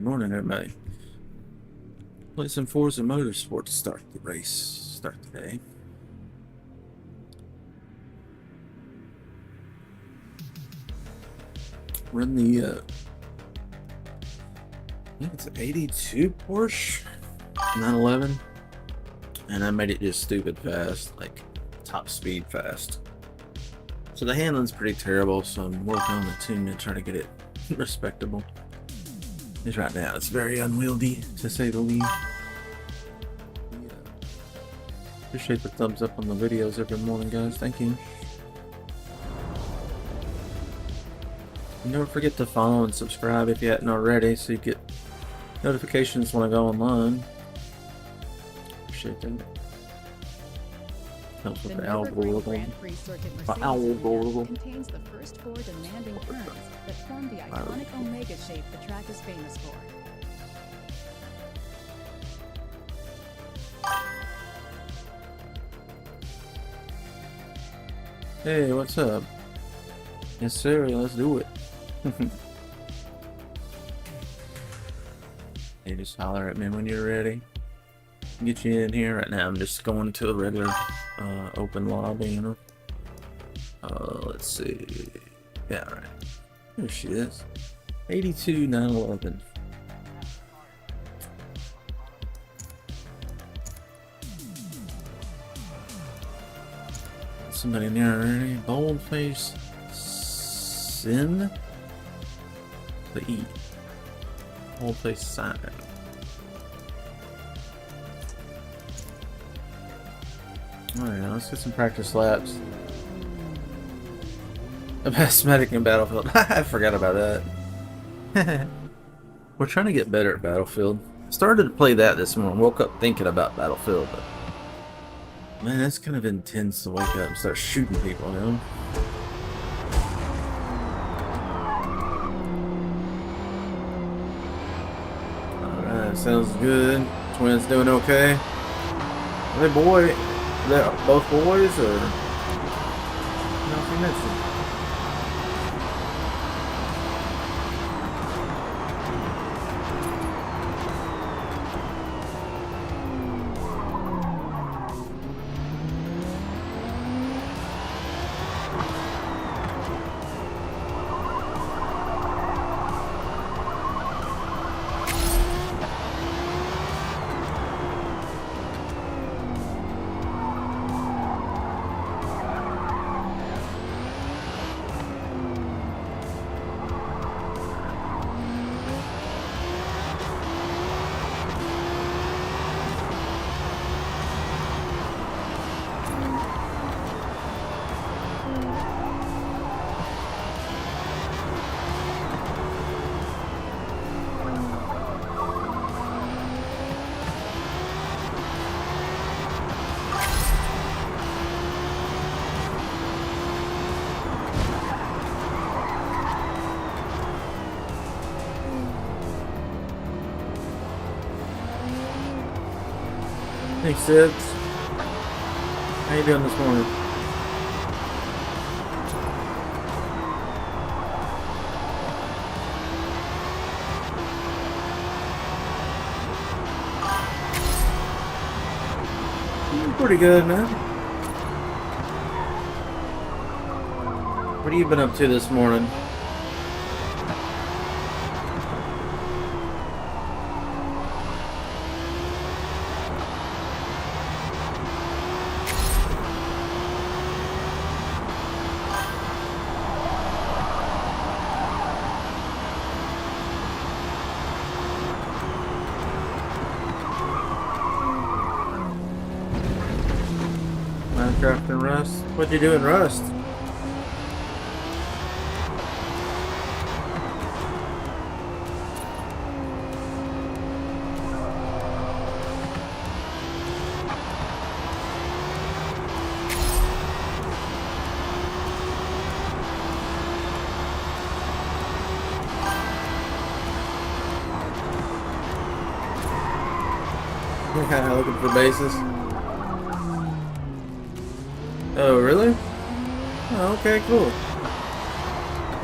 Good morning, everybody. Play some Forza Motorsport to start the race. Start the day. Run the, I think it's an 82 Porsche 911. And I made it just stupid fast, like top speed fast. So the handling's pretty terrible, so I'm working on the tune to try to get it respectable. Because right now it's very unwieldy, to say the least. Appreciate the thumbs up on the videos every morning, guys. Thank you. And don't forget to follow and subscribe if you hadn't already, so you get notifications when I go online. Appreciate that. Helps with the algorithm. Contains the first four demanding turns that form the iconic omega shape the track is famous for. Hey, what's up? Yes, sir. Let's do it. Hey, just holler at me when you're ready. Get you in here. Right now I'm just going to a regular open lobby, you know. Let's see. Yeah, right. There she is. 82 911. Somebody in there already. Boldface Sin. The E. Boldface Sign. Alright, now let's get some practice laps. The best medic in Battlefield. I forgot about that. We're trying to get better at Battlefield. Started to play that this morning. Woke up thinking about Battlefield, but man, that's kind of intense to wake up and start shooting people, you know? Alright, sounds good. Twins doing okay? Are they boy? They're both boys, or nothing missing? Hey Sids, how you doing this morning? Pretty good, man. What have you been up to this morning? Minecraft and Rust? What'd you do in Rust? Looking for bases. Oh, really? Oh, okay, cool.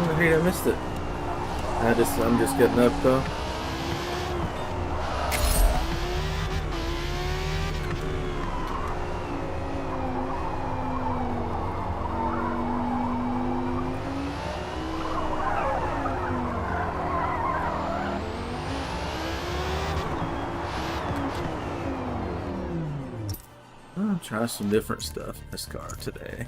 I hate I missed it. I'm just getting up though. gonna try some different stuff in this car today.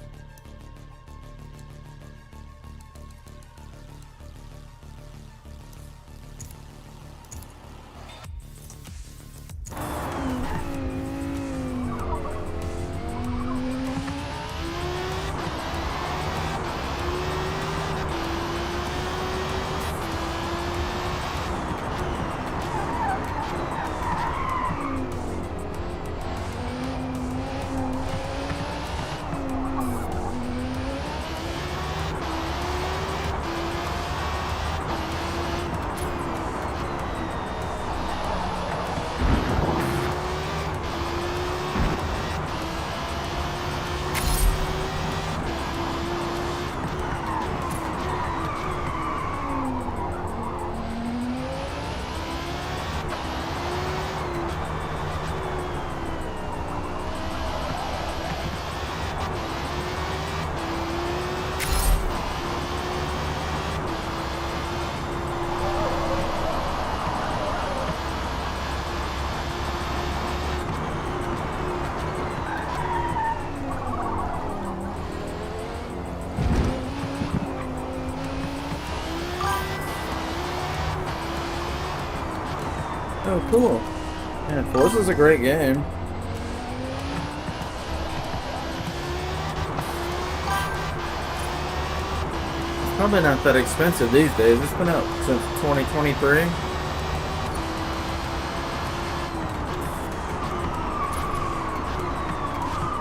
Oh, cool. Yeah, Forza's a great game. It's probably not that expensive these days. It's been out since 2023.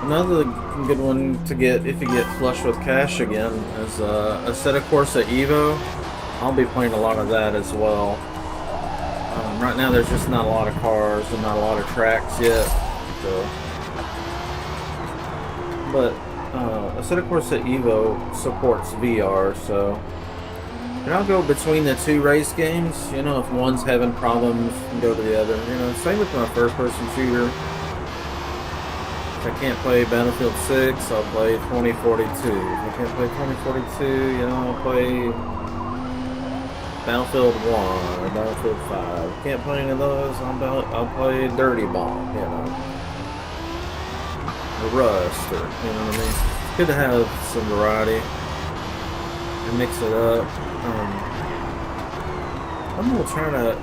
Another good one to get if you get flush with cash again is a set of Corsa Evo. I'll be playing a lot of that as well. Right now there's just not a lot of cars and not a lot of tracks yet. So. But a set of Corsa Evo supports VR, so and I'll go between the two race games. You know, if one's having problems, go to the other. You know, same with my first-person shooter. If I can't play Battlefield 6, I'll play 2042. If I can't play 2042, you know, I'll play Battlefield 1 or Battlefield 5. Can't play any of those, I'll play Dirty Bomb, you know. Or Rust, or, you know what I mean? It's good to have some variety and mix it up. I'm going to try to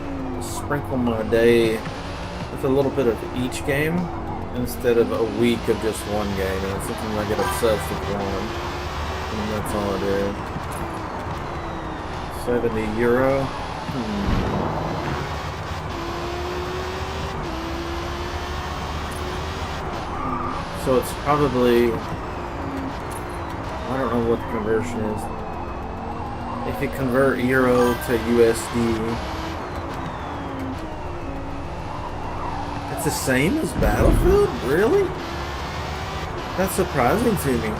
sprinkle my day with a little bit of each game instead of a week of just one game. And sometimes I get obsessed with one, and that's all I do. 70 euro. So it's probably, I don't know what the conversion is. If you convert euro to USD, it's the same as Battlefield? Really? That's surprising to me.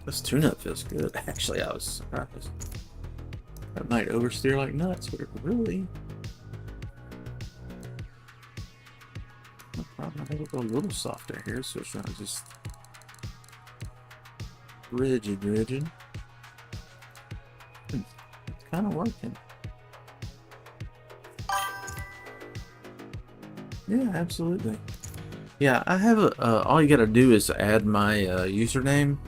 This tune-up feels good. Actually, I was surprised. That might oversteer like nuts, but it really... No problem. I think we'll go a little softer here, so it's not just... rigid. It's kind of working. Yeah, absolutely. Yeah, I have a... all you gotta do is add my username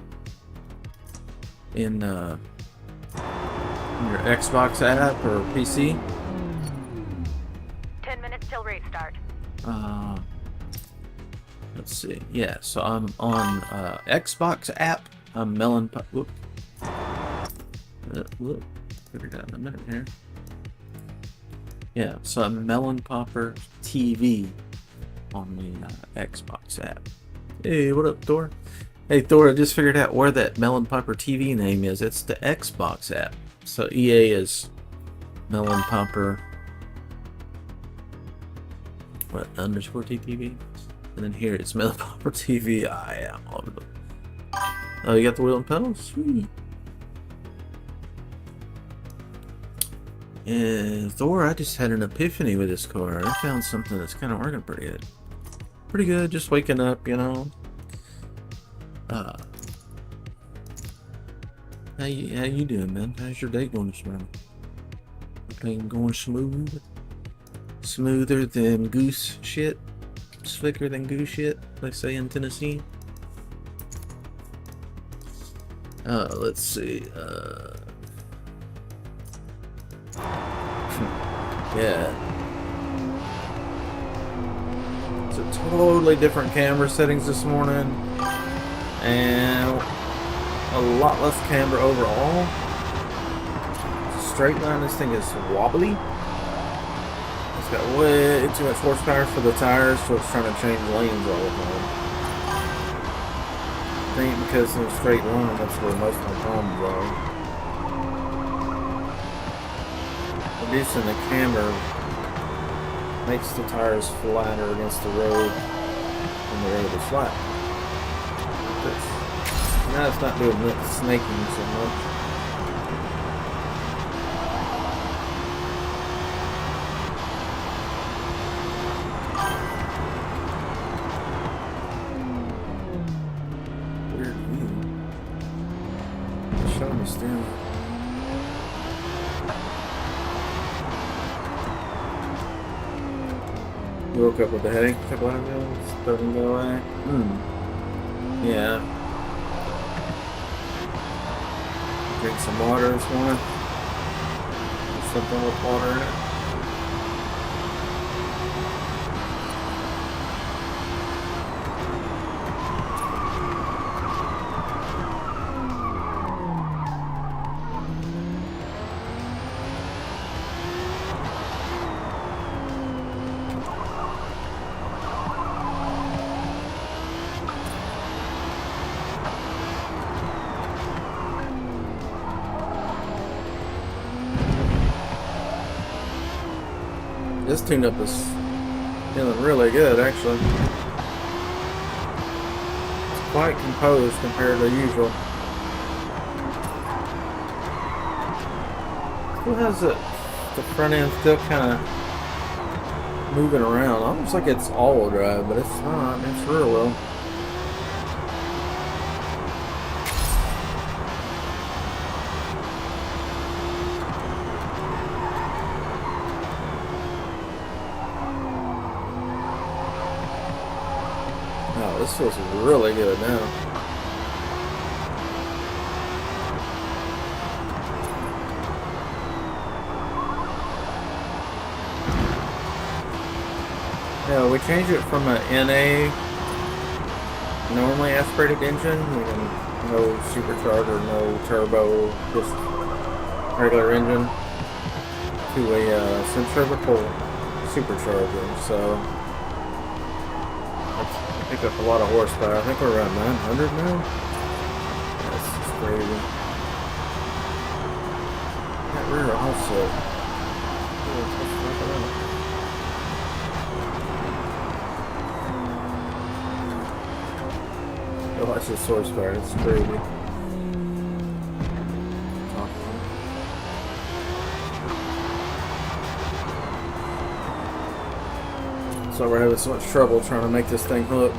in your Xbox app or PC. 10 minutes till race start. Let's see. Yeah, so I'm on Xbox app. I'm Melon. Whoop. Look. Figure it out in a minute here. Yeah, so I'm Melon Popper TV on the Xbox app. Hey, what up, Thor? Hey, Thor, I just figured out where that Melon Popper TV name is. It's the Xbox app. So EA is Melon Popper underscore TTV, and then here it's Melon Popper TV. I am all over the... Oh, you got the wheel and pedals? Sweet. And Thor, I just had an epiphany with this car. I found something that's kind of working pretty good. Pretty good, just waking up, you know. How you doing, man? How's your day going this morning? Everything going smooth. Smoother than goose shit. Slicker than goose shit, they say in Tennessee. Let's see. Yeah. So totally different camera settings this morning. And a lot less camber overall. Straight line, this thing is wobbly. It's got way too much horsepower for the tires, so it's trying to change lanes all the time. I think because in a straight line, that's where most of my problems are. Reducing the camber makes the tires flatter against the road when the road is flat. Now it's not doing the snaking so much. Weird view. It's showing the steering. Woke up with a headache a couple hours ago. It's starting to go away. Yeah. Drink some water this morning. Something with water in it. This tune-up is feeling really good, actually. It's quite composed compared to usual. Still has the front end still kind of moving around, almost like it's all-wheel drive, but it's not. It's rear wheel. Oh, this feels really good now. Yeah, we changed it from an NA normally aspirated engine, no supercharger, no turbo, just regular engine, to a centrifugal supercharger. So pick up a lot of horsepower. I think we're around 900 now. That's just crazy. That rear also. Oh, watch this horsepower. It's crazy. So we're having so much trouble trying to make this thing hook.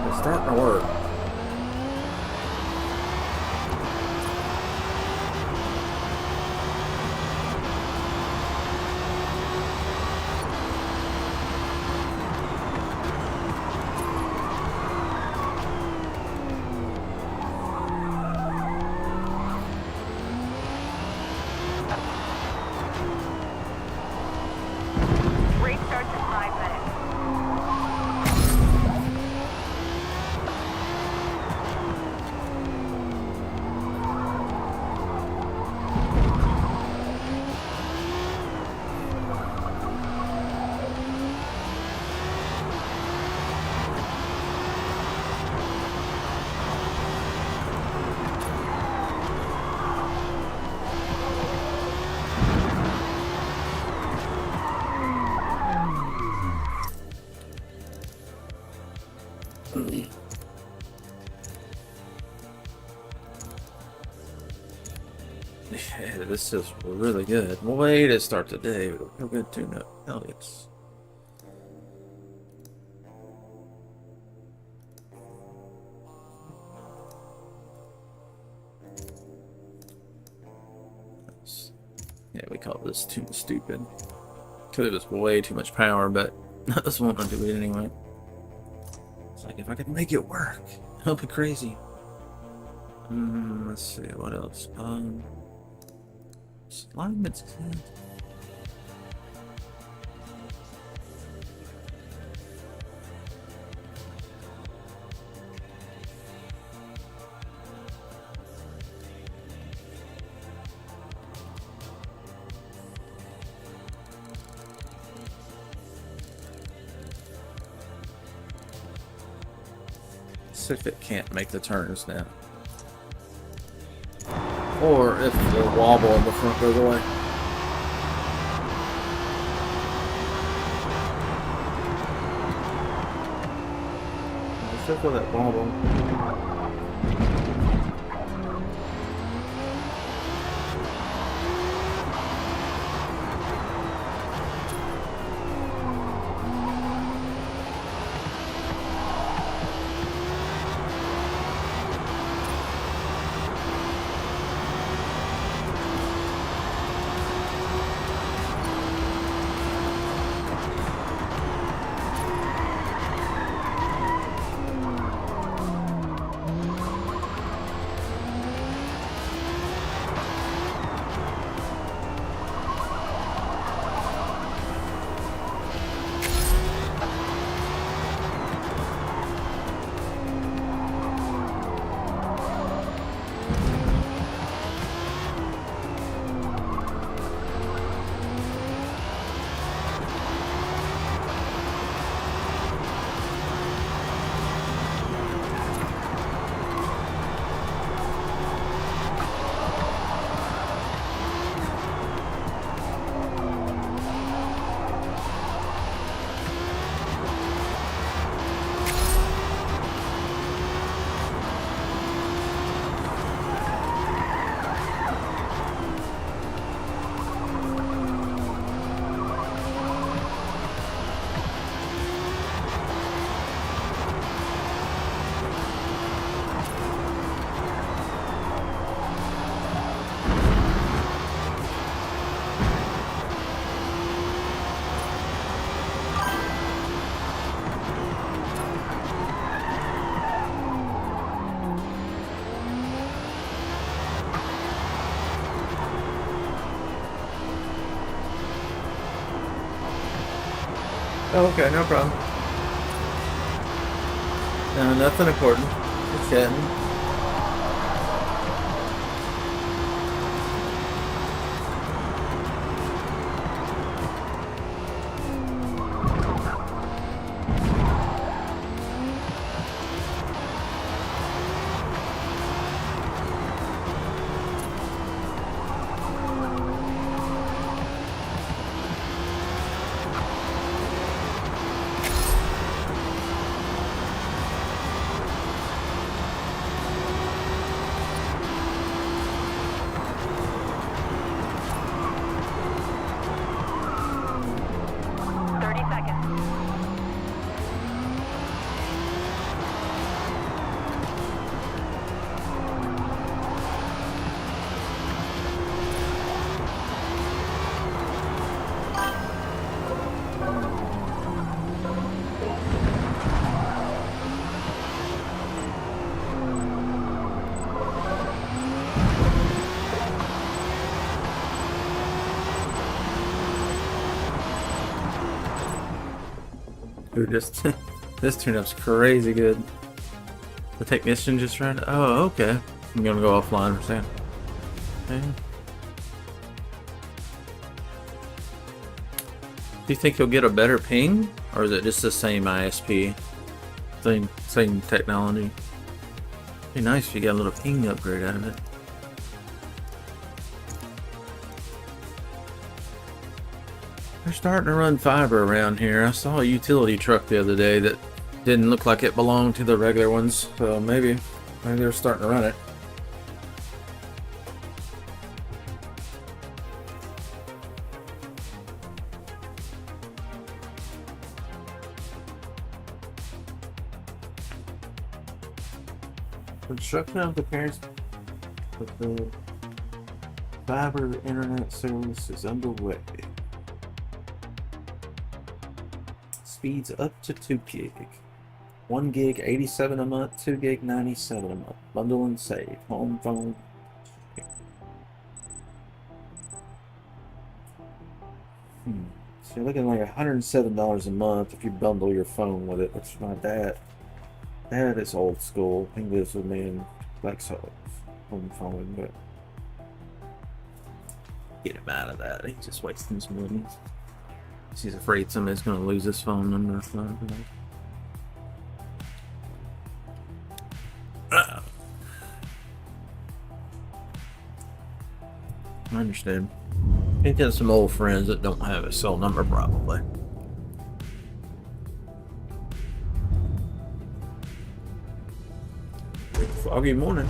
It's starting to work. Race starts in 5 minutes. Yeah, this is really good. Way to start the day. Real good tune-up. Hell yes. Nice. Yeah, we call this too stupid. Because it was way too much power, but this won't do it anyway. It's like, if I could make it work, it'll be crazy. Let's see, what else? Alignment's good. See if it can't make the turns now. Or if the wobble in the front goes away. Except for that wobble. Oh, okay, no problem. No, nothing important. Just chatting. Dude, this tune-up's crazy good. The technician just tried to... Oh, okay. I'm gonna go offline for a second. Okay. Do you think you'll get a better ping? Or is it just the same ISP? Same technology? It'd be nice if you got a little ping upgrade out of it. They're starting to run fiber around here. I saw a utility truck the other day that didn't look like it belonged to the regular ones, so maybe they're starting to run it. Construction of the parents with the Fiber internet service is underway. Speeds up to 2 gig. 1 gig 87 a month, 2 gig 97 a month. Bundle and save. Home phone. So you're looking like $107 a month if you bundle your phone with it, which my dad is old school. He lives with me and likes home phone, but get him out of that. He's just wasting his money. He's afraid somebody's gonna lose his phone number. I understand. He's got some old friends that don't have a cell number, probably. Foggy morning.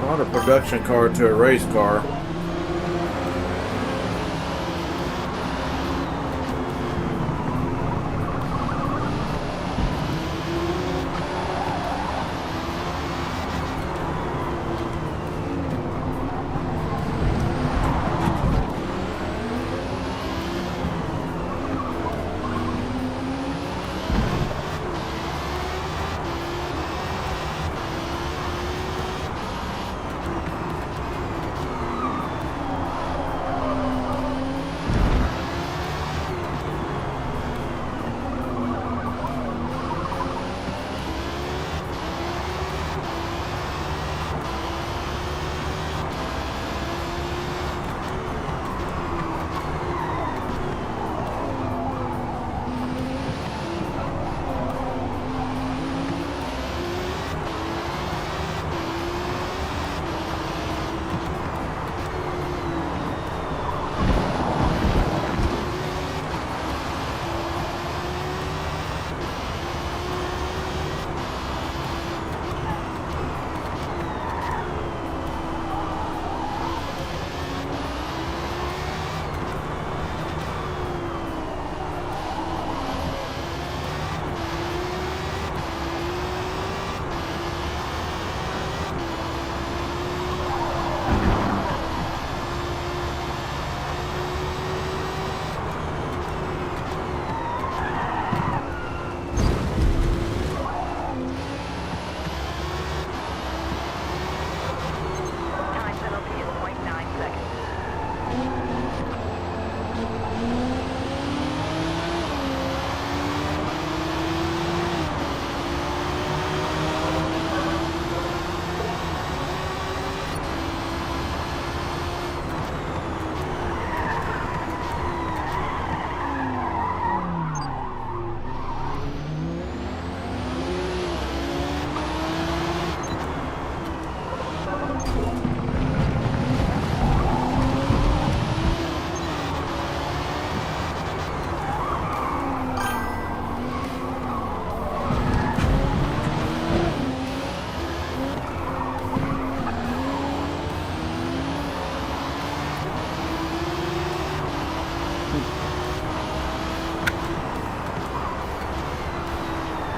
Brought a production car to a race car.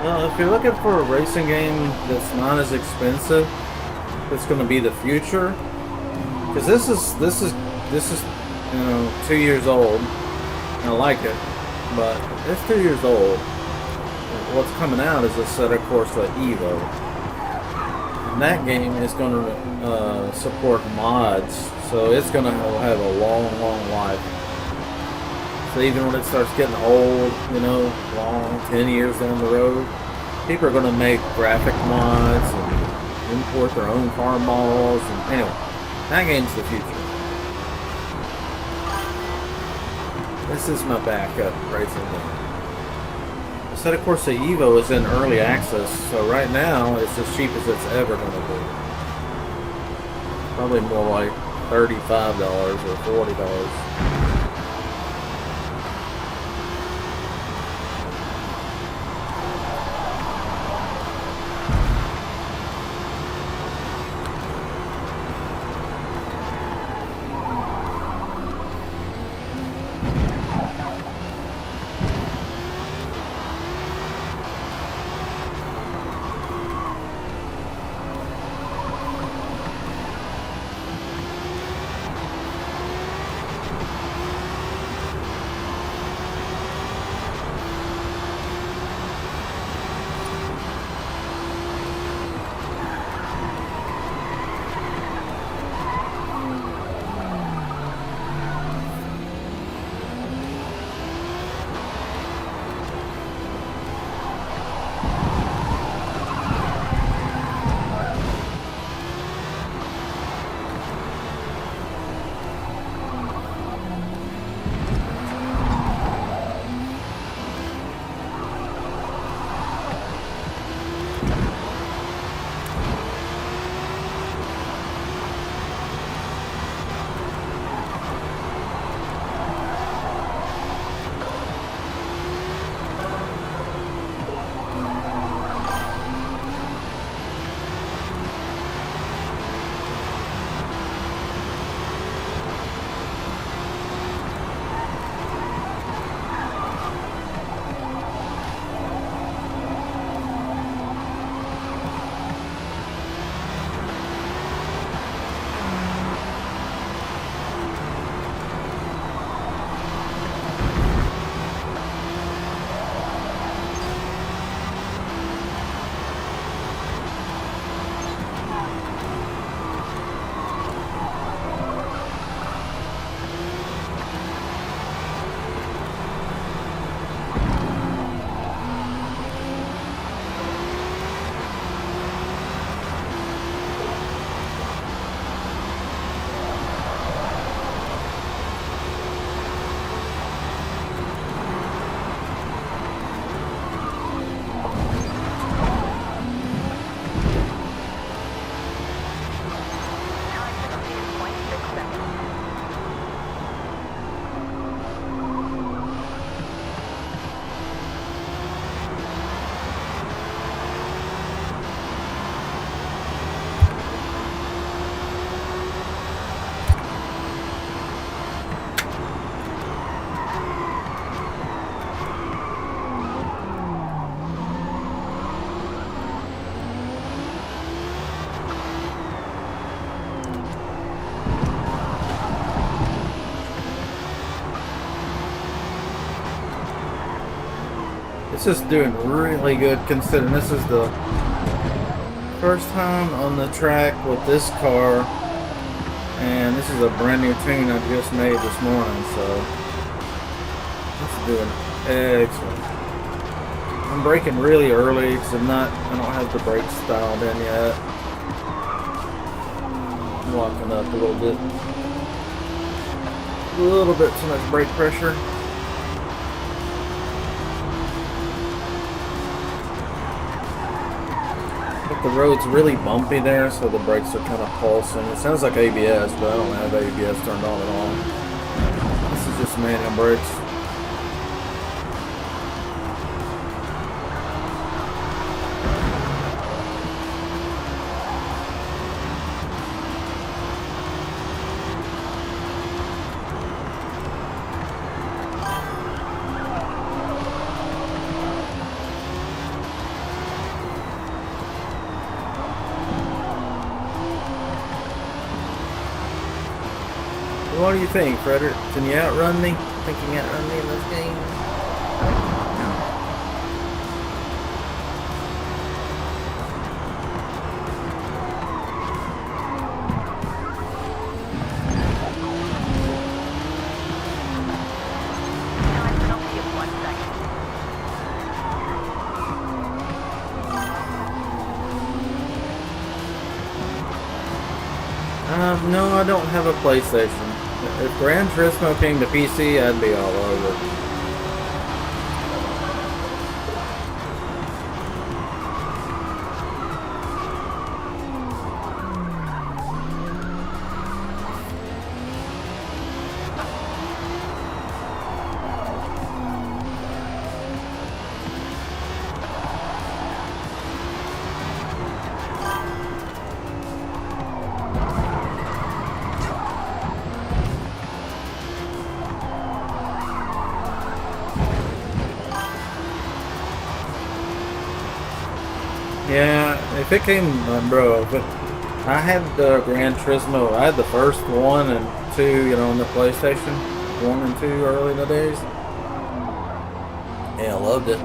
Well, if you're looking for a racing game that's not as expensive, it's going to be the future. Because this is 2 years old. I like it, but it's 2 years old. What's coming out is a set of Corsa Evo, and that game is going to support mods, so it's going to have a long life. So even when it starts getting old, long, 10 years down the road, people are going to make graphic mods and import their own car models. And anyway, that game's the future. This is my backup racing game. The set of Corsa Evo is in early access, so right now it's as cheap as it's ever going to be. Probably more like $35 or $40. This is doing really good considering this is the first time on the track with this car, and this is a brand new tune I just made this morning, so this is doing excellent. I'm braking really early because I don't have the brakes dialed in yet. I'm locking up a little bit too much brake pressure. But the road's really bumpy there, so the brakes are kind of pulsing. It sounds like ABS, but I don't have ABS turned on at all. This is just manual brakes. What do you think, Frederick? Can you outrun me? Think you can outrun me in this game? Time penalty of 1 second. No, I don't have a PlayStation. If Gran Turismo came to PC, I'd be all over. Yeah, if it came, bro, but I had the Gran Turismo. I had the first 1 and 2, you know, on the PlayStation. 1 and 2 early in the days. Yeah, I loved it.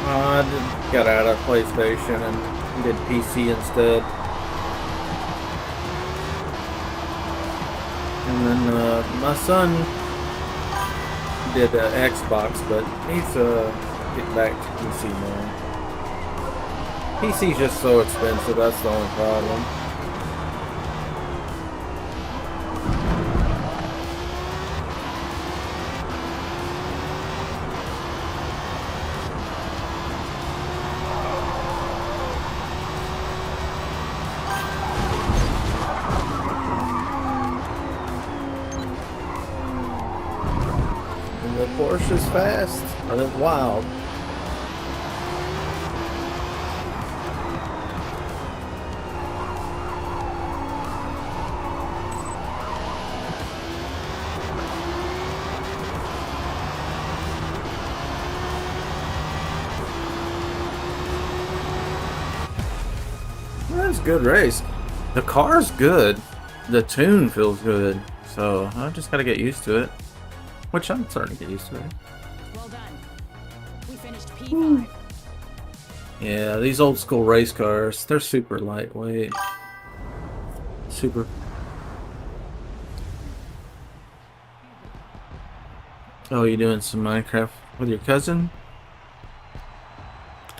I got out of PlayStation and did PC instead. And then my son did Xbox, but he's getting back to PC now. PC's just so expensive, that's the only problem. The Porsche's fast, and it's wild. That's a good race. The car's good. The tune feels good. So I just gotta get used to it. Which I'm starting to get used to it. Well done. We finished P5. Yeah, these old school race cars, they're super lightweight. Super. Oh, you doing some Minecraft with your cousin?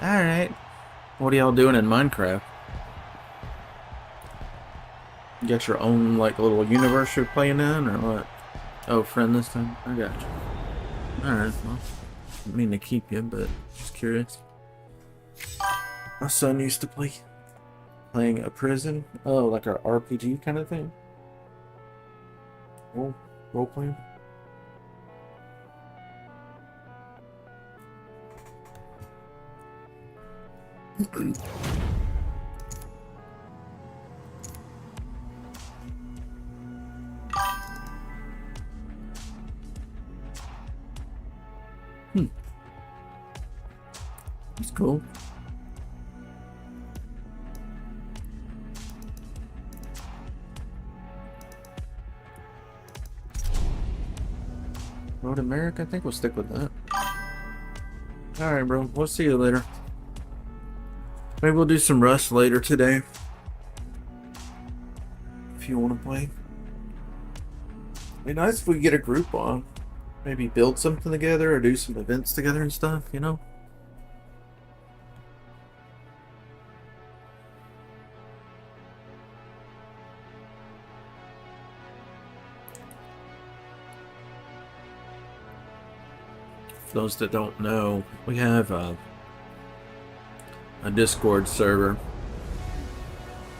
Alright. What are y'all doing in Minecraft? You got your own, like, little universe you're playing in, or what? Oh, friend this time? I got you. Alright, well, didn't mean to keep you, but just curious. My son used to playing a prison. Oh, like a RPG kind of thing? Role playing? cool. Road America, I think we'll stick with that. Alright, bro. We'll see you later. Maybe we'll do some Rust later today. If you want to play. It'd be nice if we get a group on. Maybe build something together or do some events together and stuff, you know? For those that don't know, we have a Discord server.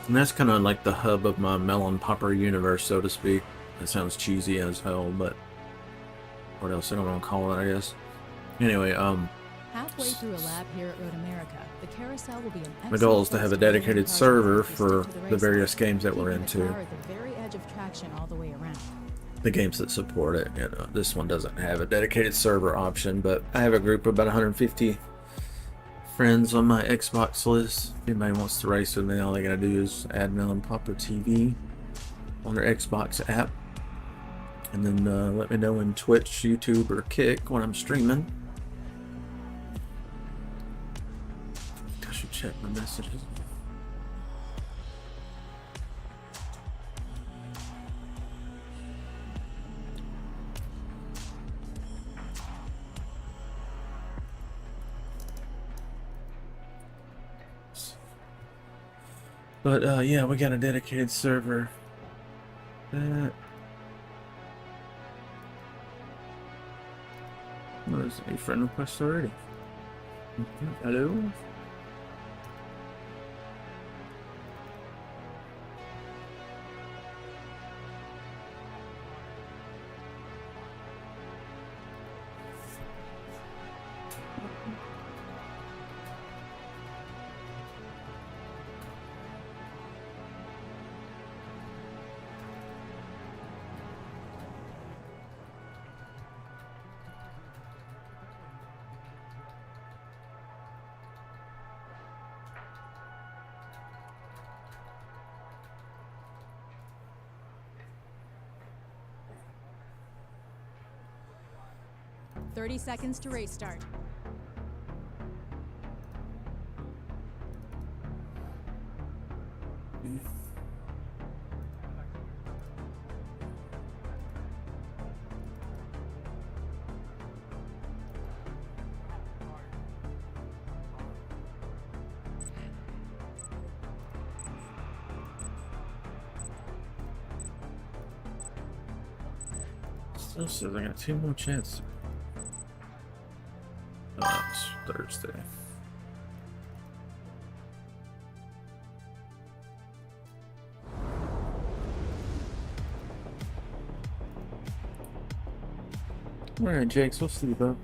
And that's kind of like the hub of my melon popper universe, so to speak. That sounds cheesy as hell, but what else I don't want to call it, I guess. Anyway, Halfway through a lap here at Road America, the carousel will be an my goal is excellent to have a place to dedicated cars server and for stick to the race various line, games that we're keeping the into. car at the very edge of traction all the way around. The games that support it. You know, this one doesn't have a dedicated server option, but I have a group of about 150 friends on my Xbox list. If anybody wants to race with me, all they gotta do is add Melon Popper TV on their Xbox app, and then let me know in Twitch, YouTube, or Kick when I'm streaming. I should check my messages. But yeah, we got a dedicated server. That was a friend request already. Hello? "30 seconds to race start." Still says I got 2 more chances. Oh, it's Thursday. Alright, Jakes, we'll see you, bud.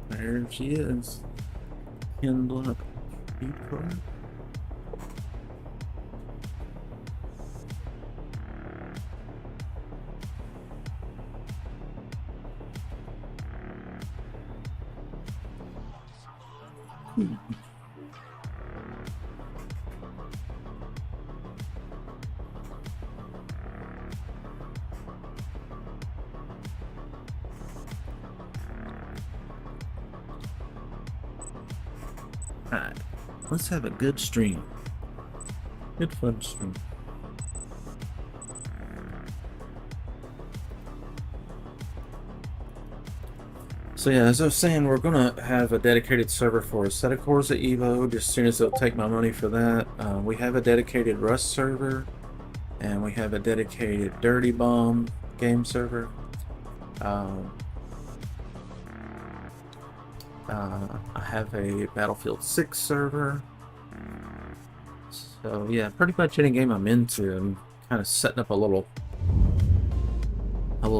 There she is. Kindle up. Alright, let's have a good stream. Good fun stream. So yeah, as I was saying, we're gonna have a dedicated server for a set of cores at Evo, just as soon as they'll take my money for that. We have a dedicated Rust server, and we have a dedicated Dirty Bomb game server. I have a Battlefield 6 server. So yeah, pretty much any game I'm into, I'm kind of setting up a little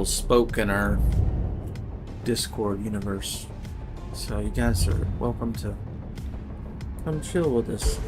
spoke in our Discord universe So you guys are welcome to come chill with us.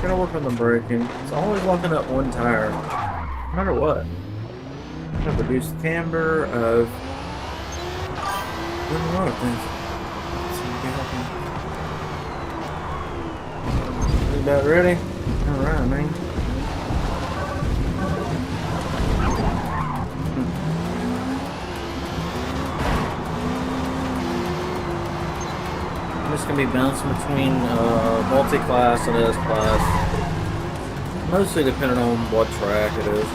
Gotta work on the braking. It's always locking up one tire, no matter what. I'm gonna reduce camber of doing a lot of things. You about ready? Alright, man. I'm just gonna be bouncing between multi-class and S-class, mostly depending on what track it is.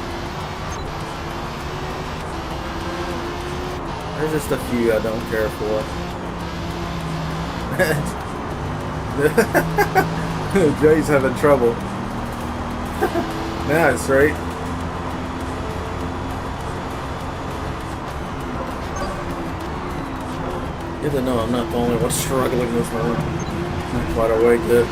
There's just a few I don't care for. Jay's having trouble. Now it's straight. Good to know I'm not the only one struggling this morning. Not quite awake yet.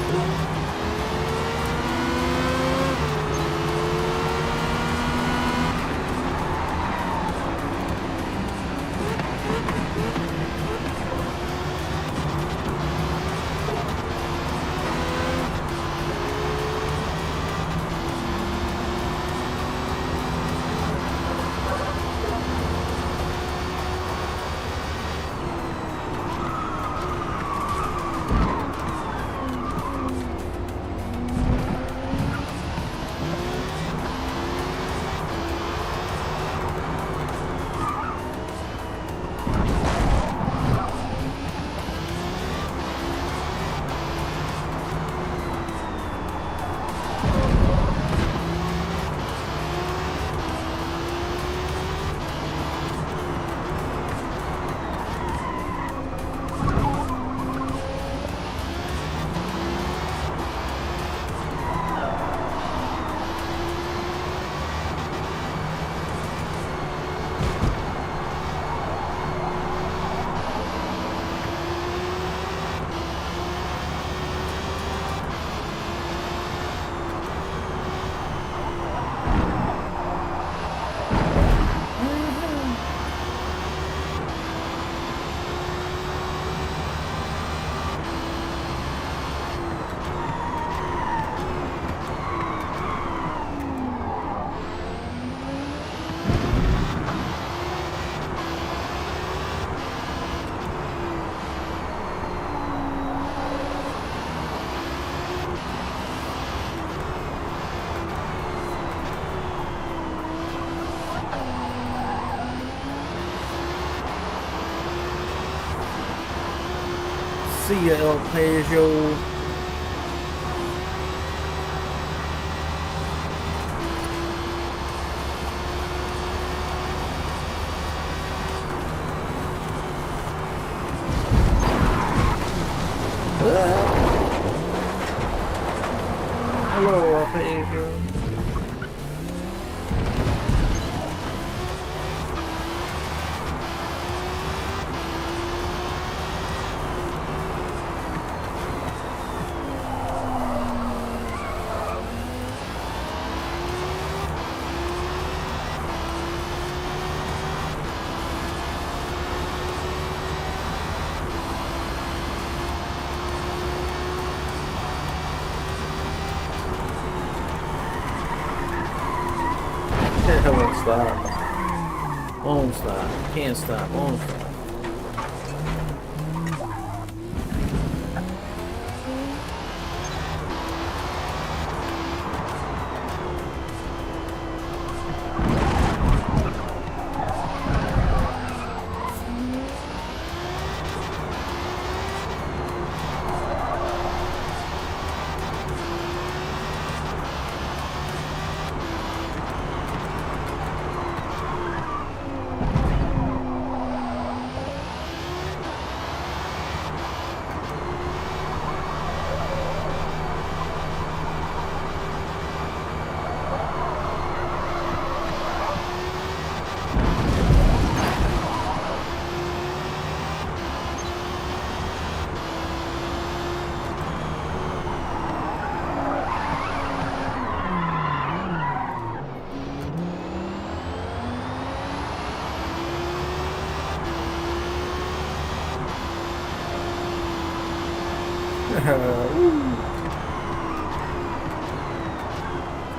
See ya, El Peugeot. Hello, El Peugeot. I won't stop. Won't stop. Can't stop. Won't stop.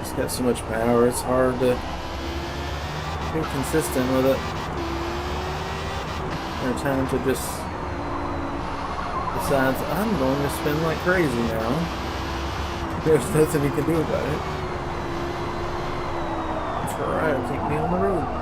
It's got so much power, it's hard to be consistent with it. There's time to just decide I'm going to spin like crazy now. There's nothing you can do about it. Try to keep me on the road.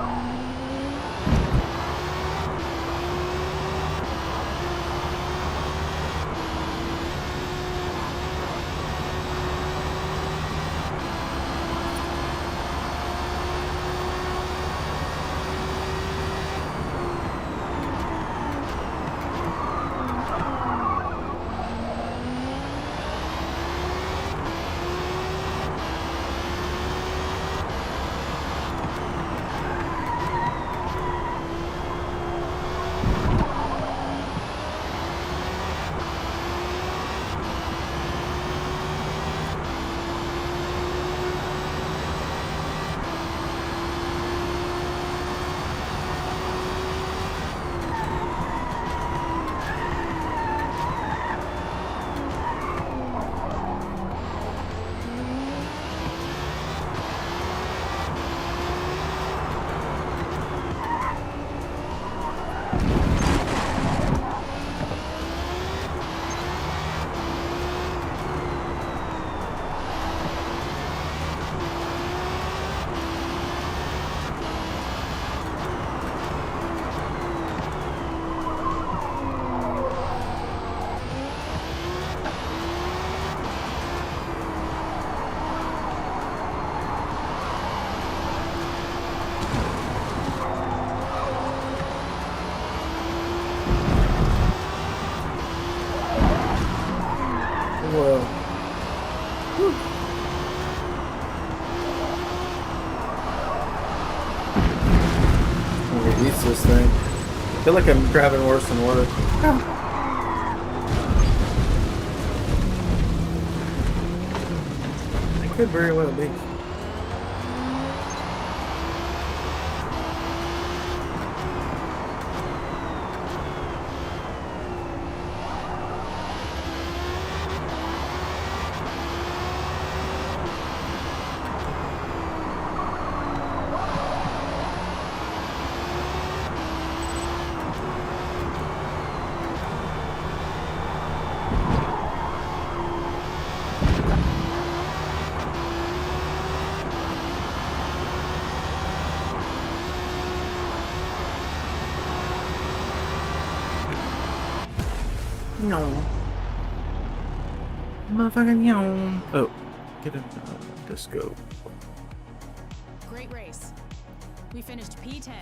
Whoa. I'm gonna release this thing. I feel like I'm driving worse and worse. It could very well be. No. motherfucking yawn. Oh, get in disco. Great race. We finished P10.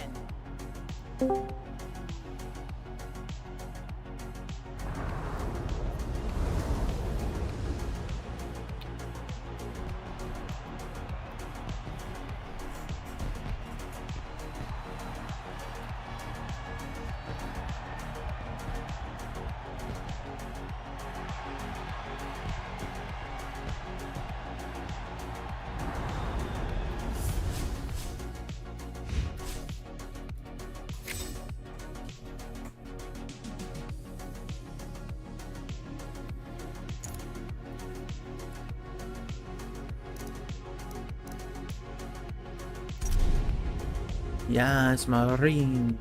Yes, Marine.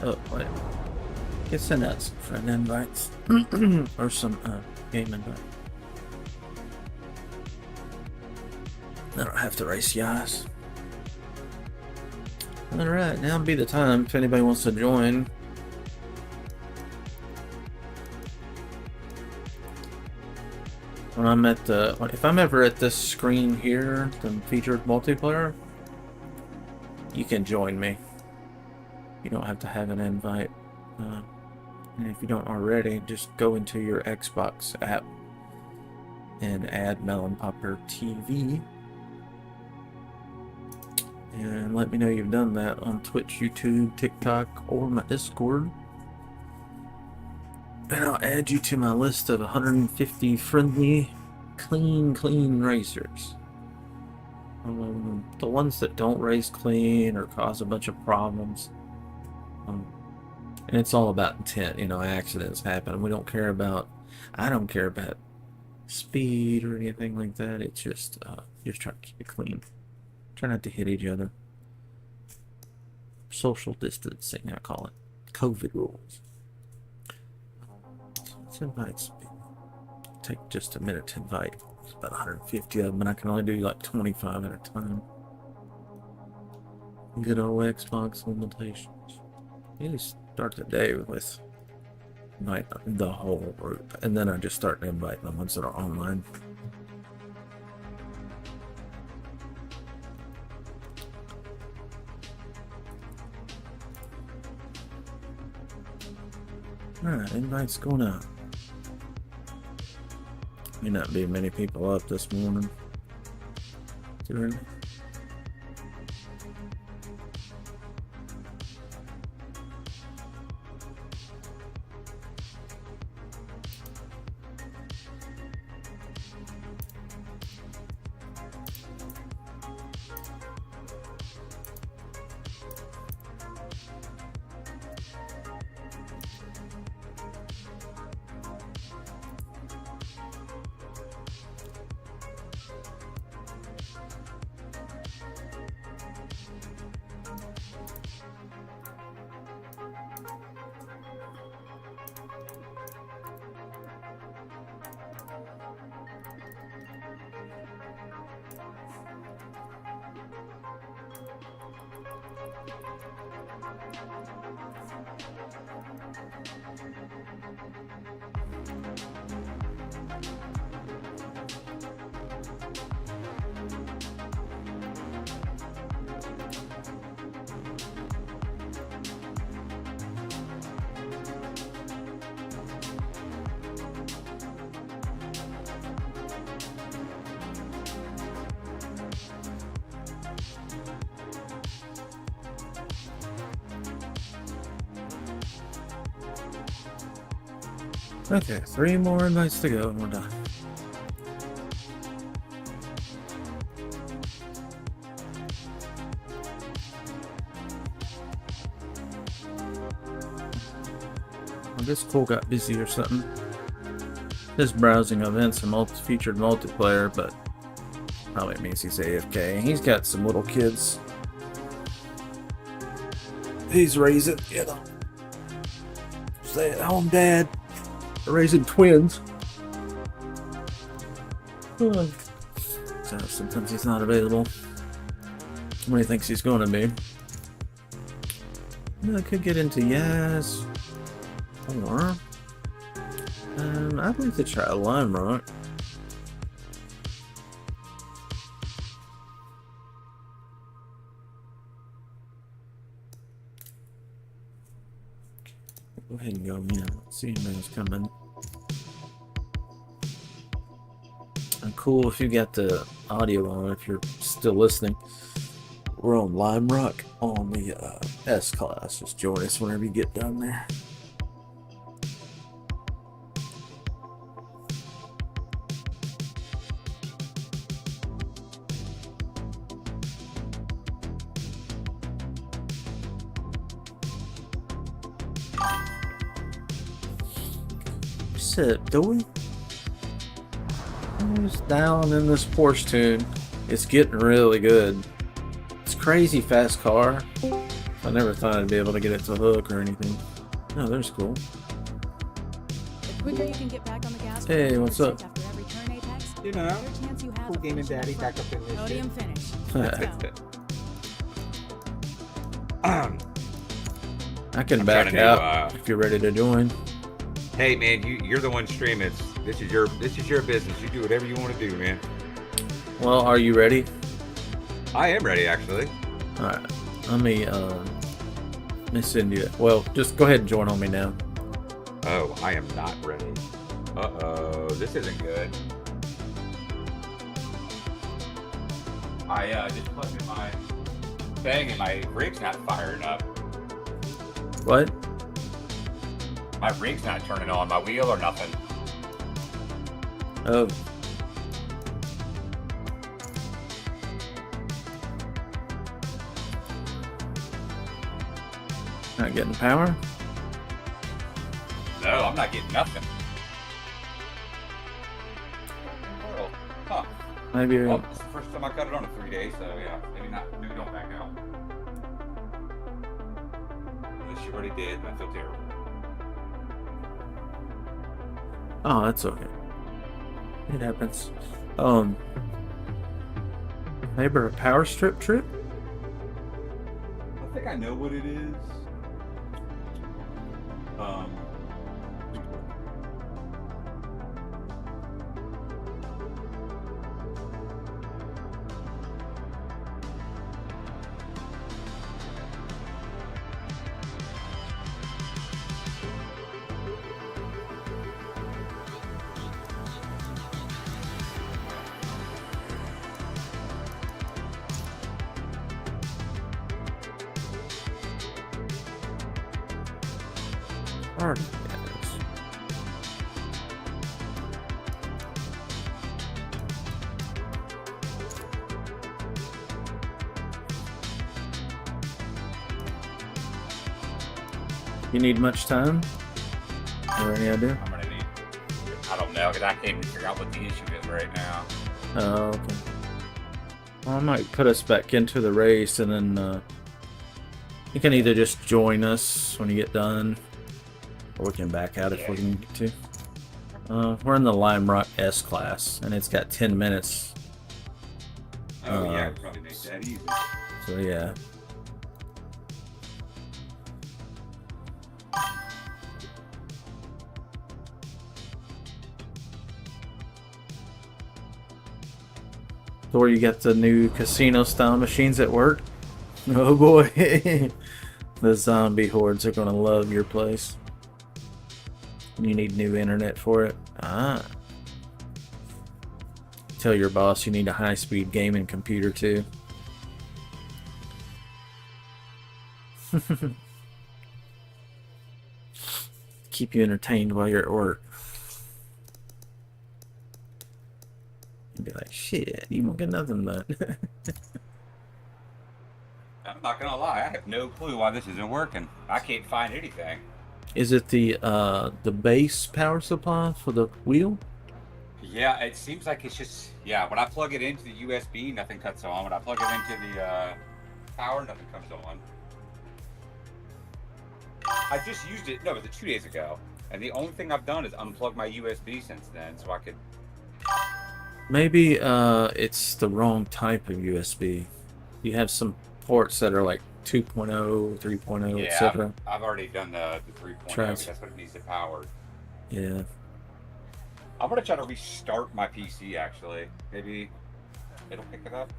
Oh, wait. Get send out some friend invites. Or some game invite. I don't have to race Yas. Alright, now would be the time if anybody wants to join. When I'm at the, if I'm ever at this screen here, the featured multiplayer, you can join me. You don't have to have an invite. And if you don't already, just go into your Xbox app and add Melon Popper TV. And let me know you've done that on Twitch, YouTube, TikTok, or my Discord. And I'll add you to my list of 150 friendly, clean racers. The ones that don't race clean or cause a bunch of problems. And it's all about intent, you know, accidents happen. We don't care about, I don't care about speed or anything like that. It's just try to keep it clean. Try not to hit each other. Social distancing, I call it. COVID rules. Let's invite some people. Take just a minute to invite. It's about 150 of them, and I can only do like 25 at a time. Good old Xbox limitations. You just start the day with invite the whole group, and then I just start inviting the ones that are online. Alright, invites going out. May not be many people up this morning. Too early. Okay, 3 more invites to go and we're done. Well, this call got busy or something. Just browsing events and featured multiplayer, but probably means he's AFK. He's got some little kids. He's raising, you know. Stay at home dad. Raising twins. So sometimes he's not available when he thinks he's going to be. I could get into Yaz, or I'd like to try a Lime Rock. Go ahead and go in. See anybody's coming. Cool if you got the audio on, if you're still listening. We're on Lime Rock on the S class. Just join us whenever you get down there. What's up, Dory? Just down in this Porsche tune. It's getting really good. It's crazy fast car. I never thought I'd be able to get it to hook or anything. Oh, there's cool. The quicker you can get back on the gas. Hey, what's up? After every turn, Apex, You know, the better chance you have cool of gaming finishing daddy the back front. up in this Podium shit. finish. Let's go. I can I'm back trying to out do, if you're ready to join. Hey man, you're the one streaming. This is your business. You do whatever you want to do, man. Well, are you ready? I am ready, actually. All right. Let me send you. Well, just go ahead and join on me now. Oh, I am not ready. Uh-oh, this isn't good. I just plugged in my thing and my rig's not firing up. What? My rig's not turning on, my wheel or nothing. Oh. Not getting power? No, I'm not getting nothing. Well, huh. Maybe. Well, it's the first time I cut it on in 3 days, so yeah, maybe don't back out. Unless you already did, and I feel terrible. Oh, that's okay. It happens. Maybe a power strip trip? I think I know what it is. Hard. You need much time? Or any idea? I'm gonna need. I don't know, because I can't even figure out what the issue is right now. Oh, okay. Well, I might put us back into the race, and then you can either just join us when you get done, or we can back out if we need to. We're in the Lime Rock S class, and it's got 10 minutes. Oh yeah, it probably makes that easy. So yeah. Or you got the new casino style machines at work. Oh boy. The zombie hordes are gonna love your place. You need new internet for it. Ah. Tell your boss you need a high-speed gaming computer too. Keep you entertained while you're at work. You'd be like, shit, you won't get nothing done. I'm not gonna lie, I have no clue why this isn't working. I can't find anything. Is it the base power supply for the wheel? Yeah, it seems like it's just when I plug it into the USB, nothing cuts on. When I plug it into the power, nothing comes on. I just used it. No, it was 2 days ago, and the only thing I've done is unplug my USB since then, so I could. Maybe it's the wrong type of USB. You have some ports that are like 2.0, 3.0, Yeah, etc. I've already done the 3.0. Trans- That's what it needs to power. Yeah. I'm gonna try to restart my PC. Actually, maybe it'll pick it up.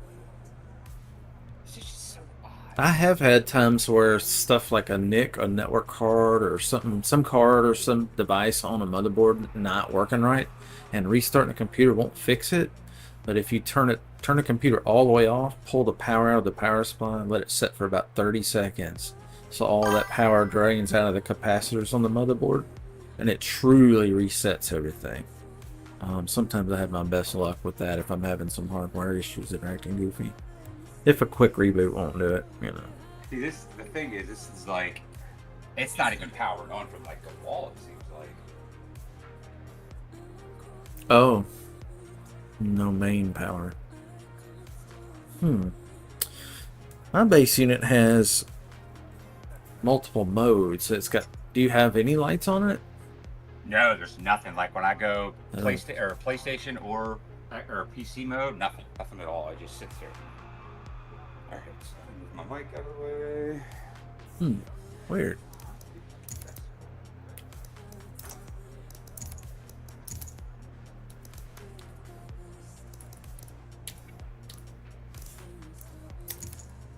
It's just so odd. I have had times where stuff like a NIC, a network card, or something, some card or some device on a motherboard not working right, and restarting the computer won't fix it. But if you turn the computer all the way off, pull the power out of the power supply, and let it set for about 30 seconds, so all that power drains out of the capacitors on the motherboard, and it truly resets everything. Sometimes I have my best luck with that if I'm having some hardware issues that are acting goofy. If a quick reboot won't do it, you know. See, the thing is, this is like, it's not even powered on from like the wall. It seems like. Oh, no main power. My base unit has multiple modes. It's got. Do you have any lights on it? No, there's nothing. Like when I go PlayStation or PC mode, nothing at all. It just sits there. All right, so move my mic out of the way. Weird.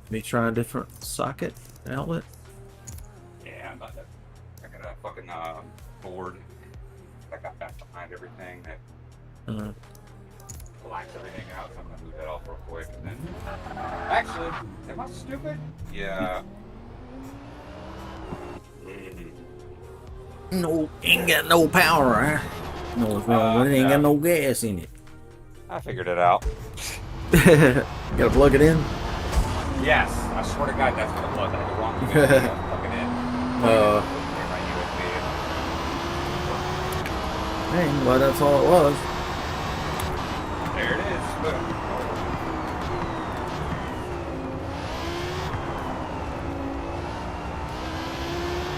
Me try a different socket outlet. Yeah, I'm about to. I got a fucking board. I got back behind everything that blacks everything out. So I'm gonna move that off real quick. And then, actually, am I stupid? Yeah. No, ain't got no power, huh? No, it's wrong, but it ain't got no gas in it. I figured it out. Gotta plug it in. Yes, I swear to God, that's what it was. I had the wrong USB. Plug it in. My USB. Dang, well, that's all it was. There it is. Boom.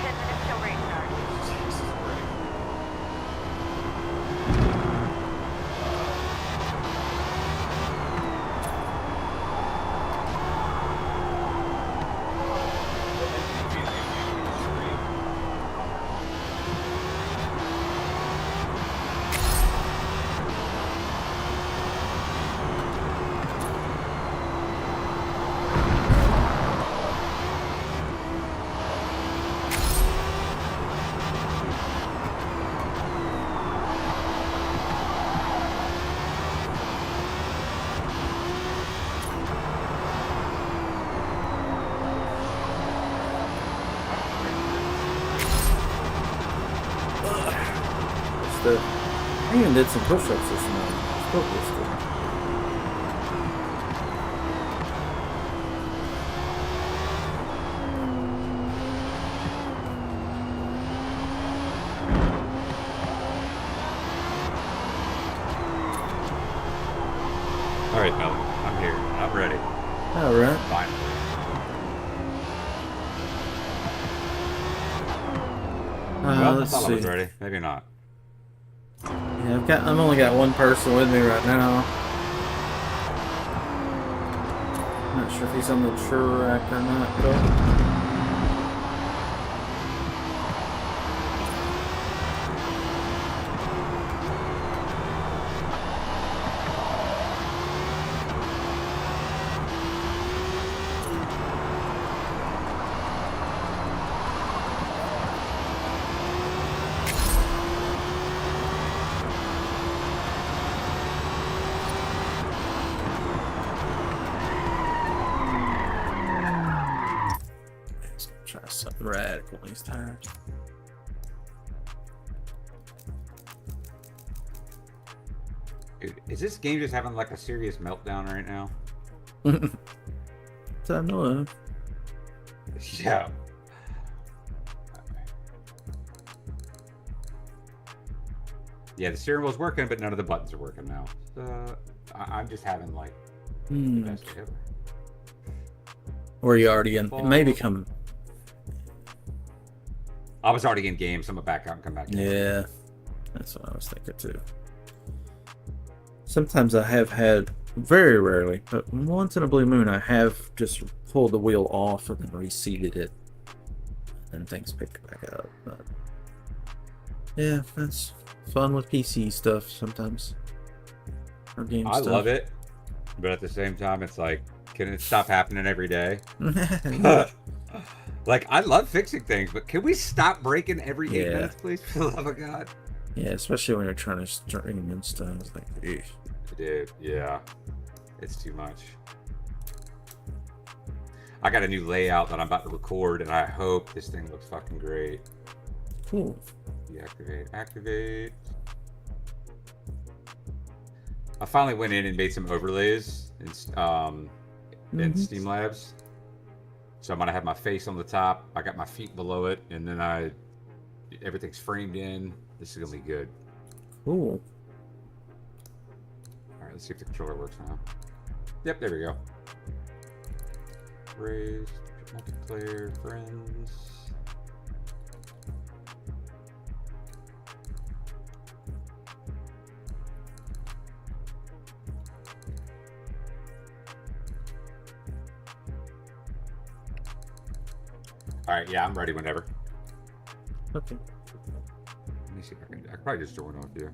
10 minutes till restart. Jesus Christ. I even did some push-ups this morning. Still pissed off. All right, Mel, I'm here. I'm ready. All right. Finally. Well, I Let's thought I was see. ready. Maybe not. Yeah, I've only got one person with me right now. Not sure if he's on the track or not, though. Try something radical these times. Dude, is this game just having like a serious meltdown right now? So I know of. Yeah. Yeah, the steering wheel's working, but none of the buttons are working now. I'm just having like the best day ever. Or you already in? It may become. I was already in game, so I'm gonna back out and come back in. Yeah, that's what I was thinking too. Sometimes I have had, very rarely, but once in a blue moon, I have just pulled the wheel off and then reseated it, and things pick back up. But Yeah, that's fun with PC stuff sometimes. Or game I stuff. love it, but at the same time, it's like, can it stop happening every day? Yeah. Like, I love fixing things, but can we stop breaking every 8 Yeah. minutes, please? For the love of God. Yeah, especially when you're trying to stream and stuff. It's like, eesh. Dude, yeah. It's too much. I got a new layout that I'm about to record, and I hope this thing looks fucking great. Cool. Deactivate, activate. I finally went in and made some overlays in Streamlabs. So I'm gonna have my face on the top. I got my feet below it, and then everything's framed in. This is gonna be good. Cool. All right, let's see if the controller works now. Yep, there we go. Raise, multiplayer, friends. All right, yeah, I'm ready whenever. Okay. Let me see if I can probably just join off here.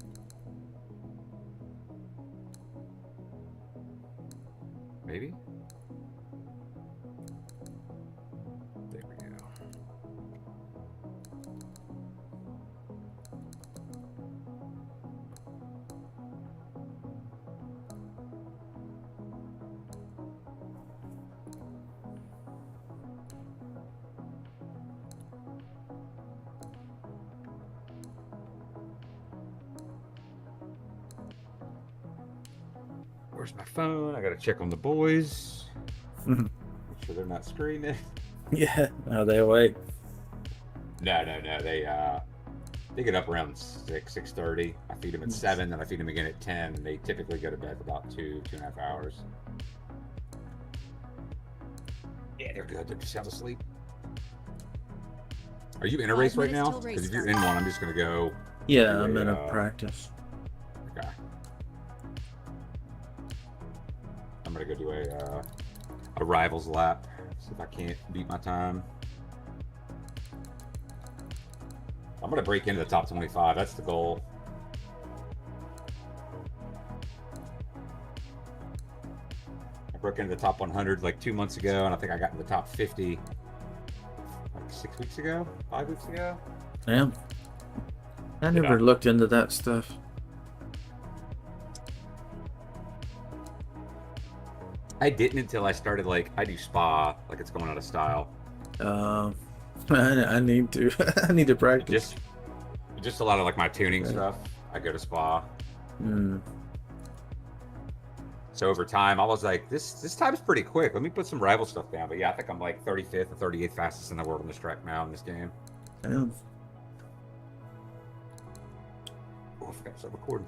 Maybe? There we go. Where's my phone? I gotta check on the boys. Make sure they're not screaming. Yeah. Are they awake? No. They get up around 6:30. I feed them at 7, then I feed them again at 10. And they typically go to bed for about 2.5 hours. Yeah, they're good. They're just sound asleep. Are you in a 5 race right minutes now? till race Because if you're start. in one, I'm just gonna go. Yeah, do I'm in a a, practice. Okay. I'm gonna go do a rivals lap. See if I can't beat my time. I'm gonna break into the top 25. That's the goal. I broke into the top 100 like 2 months ago, and I think I got in the top 50 like 6 weeks ago, 5 weeks ago. Damn. I never looked into that stuff. I didn't until I started, like, I do spa, like it's going out of style. I need to. I need to practice. Just a lot of like my tuning stuff. I go to spa. So over time, I was like, this time's pretty quick. Let me put some rival stuff down. But yeah, I think I'm like 35th or 38th fastest in the world on this track now in this game. Damn. Oh, I forgot to start recording.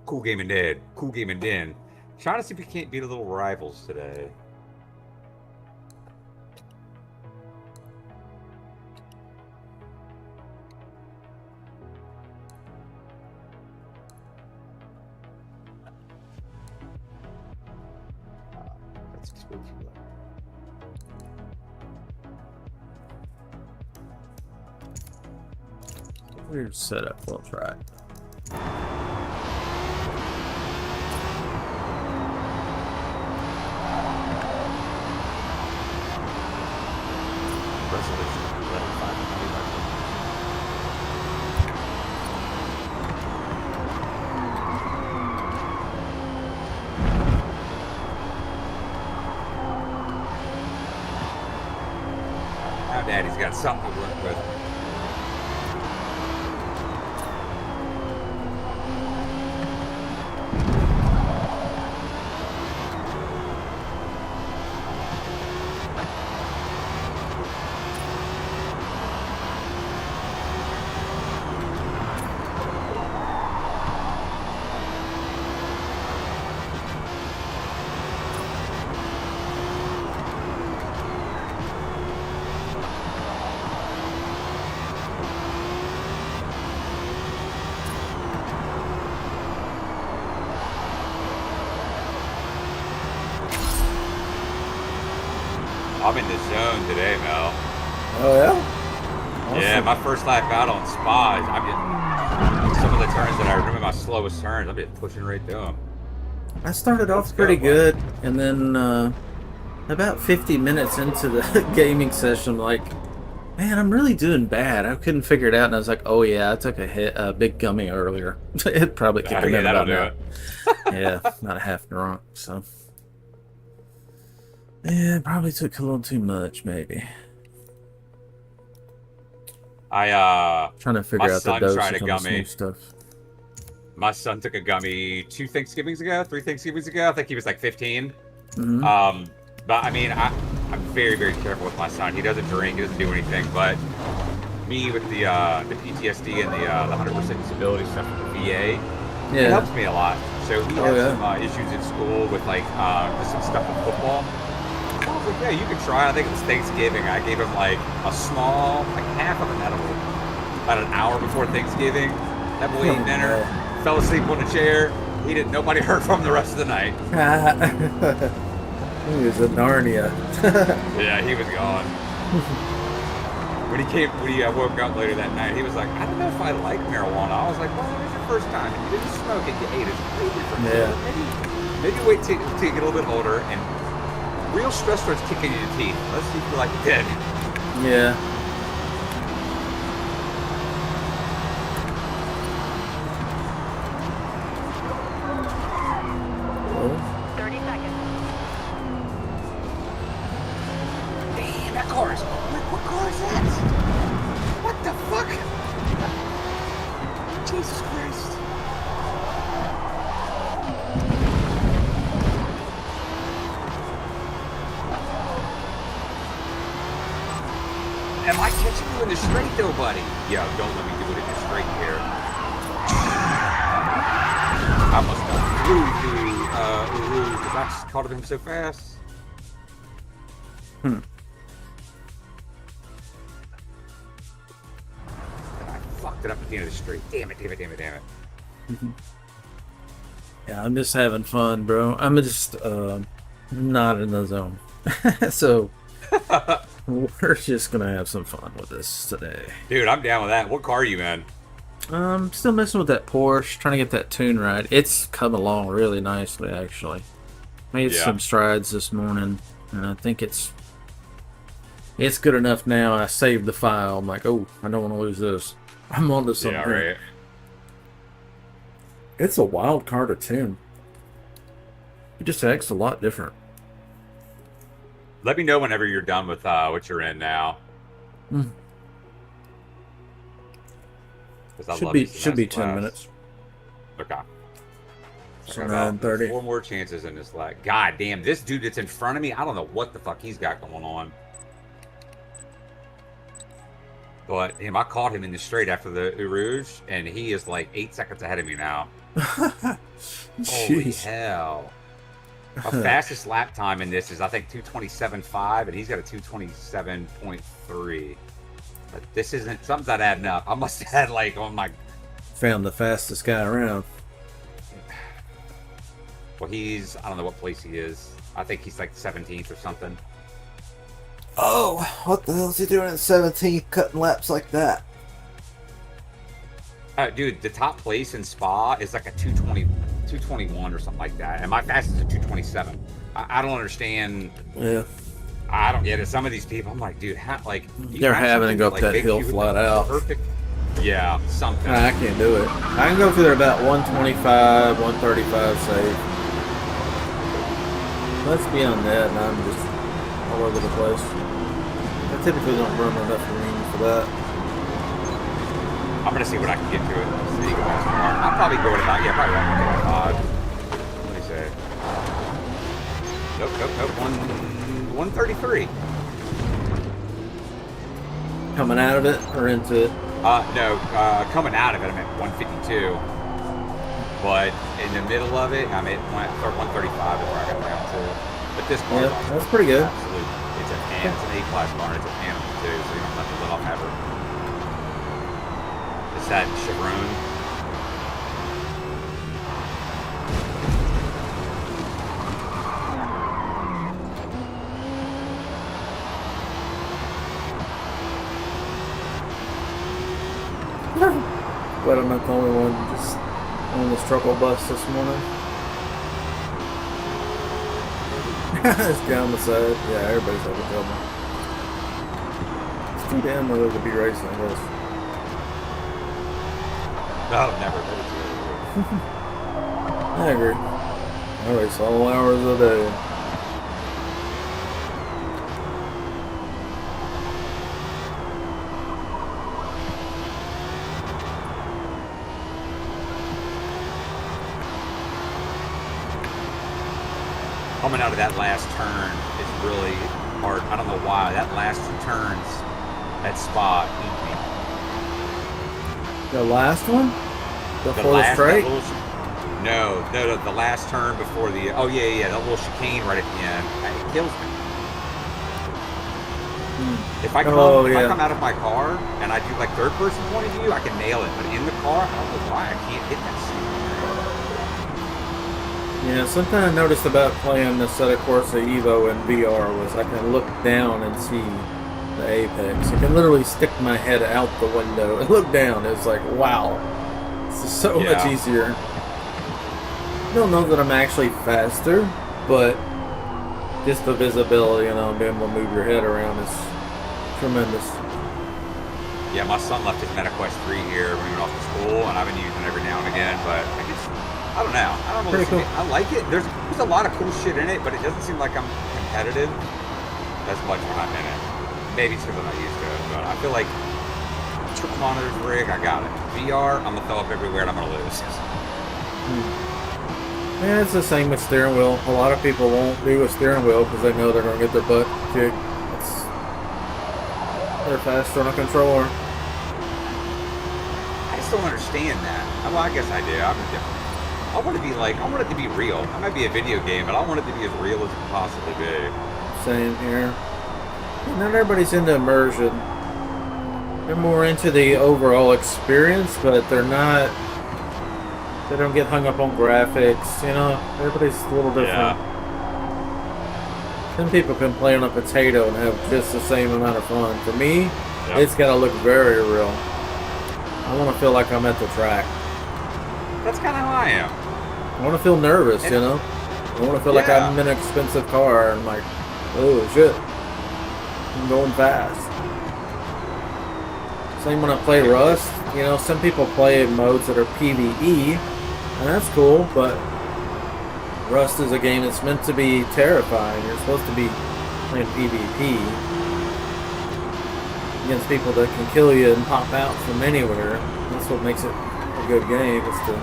Cool Gaming Dead. Cool Gaming Den. Trying to see if we can't beat a little rivals today. That's just way too low. Weird setup. We'll try. Now Daddy's got something to work with. I'm in the zone today, Mel. Oh yeah. Yeah, Awesome. my first lap out on Spas, I'm getting some of the turns that I remember my slowest turns. I'm just pushing right through them. I started Let's off go, pretty bud. good, and then about 50 minutes into the gaming session, I'm like, man, I'm really doing bad. I couldn't figure it out, and I was like, oh yeah, I took a big gummy earlier. It probably kicked Oh, in yeah, that'll about do now. it. Yeah, not half drunk, so. Yeah, probably took a little too much, maybe. Trying to My figure out the son tried a dosage on this new gummy. stuff. My son took a gummy 3 Thanksgivings ago. I think he was like 15. Mm-hmm. But I mean, I'm very, very careful with my son. He doesn't drink, he doesn't do anything. But me with the PTSD and the 100% disability stuff from the VA, it Yeah. helps me a lot. So he Oh, had yeah. some issues in school with like just some stuff with football. I was like, yeah, you can try. I think it was Thanksgiving. I gave him like a small, like half of an edible, about an hour before Thanksgiving. That boy ate dinner, fell asleep on the chair. He didn't. Nobody heard from him the rest of the night. He was a Narnia. Yeah, he was gone. When he woke up later that night, he was like, I don't know if I like marijuana. I was like, well, it was your first time. You didn't smoke it, you ate it. It's pretty different. Yeah. Maybe wait till you get a little bit older and real stress starts kicking in your teeth. Let's see if you like it then. Yeah. Oh, 30 seconds. Damn, that car is. What car is that? What the fuck? Jesus Christ. Am I catching you in the straight though, buddy? Yo, don't let me do it in the straight here. I must have flew through because I caught him so fast. And I fucked it up at the end of the straight. Damn it. yeah, I'm just having fun, bro. I'm just not in the zone. So we're just gonna have some fun with this today. Dude, I'm down with that. What car are you in? Still messing with that Porsche, trying to get that tune right. It's come along really nicely, actually. Made Yeah. some strides this morning, and I think it's good enough now. I saved the file. I'm like, oh, I don't want to lose this. I'm onto something. Yeah, right. It's a wild car to tune. It just acts a lot different. Let me know whenever you're done with what you're in now. Mm. 'Cause I Should love be these should be last 10 class. minutes. Okay. So I got about 9:30. 4 more chances in this lap. God damn, this dude that's in front of me, I don't know what the fuck he's got going on. But damn, I caught him in the straight after the Rouge, and he is like 8 seconds ahead of me now. Holy Jeez. hell. My fastest lap time in this is, I think, 2:27.5, and he's got a 2:27.3. But this isn't, something's not adding up. I must have had, like, on my... Found the fastest guy around. Well, he's, I don't know what place he is. I think he's like 17th or something. Oh, what the hell is he doing in 17th cutting laps like that? Dude, the top place in Spa is like a 221 or something like that. And my fastest is a 227. I don't understand. Yeah. I don't get it. Some of these people, I'm like, dude, like... They're having to go up that hill flat out. Perfect. Yeah, something. I can't do it. I can go through there about 125, 135 safe. Let's be on that, and I'm just all over the place. I typically don't run enough room for that. I'm gonna see what I can get to it. See, I'll probably go at about, yeah, probably about 125. Let me say. Nope, 133. Coming out of it or into it? No, coming out of it, I'm at 152. But in the middle of it, I'm at 135 is where I got down to. But this car, Yeah, that's pretty good. absolute. It's an A-class car, and it's an animal too, so you don't have to let off ever. It's that Chevron. But I'm not the only one just on the struggle bus this morning. It's down the side. Yeah, everybody's having trouble. It's too damn early to be racing, I guess. No, never. I agree. I race all hours of the day. Coming out of that last turn is really hard. I don't know why. That last 2 turns, that spot eat me. The last one? Before the straight? No, the last turn before the, oh yeah, that little chicane right at the end. It kills me. If I come out of my car and I do like third person point of view, I can nail it. But in the car, I don't know why I can't hit that shit. Yeah, something I noticed about playing the Assetto Corsa Evo in VR was I can look down and see the apex. I can literally stick my head out the window and look down. It's like, wow, this is so much easier. I don't know that I'm actually faster, but just the visibility, you know, being able to move your head around is tremendous. Yeah, my son left his MetaQuest 3 here when he went off to school, and I've been using it every now and again, but I don't know. I don't know. Cool. I like it. There's a lot of cool shit in it, but it doesn't seem like I'm competitive as much when I'm in it. Maybe it's because I'm not used to it, but I feel like triple monitors rig, I got it. VR, I'm gonna throw up everywhere and I'm gonna lose. Yeah, it's the same with steering wheel. A lot of people won't do a steering wheel because they know they're gonna get their butt kicked. They're faster on a controller. I just don't understand that. Well, I guess I do. I'm different. I want to be like, I want it to be real. It might be a video game, but I want it to be as real as it can possibly be. Same here. Not everybody's into immersion. They're more into the overall experience, but they're not. They don't get hung up on graphics. You know, everybody's a little different. Yeah. Some people can play on a potato and have just the same amount of fun. For me, it's got to look very real. I want to feel like I'm at the track. That's kind of how I am. I want to feel nervous, you know? I want to feel like I'm in an expensive car and like, oh shit, I'm going fast. Same when I play Rust. You know, some people play in modes that are PvE, and that's cool, but Rust is a game that's meant to be terrifying. You're supposed to be playing PvP against people that can kill you and pop out from anywhere. That's what makes it a good game. It's the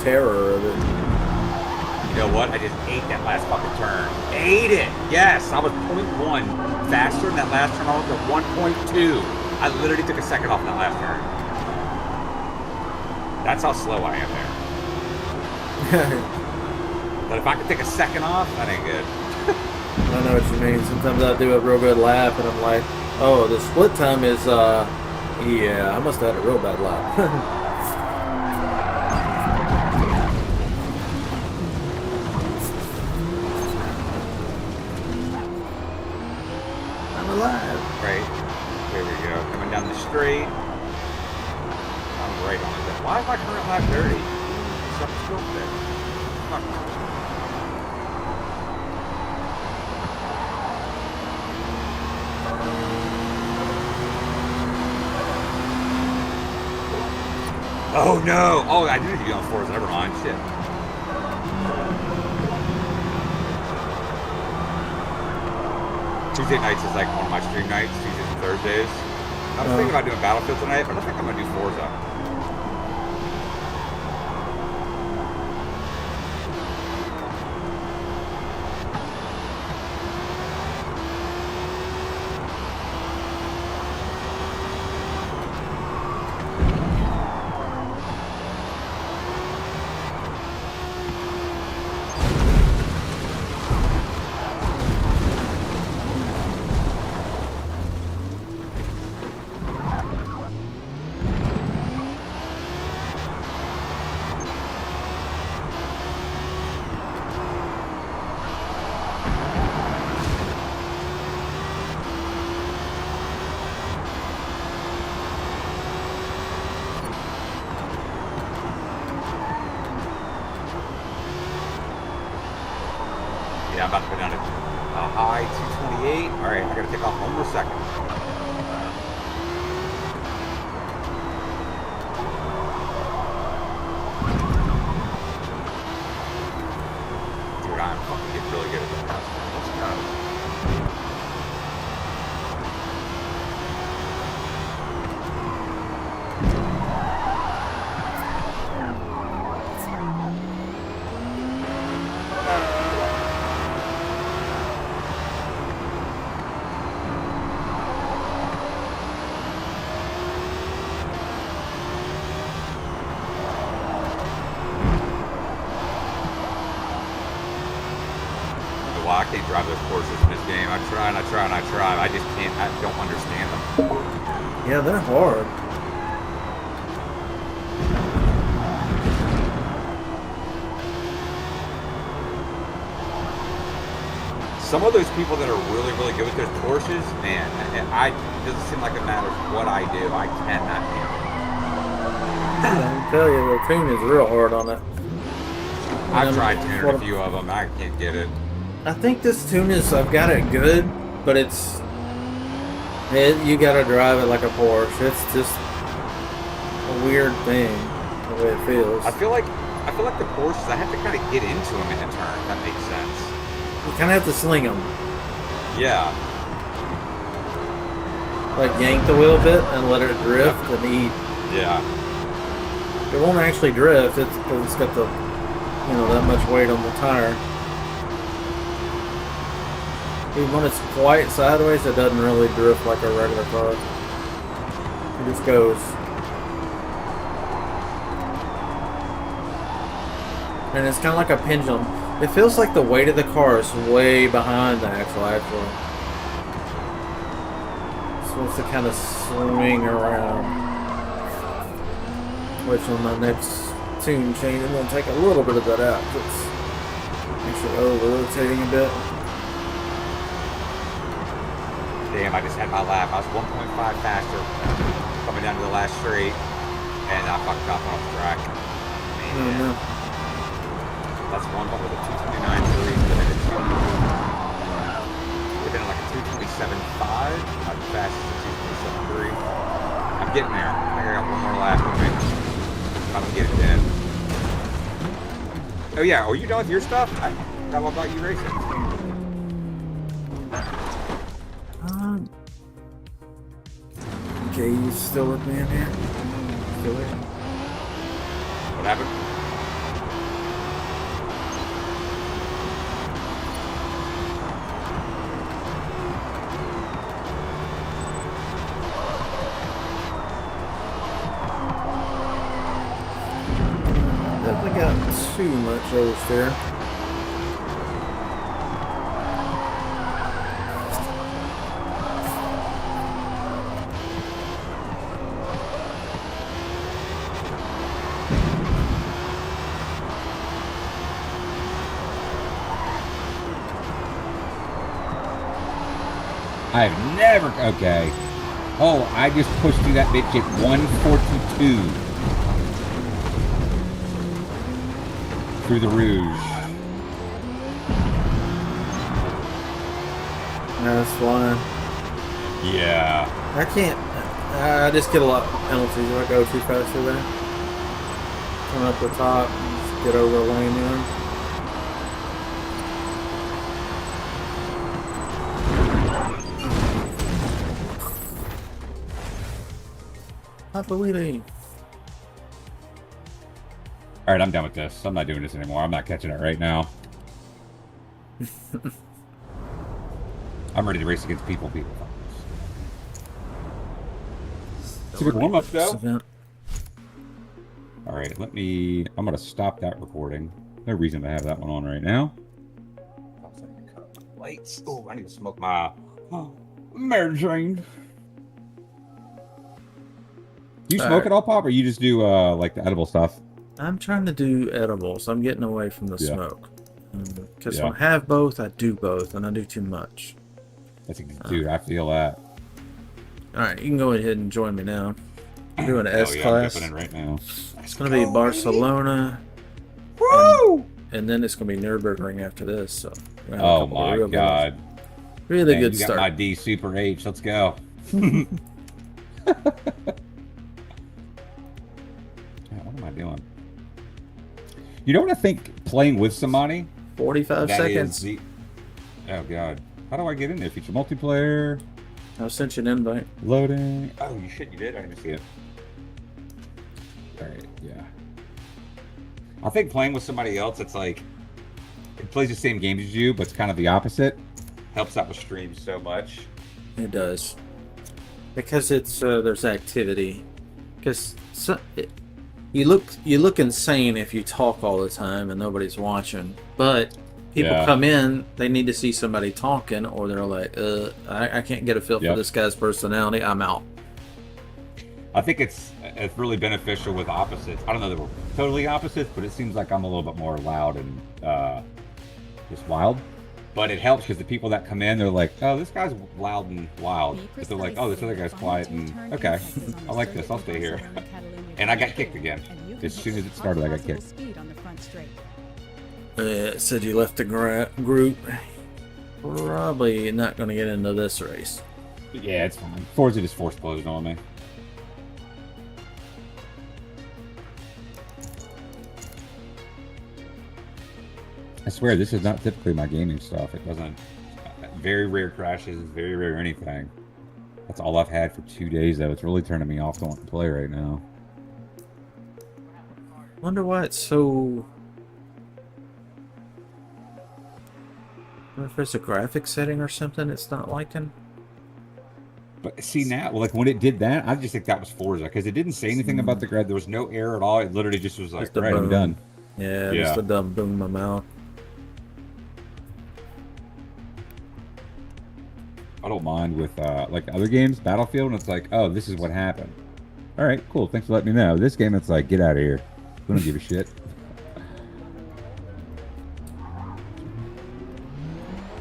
terror of it. You know what? I just ate that last fucking turn. Ate it! Yes! I was 0.1 faster in that last turn. I was at 1.2. I literally took a second off in that last turn. That's how slow I am there. But if I could take a second off, that ain't good. I know what you mean. Sometimes I do a real good lap and I'm like, oh, the split time is, yeah, I must have had a real bad lap. I'm alive. Right. There we go. Coming down the straight. I'm right on it. Why is my current lap dirty? Something's still there. Oh no! Oh, I do need to be on Forza. Never mind. Shit. Tuesday nights is like one of my stream nights. Tuesdays and Thursdays. I was thinking about doing Battlefield tonight, but I think I'm gonna do Forza. I'm about to go down to a high 228. All right, I gotta take off one more second. Dude, I'm fucking getting really good at this. Let's go. I can't drive those Porsches in this game. I try and I try and I try. I just can't. I don't understand them. Yeah, they're hard. Some of those people that are really, really good with those Porsches, man, it doesn't seem like it matters what I do. I cannot handle it. I tell you, the tune is real hard on it. I've tried tuning a few of them. I can't get it. I think this tune is, I've got it good, but you gotta drive it like a Porsche. It's just a weird thing, the way it feels. I feel like the Porsches, I have to kind of get into them in a turn, if that makes sense. You kind of have to sling them. Yeah. Like yank the wheel a bit and let it drift and eat. Yeah. It won't actually drift, it's because it's got the, that much weight on the tire. Even when it's quite sideways, it doesn't really drift like a regular car. It just goes. And it's kind of like a pendulum. It feels like the weight of the car is way behind the axle, actually. It's supposed to kind of swing around. Which on my next tune change, I'm going to take a little bit of that out. It's actually over-rotating a bit. Damn, I just had my lap. I was 1.5 faster coming down to the last straight, and I fucked up off the track. Man. That's one with a 229.3, but then it's been like a 227.5, not as fast as a 227.3. I'm getting there. I think I got one more lap on me. I'm gonna get it in. Oh yeah, are you done with your stuff? I forgot all about you racing. Okay, you still with me in here? Still here? What happened? Definitely got too much oversteer. I've never, okay. Oh, I just pushed through that bitch at 142. Through the Rouge. That's flying. Yeah. I can't, I just get a lot of penalties if I go too fast through there. Come up the top and just get over a lane in. Not believing. All right, I'm done with this. I'm not doing this anymore. I'm not catching it right now. I'm ready to race against people. It's a good warm-up, though. All right, I'm going to stop that recording. No reason to have that one on right now. Lights. Oh, I need to smoke my marriage train. Do you smoke at all, Pop, or you just do like the edible stuff? I'm trying to do edibles. I'm getting away from the smoke. Because when I have both, I do both, and I do too much. Dude, I feel that. All right, you can go ahead and join me now. I'm doing an S class. I'm in right now. It's going to be Barcelona. Woo! And then it's going to be Nürburgring after this. So Ran a Oh couple of my real good god. ones. Really Man, good you got start. my D Super H. Let's go. What am I doing? You know what I think? Playing with somebody. 45 That seconds. is the. Oh god. How do I get in there? Feature multiplayer. I sent you an invite. Loading. Oh, you shit, you did? I didn't see it. All right. Yeah. I think playing with somebody else, it's like, It plays the same games as you, but it's kind of the opposite. helps out with streams so much. It does. Because it's there's activity. Because you look insane if you talk all the time and nobody's watching. But people Yeah. come in, they need to see somebody talking, or they're like, I can't get a feel Yep. for this guy's personality. I'm out. I think it's really beneficial with opposites. I don't know that we're totally opposites, but it seems like I'm a little bit more loud and just wild. But it helps because the people that come in, they're like, oh, this guy's loud and wild. But they're like, oh, this other guy's quiet and okay, I like this. I'll stay here. And I got kicked again. As soon as it started, I got kicked. It said you left the group. Probably not going to get into this race. But yeah, it's fine. Forza just force closed on me. I swear, this is not typically my gaming stuff. It doesn't. Very rare crashes, very rare anything. That's all I've had for 2 days, though. It's really turning me off going to play right now. Wonder why it's so. I wonder if there's a graphic setting or something it's not liking. But see now, like when it did that, I just think that was Forza because it didn't say anything about the grad. There was no error at all. It literally just was like, Just a all right, I'm boom. done. Yeah, Yeah. just a dumb boom in my mouth. I don't mind with like other games, Battlefield, and it's like, oh, this is what happened. All right, cool. Thanks for letting me know. This game, it's like, get out of here. We don't give a shit.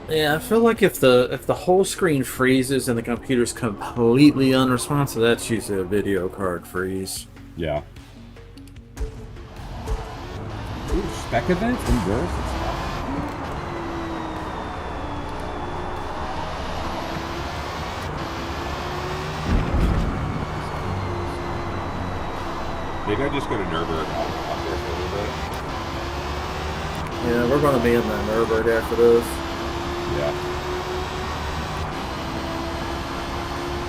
Yeah, I feel like if the whole screen freezes and the computer's completely unresponsive, that's usually a video card freeze. Yeah. Ooh, spec events, endurance. And stuff. Maybe I just go to Nürburgring up there for a little bit. Yeah, we're going to be in the Nürburgring after this. Yeah.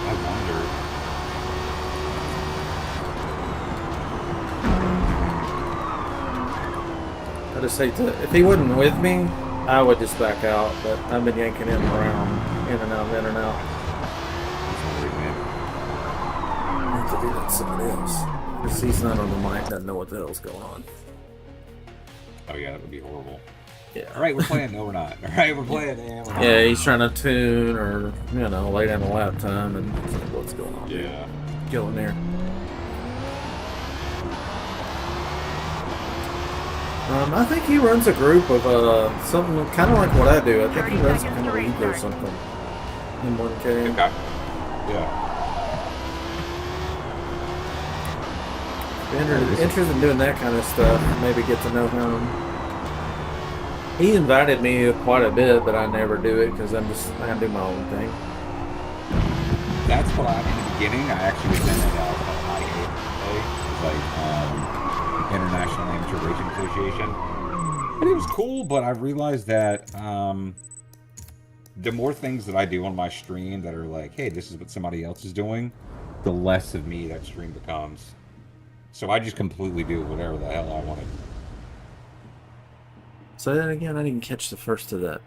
I wonder. I just hate to. If he wasn't with me, I would just back out. But I've been yanking him around, in and out, in and out. I have to do that to somebody else. Because he's not on the mic, doesn't know what the hell's going on. Oh yeah, that would be horrible. Yeah. All right, we're playing. No, we're not. All right, we're playing. Yeah, we're not. Yeah, he's trying to tune or, lay down the lap time and it's like, what's going on? Yeah. Go in there. I think he runs a group of something kind of like what I do. I think he runs some kind of league or something in 1K. Okay. Yeah. Interested in doing that kind of stuff. Maybe get to know him. He invited me quite a bit, but I never do it because I do my own thing. That's what I, in the beginning, I actually was in at IAA, like International Amateur Racing Association. And it was cool, but I realized that the more things that I do on my stream that are like, hey, this is what somebody else is doing, the less of me that stream becomes. So I just completely do whatever the hell I wanted. Say that again. I didn't catch the first of that.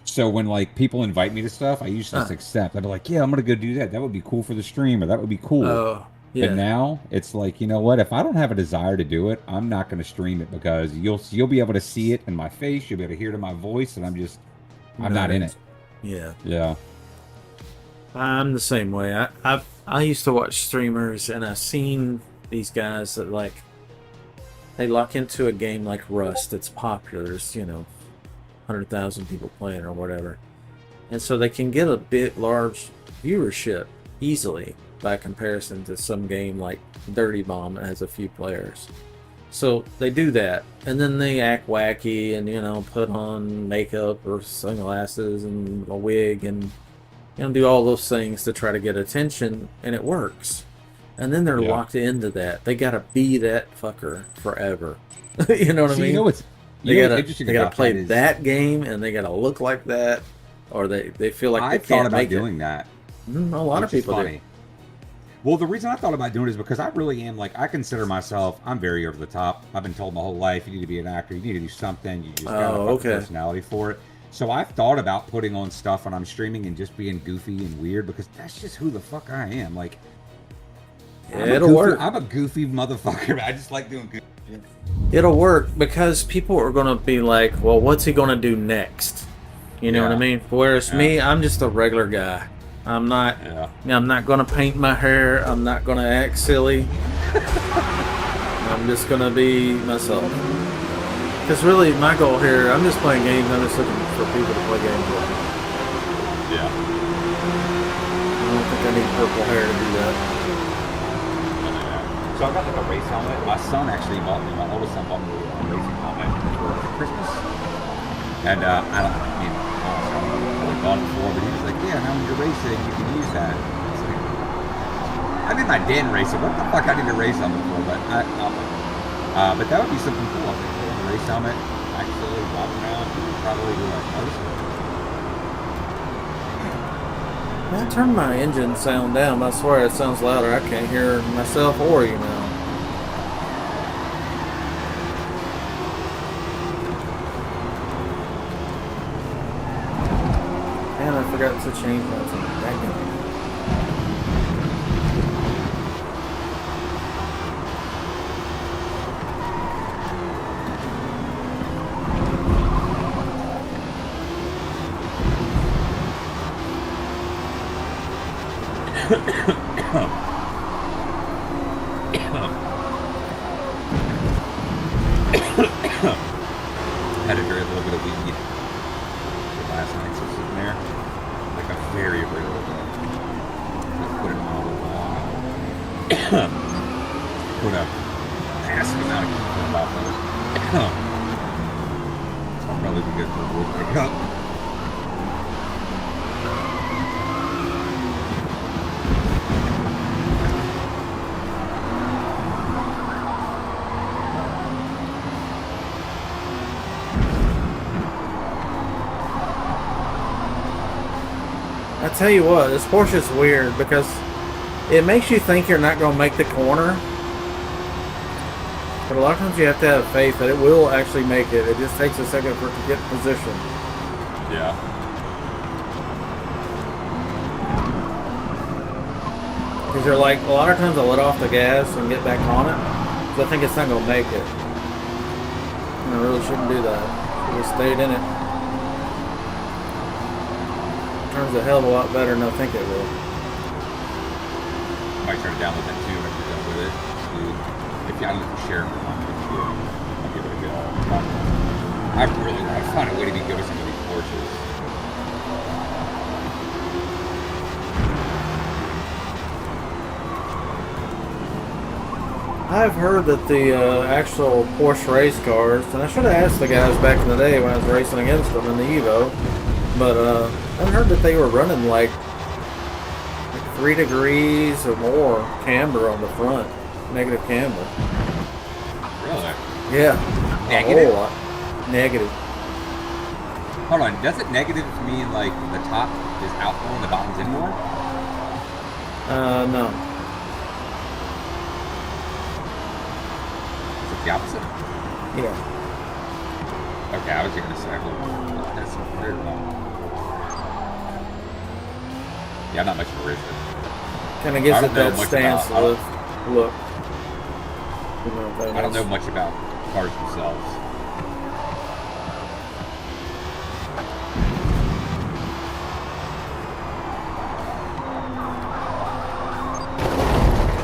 So when like people invite me to stuff, I usually just accept. I'd be like, yeah, I'm gonna go do that. That would be cool for the stream, or that would be cool. Oh, yeah. But now it's like, you know what? If I don't have a desire to do it, I'm not gonna stream it because you'll be able to see it in my face. You'll be able to hear it in my voice, and I'm not in it. Yeah. Yeah. I'm the same way. I used to watch streamers, and I've seen these guys that they lock into a game like Rust that's popular. There's 100,000 people playing or whatever, and so they can get a bit large viewership easily by comparison to some game like Dirty Bomb that has a few players. So they do that, and then they act wacky and, put on makeup or sunglasses and a wig and, do all those things to try to get attention, and it works. And then they're locked into that. They gotta be that fucker forever. You know what I mean? You know what's They gotta interesting they gotta about play that is that game, and they gotta look like that, or they feel like I they thought can't about make doing it. that. A lot of which is people do. funny. Well, the reason I thought about doing it is because I really am I consider myself, I'm very over the top. I've been told my whole life, you need to be an actor, you need to do something, you just gotta have a personality for it. So I've thought about putting on stuff when I'm streaming and just being goofy and weird because that's just who the fuck I am. Like, It'll work. I'm a goofy motherfucker. I just like doing goofy shit. It'll work because people are gonna be like, well, what's he gonna do next? You know what I mean? Whereas me, I'm just a regular guy. I'm not gonna paint my hair. I'm not gonna act silly. I'm just gonna be myself. Because really, my goal here, I'm just playing games. I'm just looking for people to play games with. Yeah. I don't think I need purple hair to do that. So I got like a race helmet. My son actually bought me, my oldest son bought me a racing helmet for Christmas. And I don't know what I bought it for, but he was like, yeah, now when you're racing, you can use that. I mean, my dad racing. What the fuck I need a race helmet for? But but that would be something cool. I think a race helmet, actually walk around, and probably do like motorsport. I turned my engine sound down, but I swear it sounds louder. I can't hear myself or you now. And I forgot to change my tune. Had a very little bit of weed last night, so sitting there, like a very little bit. Just put it in all the put a massive amount of keys in the bottle. I'll probably be good for a wood pickup. I tell you what, this Porsche is weird because it makes you think you're not going to make the corner. But a lot of times you have to have faith that it will actually make it. It just takes a second for it to get in position. Yeah. Because you're like, a lot of times I let off the gas and get back on it. So I think it's not going to make it. And I really shouldn't do that. Should have stayed in it. Turns a hell of a lot better than I think it will. Might try to download that too if you're done with it. If you, I don't share it, I'll give it a go. I really want to find a way to be good with some of these Porsches. I've heard that the actual Porsche race cars, and I should have asked the guys back in the day when I was racing against them in the Evo, but I've heard that they were running like 3 degrees or more camber on the front, negative camber. Really? Yeah, Negative? a whole lot. Negative. Hold on, does it negative mean like the top is out more and the bottom's in more? No. Is it the opposite? Yeah. Okay, I was gonna say, well, that's so weird. Yeah, I'm not much of a racer. Kind of gives I it don't know that much stance about- look. You know what that I don't is. know much about cars themselves.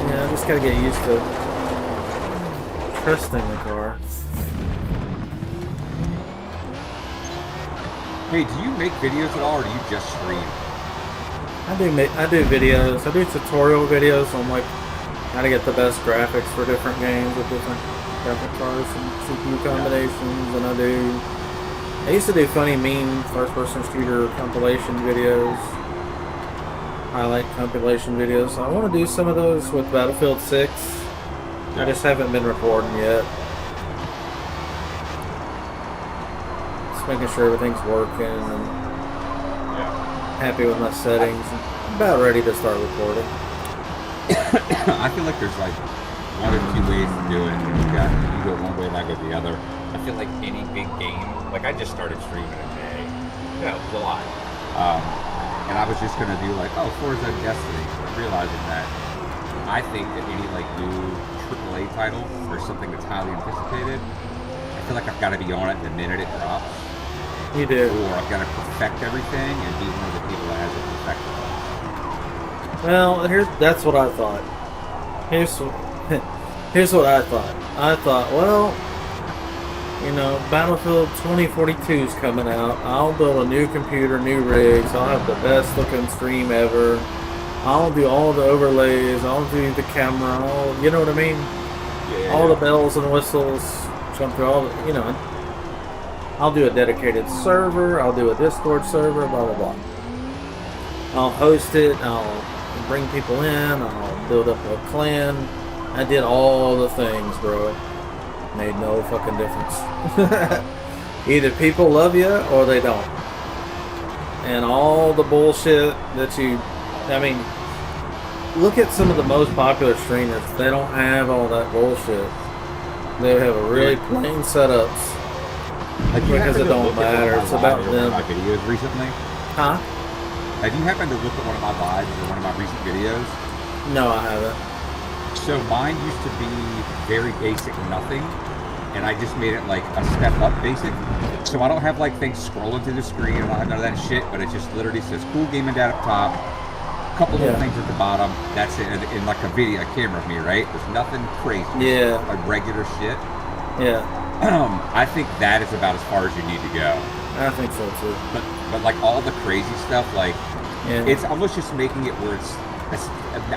Yeah, I just gotta get used to trusting the car. Hey, do you make videos at all, or do you just stream? I do videos. I do tutorial videos on like how to get the best graphics for different games with different graphic cards and CPU combinations, and I used to do funny meme first-person shooter compilation videos, highlight compilation videos. I want to do some of those with Battlefield 6. I just haven't been recording yet. Just making sure everything's working and happy with my settings. I'm about ready to start recording. I feel like there's like one or two ways to do it. You go one way and I go the other. I feel like any big game, like I just started streaming today. July. And I was just gonna do like, Forza and Destiny. But realizing that I think that any like new AAA title or something that's highly anticipated, I feel like I've got to be on it the minute it drops. You do. Or I've got to perfect everything and be one of the people that has it perfected. Well, that's what I thought. Here's what I thought. I thought, well, you know, Battlefield 2042 is coming out. I'll build a new computer, new rigs. I'll have the best looking stream ever. I'll do all the overlays. I'll do the camera. You know what I mean? Yeah. All the bells and whistles. Jump through all the, you know. I'll do a dedicated server. I'll do a Discord server. Blah blah blah. I'll host it. I'll bring people in. I'll build up a clan. I did all the things, bro. Made no fucking difference. Either people love you or they don't. And all the bullshit that I mean, look at some of the most popular streamers. They don't have all that bullshit. They have a really plain setups. Like because it don't matter. It's about them. My videos recently. Huh? Have you happened to look at one of my lives or one of my recent videos? No, I haven't. So mine used to be very basic nothing, and I just made it like a step up basic. So I don't have like things scrolling through the screen, I don't have none of that shit, but it just literally says cool gaming dad up top, a couple little things at the bottom, that's it, and like a camera of me, right? There's nothing crazy. Yeah. Like regular shit. Yeah. I think that is about as far as you need to go. I think so too. But like all the crazy stuff, like it's almost just making it where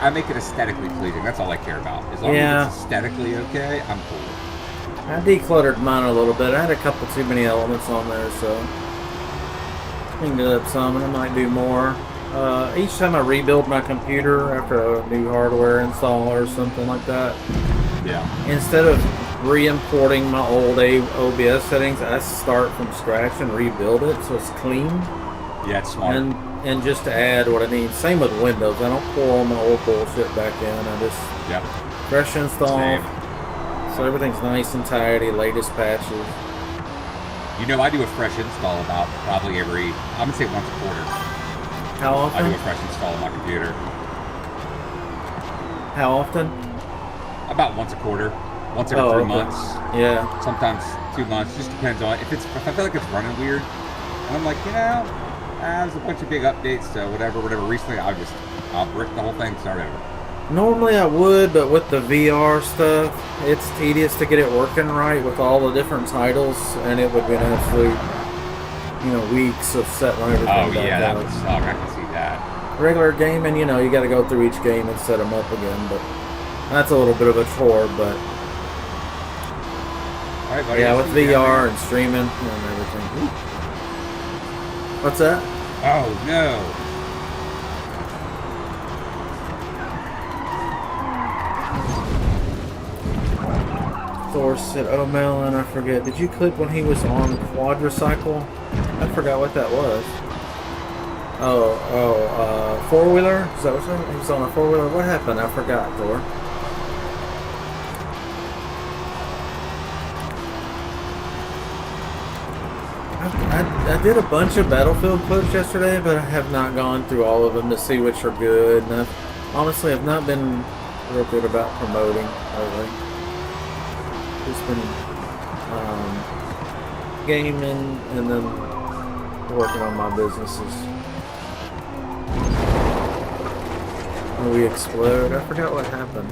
I make it aesthetically pleasing. That's all I care about. As long as it's aesthetically okay, I'm cool. I decluttered mine a little bit. I had a couple too many elements on there, so cleaned it up some, and I might do more. Each time I rebuild my computer after a new hardware install or something like that, instead of re-importing my old OBS settings, I start from scratch and rebuild it so it's clean. Yeah, it's smart. And just to add what I need. Same with Windows. I don't pull all my old bullshit back in. I just fresh install. Same. So everything's nice and tidy, latest patches. You know, I do a fresh install about probably every, I'm gonna say once a quarter. How often? I do a fresh install on my computer. How often? About once a quarter. Once every 3 months. Yeah. Sometimes 2 months. Just depends on if I feel like it's running weird. And I'm like, you know, there's a bunch of big updates, so whatever. Recently, I'll rip the whole thing, start over. Normally I would, but with the VR stuff, it's tedious to get it working right with all the different titles, and it would be an absolute, weeks of setting everything back that up. would suck. I can see that. Regular gaming, you got to go through each game and set them up again, but that's a little bit of a chore, but all right, buddy, with VR and streaming and everything. What's that? Oh, no. Thor said, "Oh, Melon, I forget. Did you clip when he was on quadricycle? I forgot what that was." Four-wheeler? Is that what you're saying? He was on a four-wheeler? What happened? I forgot, Thor. I did a bunch of Battlefield clips yesterday, but I have not gone through all of them to see which are good. And honestly, I've not been real good about promoting lately. Just been gaming and then working on my businesses. We explode. I forgot what happened.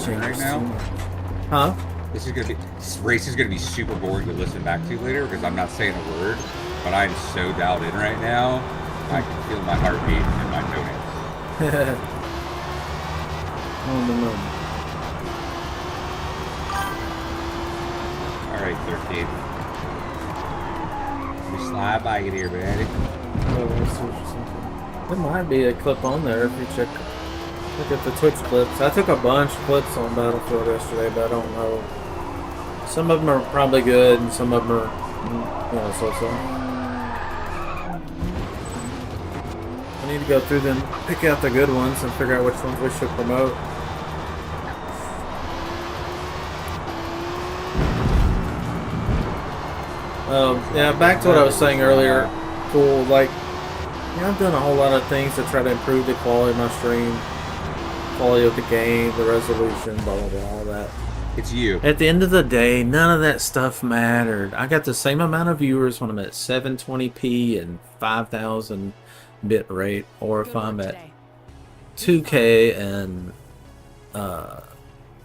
Right now? Huh? This race is gonna be super boring to listen back to later because I'm not saying a word, but I'm so dialed in right now. I can feel my heartbeat and my toenails. On the moon. All right, 13th. We slide by it here, buddy. There might be a clip on there if you look at the Twitch clips. I took a bunch of clips on Battlefield yesterday, but I don't know. Some of them are probably good, and some of them are, so-so. I need to go through them, pick out the good ones, and figure out which ones we should promote. Yeah, back to what I was saying earlier. Cool, like, yeah, I've done a whole lot of things to try to improve the quality of my stream, quality of the game, the resolution, blah, blah, blah, all that. It's you. At the end of the day, none of that stuff mattered. I got the same amount of viewers when I'm at 720p and 5,000 bit rate, or if I'm at 2K and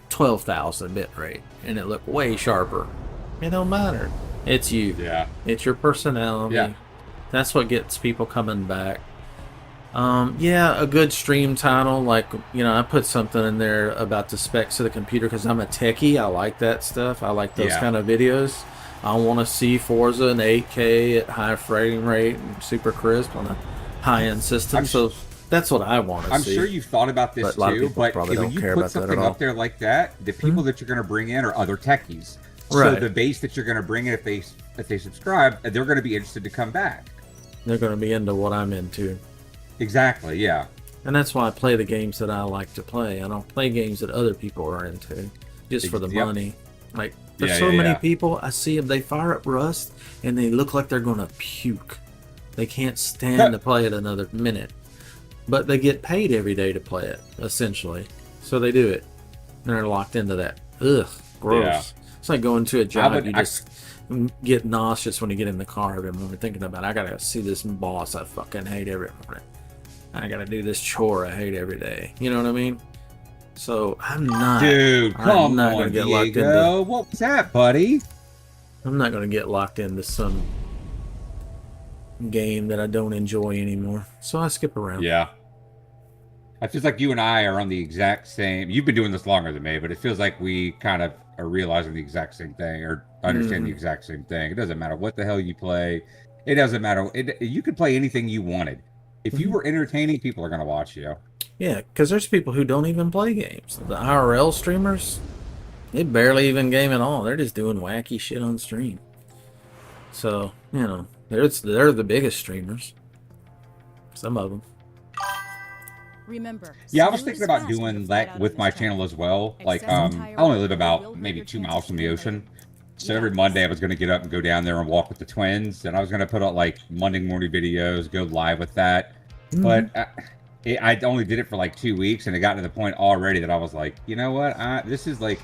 12,000 bit rate, and it looked way sharper. It don't matter. It's you. Yeah. It's your personality. Yeah. That's what gets people coming back. Yeah, a good stream title, like, I put something in there about the specs of the computer because I'm a techie. I like that stuff. I like those kind of videos. I want to see Forza in 8K at high frame rate and super crisp on a high-end system. So that's what I want to see. I'm sure you've thought about this too, but when you put something up there like that, the people that you're going to bring in are other techies. Right. So the base that you're going to bring in, if they subscribe, they're going to be interested to come back. They're going to be into what I'm into. Exactly, yeah. And that's why I play the games that I like to play. I don't play games that other people are into just for the money. Like, there's so many people, I see them, they fire up Rust, and they look like they're going to puke. They can't stand to play it another minute. But they get paid every day to play it, essentially. So they do it. And they're locked into that. Ugh, gross. Yeah. It's like going to a job, you just get nauseous when you get in the car. I remember thinking about, I gotta see this boss I fucking hate every morning. I gotta do this chore I hate every day. You know what I mean? So I'm not. Dude, come on, gonna get Diego. locked into, what was that, buddy? I'm not gonna get locked into some game that I don't enjoy anymore. So I skip around. Yeah. It feels like you and I are on the exact same. You've been doing this longer than me, but it feels like we kind of are realizing the exact same thing or understand the exact same thing. It doesn't matter what the hell you play. It doesn't matter. You could play anything you wanted. If you were entertaining, people are going to watch you. Yeah, because there's people who don't even play games. The IRL streamers, they barely even game at all. They're just doing wacky shit on stream. So, they're the biggest streamers. Some of them. Remember, yeah, I was thinking about doing that with my channel as well. Like, I only live about maybe 2 miles from the ocean. So every Monday I was going to get up and go down there and walk with the twins. And I was going to put out like Monday morning videos, go live with that. But I only did it for like 2 weeks. And it got to the point already that I was like, you know what? This is like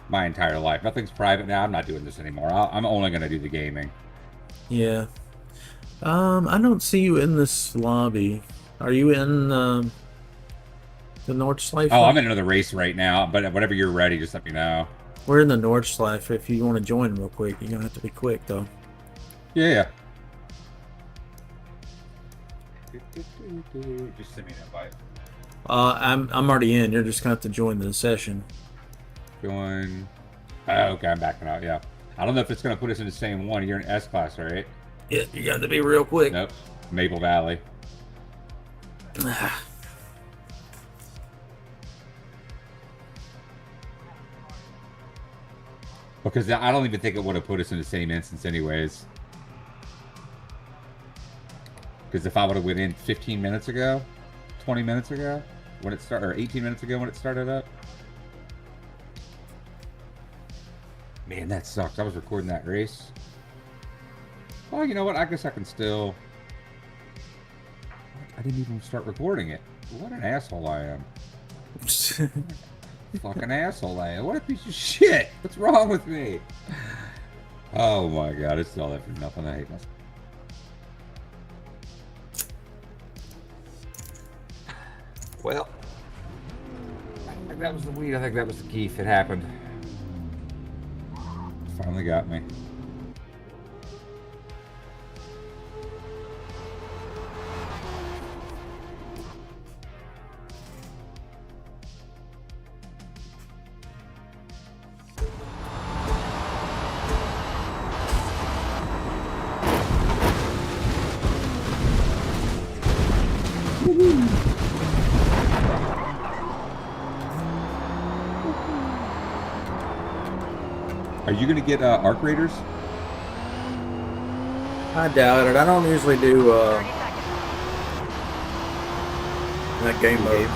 my entire life. Nothing's private now. I'm not doing this anymore. I'm only going to do the gaming. Yeah. I don't see you in this lobby. Are you in the Nordschleife? Oh, I'm in another race right now. But whenever you're ready, just let me know. We're in the Nordschleife. If you want to join real quick, you're gonna have to be quick though. Yeah. Just send me an invite. I'm already in. You're just gonna have to join the session. Join. Oh, okay, I'm backing out. Yeah. I don't know if it's gonna put us in the same one. You're in S class, right? Yeah, you got to be real quick. Nope. Maple Valley. Because I don't even think it would have put us in the same instance anyways. Because if I would have went in 15 minutes ago, 20 minutes ago, when it started, or 18 minutes ago when it started up. Man, that sucks. I was recording that race. Well, you know what? I guess I can still... I didn't even start recording it. What an asshole I am. Fucking asshole I am. What a piece of shit. What's wrong with me? Oh my god, it's all that for nothing. I hate myself. Well, I think that was the weed. I think that was the keef. It happened. finally got me. Are you gonna get Arc Raiders? I doubt it. I don't usually do 30 seconds. that game mode.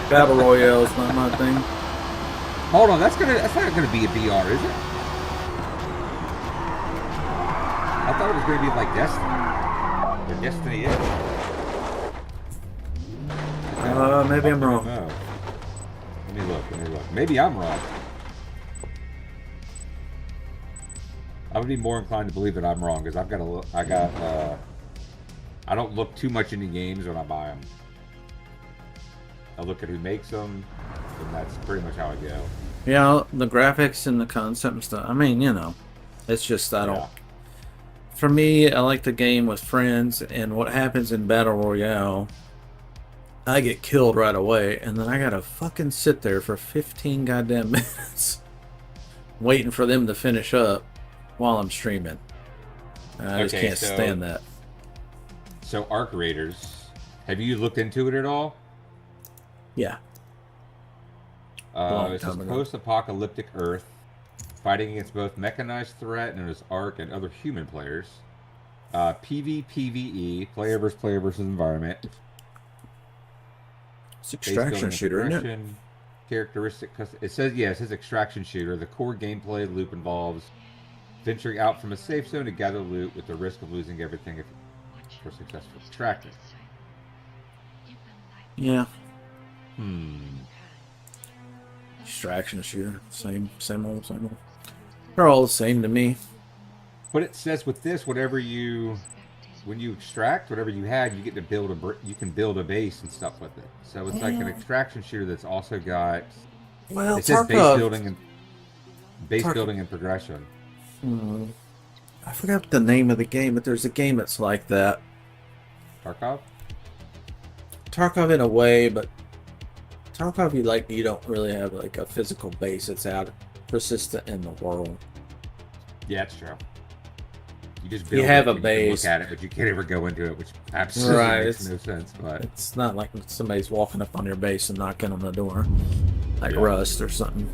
Battle Royale is not my thing. Hold on, that's not gonna be a BR, is it? I thought it was gonna be like Destiny. Or Destiny is. Maybe I'm wrong. No. Let me look. Maybe I'm wrong. I would be more inclined to believe that I'm wrong because I don't look too much into games when I buy them. I look at who makes them, and that's pretty much how I go. Yeah, the graphics and the concept and stuff. I mean, you know, it's just I don't. Yeah. For me, I like the game with friends, and what happens in Battle Royale, I get killed right away, and then I gotta fucking sit there for 15 goddamn minutes waiting for them to finish up while I'm streaming. I just can't stand that. So Arc Raiders, have you looked into it at all? Yeah. It says post-apocalyptic Earth, fighting against both mechanized threat known as Arc and other human players. PvPvE, player versus environment. It's extraction shooter, isn't it? Characteristic. It says extraction shooter. The core gameplay loop involves venturing out from a safe zone to gather loot with the risk of losing everything if for successful extracting. Yeah. Extraction shooter. Same old. They're all the same to me. But it says with this, when you extract whatever you had, you get to you can build a base and stuff with it. So it's like an extraction shooter that's also got. Well, it says base building and progression. I forgot the name of the game, but there's a game that's like that. Tarkov? Tarkov in a way, but Tarkov you don't really have like a physical base. It's out persistent in the world. Yeah, it's true. You just build have it, a base. Look at it, but you can't ever go into it, which absolutely makes no sense. But it's not like somebody's walking up on your base and knocking on the door, like Rust or something.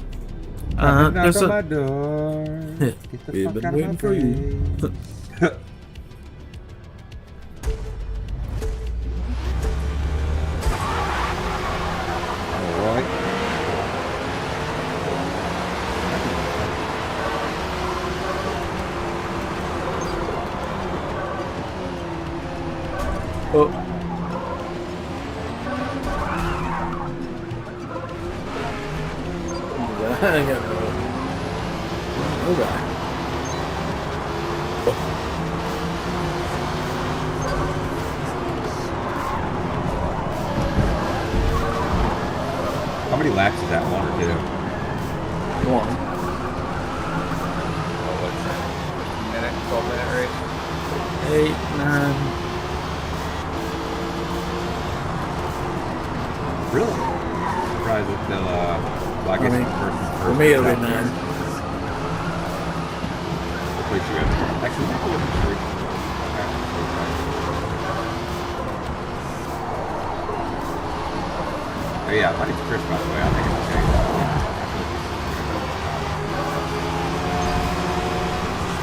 Knock on my door. Get the We've fuck been out waiting of for my you. face. Alright. Oh. I got no guy. How many laps is that, 1 or 2? One. Oh, what's that? 12-minute race? 8, 9. Really? Surprised that they'll, well, I guess first For me, it'll be out 9. there. We'll place you in. Actually, we'll put it in 3. Oh yeah, my name's Chris, by the way. I think it's changed.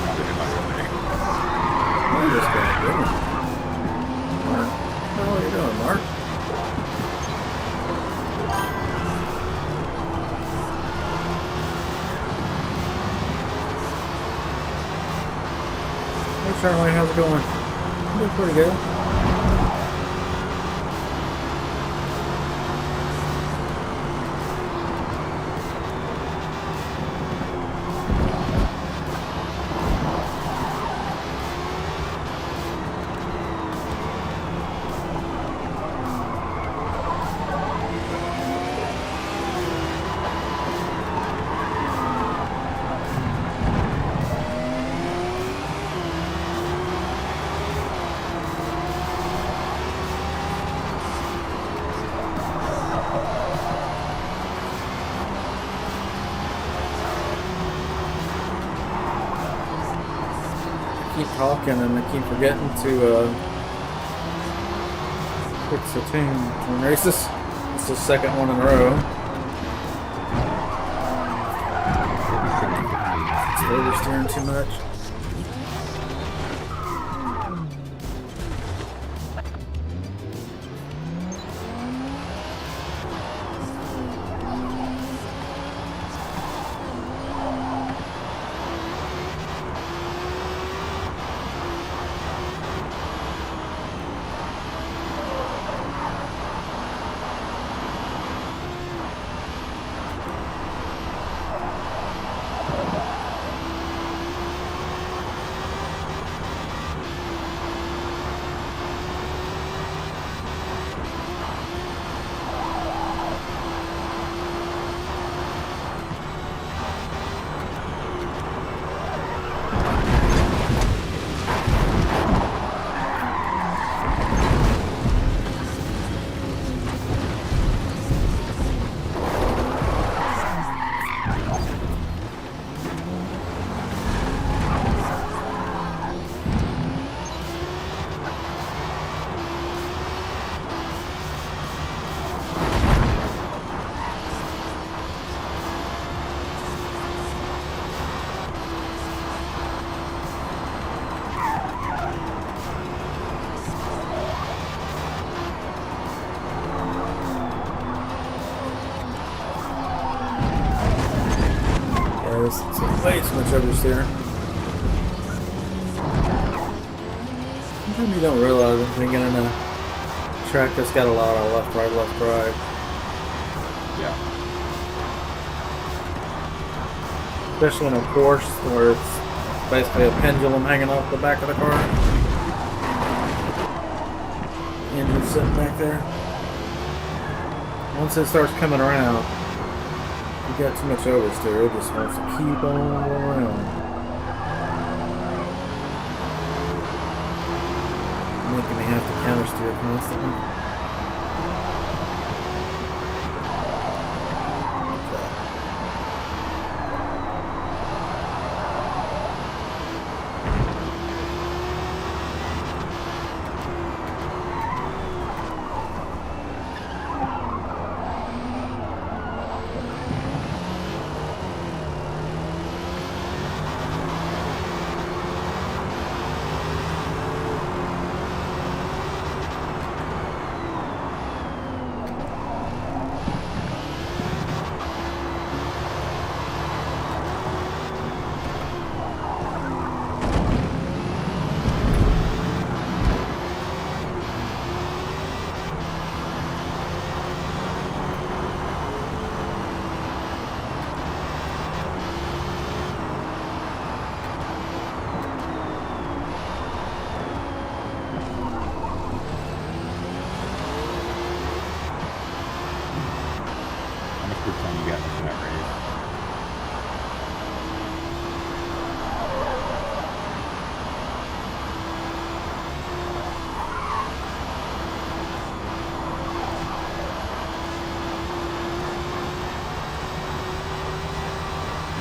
Probably in my real name. I'm just going to do it. Mark. How are you doing, Mark? Hey, Charlie, how's it going? Doing pretty good. keep talking and I keep forgetting to fix the tune on races. It's the second one in a row. Oversteering too much. It's way too much oversteer. Sometimes you don't realize it when you get in a track that's got a lot of left, right, left, right. Yeah. Especially in a Porsche where it's basically a pendulum hanging off the back of the car. Engine sitting back there. Once it starts coming around, you got too much oversteer, it just wants to keep on going around. Making me have to counter steer constantly.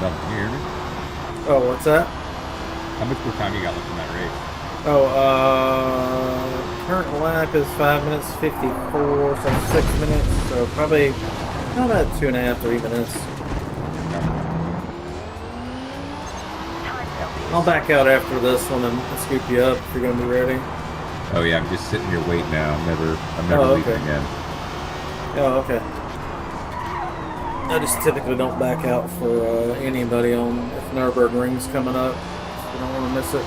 Can you hear me? Oh, what's that? How much more time you got left in that race? Oh, current lap is 5 minutes 54, so 6 minutes, so probably about 2.5, 3 minutes. I'll back out after this one and scoop you up if you're gonna be ready. Oh yeah, I'm just sitting here waiting now. I'm never leaving again. Oh, okay. I just typically don't back out for anybody on if Nürburgring's coming up. You don't want to miss it.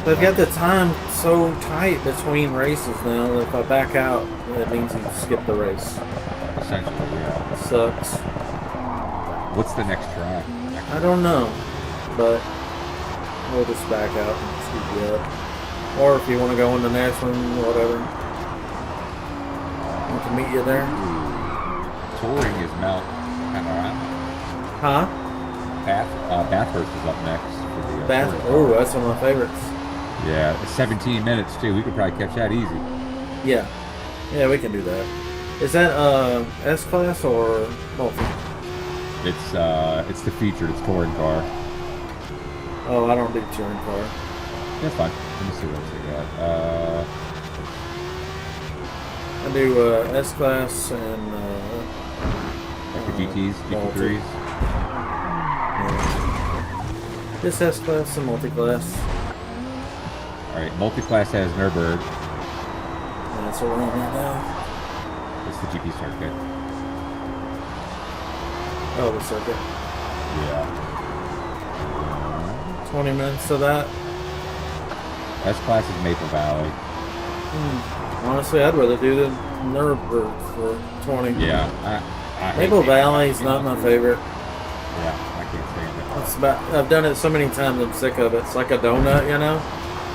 They've got the time so tight between races now that if I back out, that means you skip the race. Essentially, yeah. It sucks. What's the next track? I don't know, but we'll just back out and scoop you up. Or if you want to go in the next one, whatever. We can meet you there. Touring is Mount Panorama. Huh? Bathurst is up next. For the, Oh, that's one of my favorites. Yeah, it's 17 minutes too. We could probably catch that easy. Yeah. Yeah, we can do that. Is that S-Class or multi? It's the featured. It's touring car. Oh, I don't do touring car. That's fine. Let me see what else they got. I do S class and Like the GTs, multi. GT3s. Yeah. This S class and multi class. Alright, multi-class has Nürburgring. Yeah, that's what we're on right now. It's the GP circuit. Oh, the circuit. Yeah. 20 minutes of that. S-Class is Maple Valley. Honestly, I'd rather do the Nürburgring for 20. Yeah. I hate Maple Valley's not my favorite. Yeah, I can't stand it. It's about, I've done it so many times, I'm sick of it. It's like a donut, you know?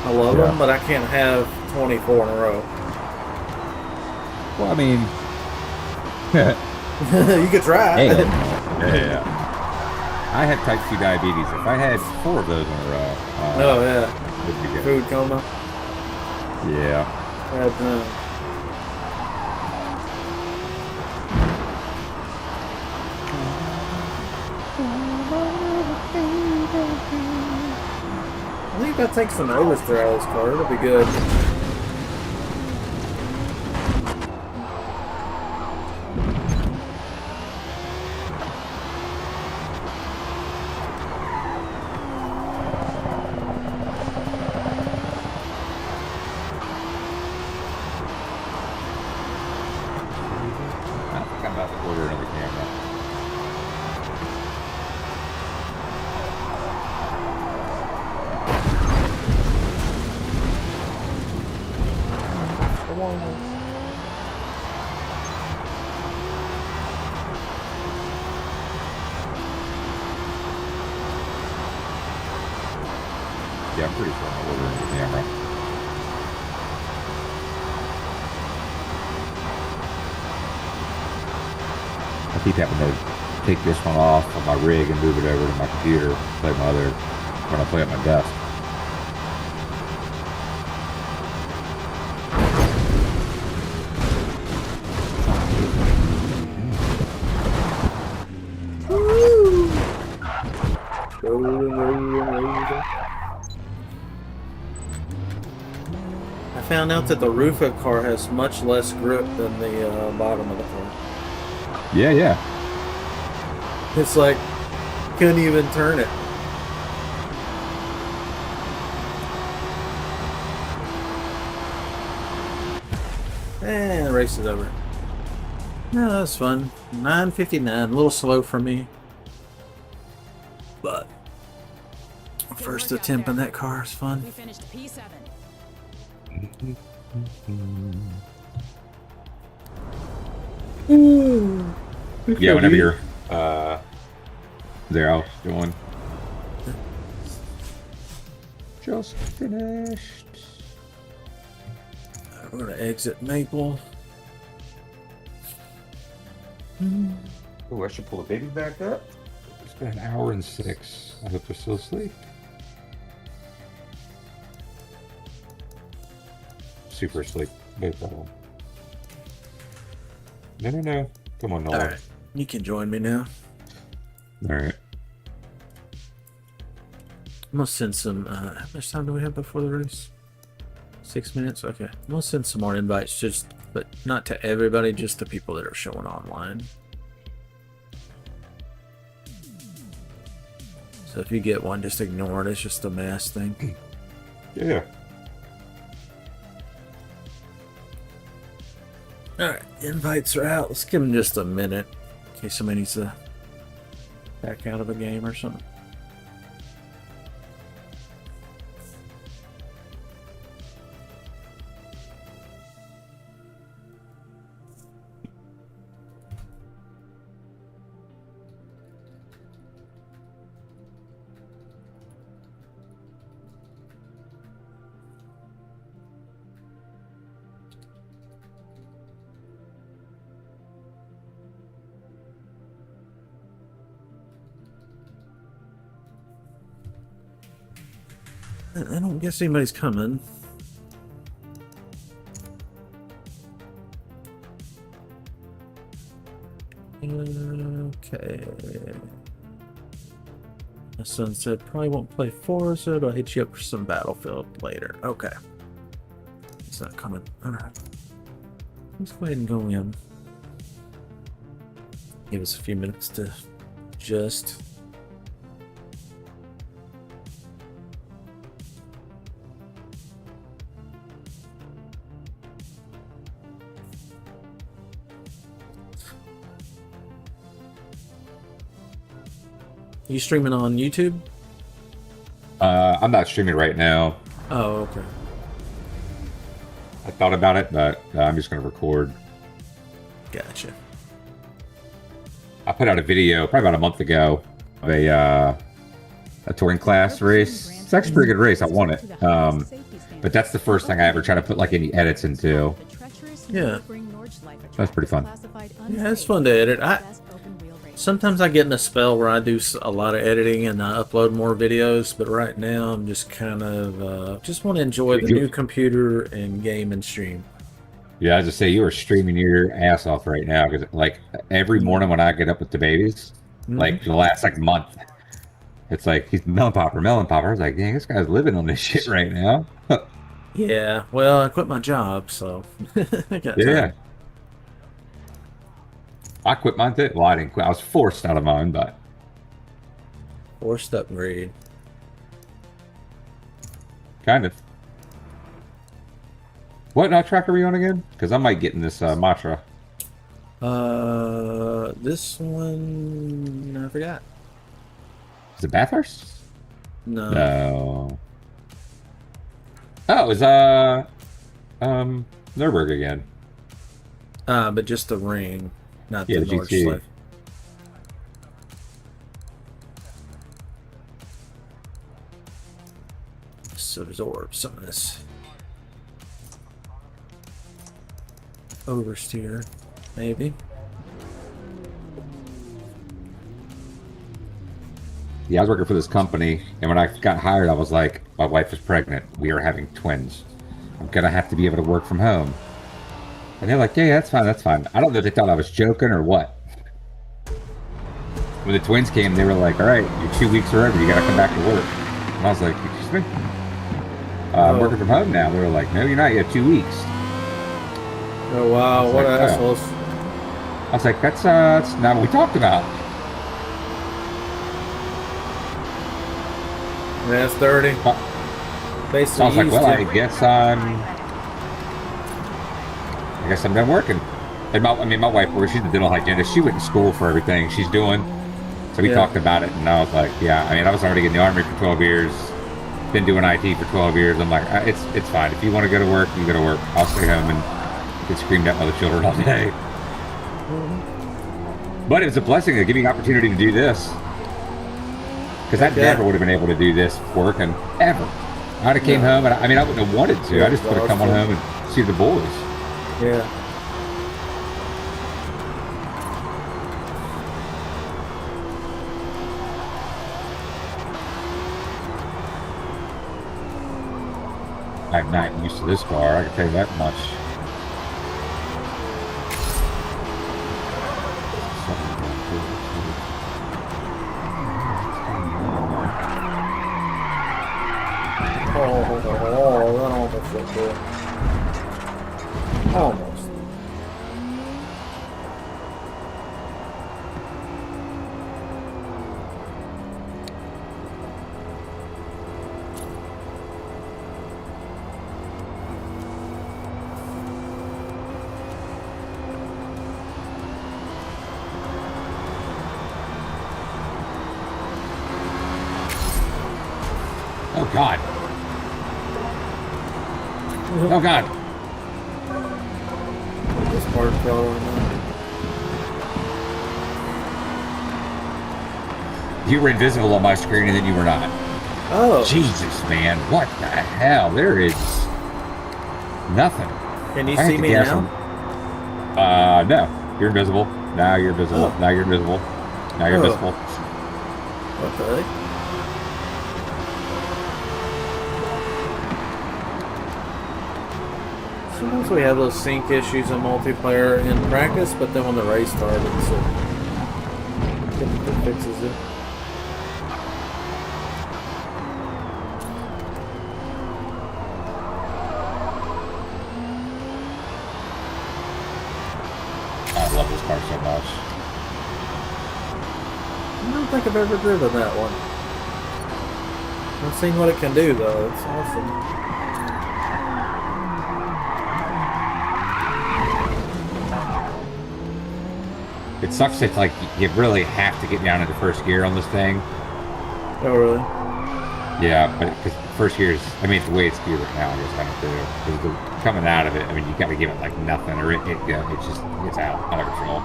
I love them, but I can't have 24 in a row. Well, I mean... You could try. Hey, yeah. I have type 2 diabetes. If I had 4 of those in a row... Oh, yeah. Would be good. Food coma. Yeah. Bad time. I think if I take some oversteer out of this car, it'll be good. I think I'm about to order another camera. Yeah, I'm pretty sure I'm ordering the camera. I keep having to take this one off of my rig and move it over to my computer, play my other, when I play at my desk. I found out that the roof of the car has much less grip than the bottom of the car. Yeah, yeah. It's like, couldn't even turn it. And the race is over. No, that was fun. 9:59, a little slow for me. But first attempt in that car is fun. We finished P7. Yeah, whenever you're there, I'll go on. Just finished. We're gonna exit Maple. Oh, I should pull the baby back up. It's been an hour and 6. I hope they're still asleep. Super asleep. Both of them. No. Come on, Nolan. Alright, you can join me now. Alright. I'm gonna send some, how much time do we have before the race? 6 minutes? Okay. I'm gonna send some more invites, but not to everybody, just to people that are showing online. So if you get one, just ignore it. It's just a mass thing. Yeah. Alright, invites are out. Let's give them just a minute in case somebody needs to back out of a game or something. I don't guess anybody's coming. Okay. My son said probably won't play Forza, but I'll hit you up for some Battlefield later. Okay. It's not coming. Alright. Let's go ahead and go in. Give us a few minutes to adjust. You streaming on YouTube? I'm not streaming right now. Oh, okay. I thought about it, but I'm just going to record. Gotcha. I put out a video probably about a month ago of a touring class race. It's actually a pretty good race. I won it. But that's the first thing I ever try to put like any edits into. Yeah. That's pretty fun. Yeah, it's fun to edit. Sometimes I get in a spell where I do a lot of editing and I upload more videos, but right now I'm just kind of just want to enjoy the new computer and game and stream. Yeah, I just say you are streaming your ass off right now because like every morning when I get up with the babies, like the last like month, it's like he's melon popper. I was like, dang, this guy's living on this shit right now. Yeah, well, I quit my job, so I got yeah. time. I quit mine too. Well, I didn't quit. I was forced out of mine, but Forced upgrade. kind of. What track are we on again? Because I might get in this Matra. This one I forgot. Is it Bathurst? No. No. Oh, it was Nürburgring again. But just the ring, not Yeah, the the North GT. Slave. So absorb some of this oversteer, maybe. Yeah, I was working for this company, and when I got hired, I was like, my wife is pregnant. We are having twins. I'm going to have to be able to work from home. And they're like, yeah, that's fine, that's fine. I don't know if they thought I was joking or what. When the twins came, they were like, all right, you're 2 weeks or over. You got to come back to work. And I was like, excuse me? I'm working from home now. They were like, no, you're not. You have 2 weeks. Oh, wow, what like, assholes. I was like, that's not what we talked about. That's dirty. Basically, So I was like, well, I guess I'm done working. And my wife, she's a dental hygienist. She went to school for everything she's doing. So we talked about it, and I was like, yeah. I was already in the Army for 12 years. Been doing IT for 12 years. I'm like, it's fine. If you want to go to work, you go to work. I'll stay home and get screamed at by the children all day. But it was a blessing to give me an opportunity to do this. Because I never would have been able to do this working, ever. I'd have came home, and I wouldn't have wanted to. I just would have come on home and see the boys. Yeah. I'm not used to this car, I can tell you that much. Oh, that almost looked good. Almost. Oh God. Oh God. This part fell on You were invisible on my screen and then you were not. Oh. Jesus, man. What the hell? There is nothing. Can you I have see to me gas now? them. No. You're invisible. Now you're invisible. Oh. Now you're invisible. Now you're Oh. invisible. What the heck? Sometimes we have those sync issues in multiplayer in practice, but then when the race started, so typically fixes it. don't think I've ever driven that one. I've seen what it can do, though. It's awesome. It sucks that like you really have to get down into first gear on this thing. Oh, really? Yeah, but because first gear is, I mean, it's the way it's geared right now, I guess kind of too. Because coming out of it, I mean, you got to give it like nothing, or it just gets out of control.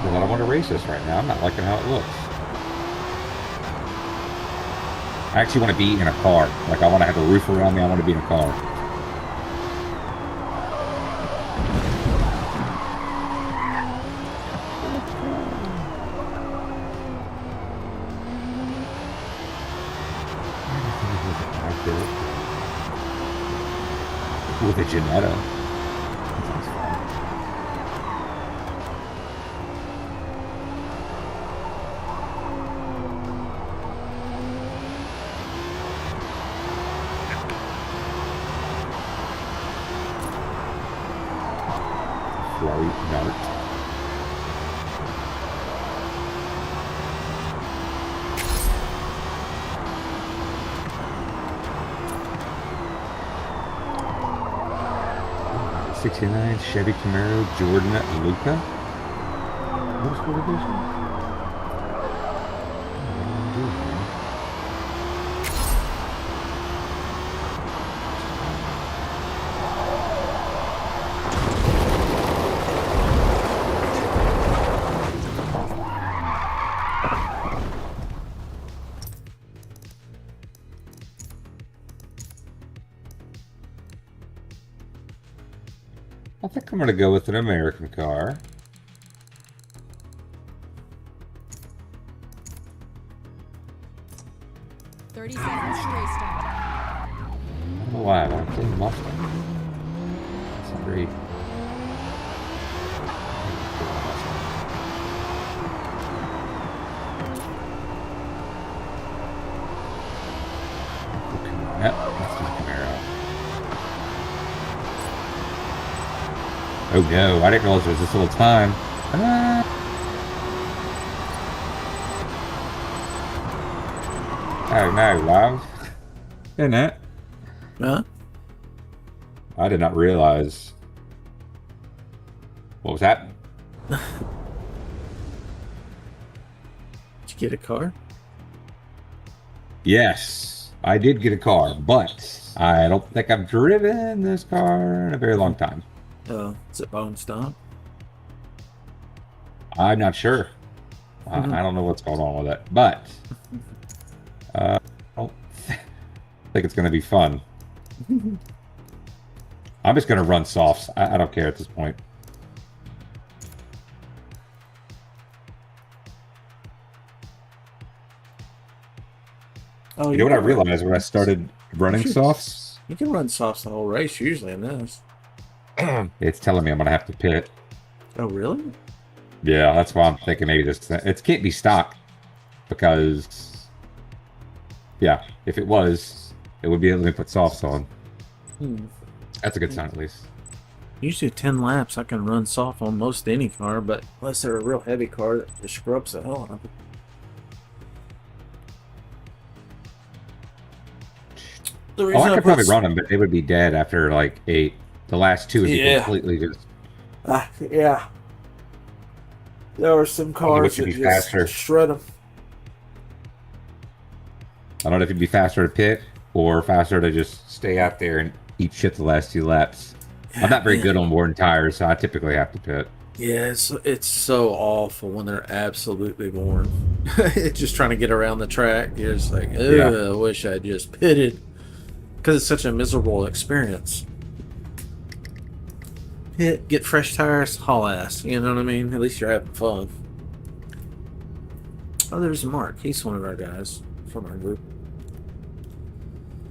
I don't want to race this right now. I'm not liking how it looks. I actually want to be in a car. Like, I want to have a roof around me. I want to be in a car. With a Jannetta. That sounds fun. Flowy Nart. '69 Chevy Camaro Jordan Luca. Motorsport edition. I think I'm going to go with an American car. Thirty seconds to race start. I don't know why, but I'm thinking Mustang. It's not great. Yep, that's the Camaro. Oh no, I didn't realize there was this little time. Oh no, love. Isn't it? Huh? I did not realize. What was that? Did you get a car? Yes, I did get a car, but I don't think I've driven this car in a very long time. Is it bone stock? I'm not sure. I don't know what's going on with it, but I don't think it's going to be fun. I'm just going to run softs. I don't care at this point. Oh, You know what I realized when I started running softs? You can run softs the whole race usually in this. It's telling me I'm going to have to pit. Oh, really? Yeah, that's why I'm thinking maybe this. It can't be stock because, yeah, if it was, it would be able to put softs on. That's a good sign, at least. Usually 10 laps I can run soft on most any car, but unless they're a real heavy car that just scrubs the hell out of it. Oh, I could probably run them, but they would be dead after like 8. The last 2 would be completely just. Yeah. There are some cars that just shred them. I don't know if it'd be faster to pit or faster to just stay out there and eat shit the last 2 laps. I'm not very good on worn tires, so I typically have to pit. Yeah, it's so awful when they're absolutely worn. It's just trying to get around the track. You're just like, I wish I just pitted. Because it's such a miserable experience. Pit, get fresh tires, haul ass. You know what I mean? At least you're having fun. Oh, there's Mark. He's one of our guys from our group.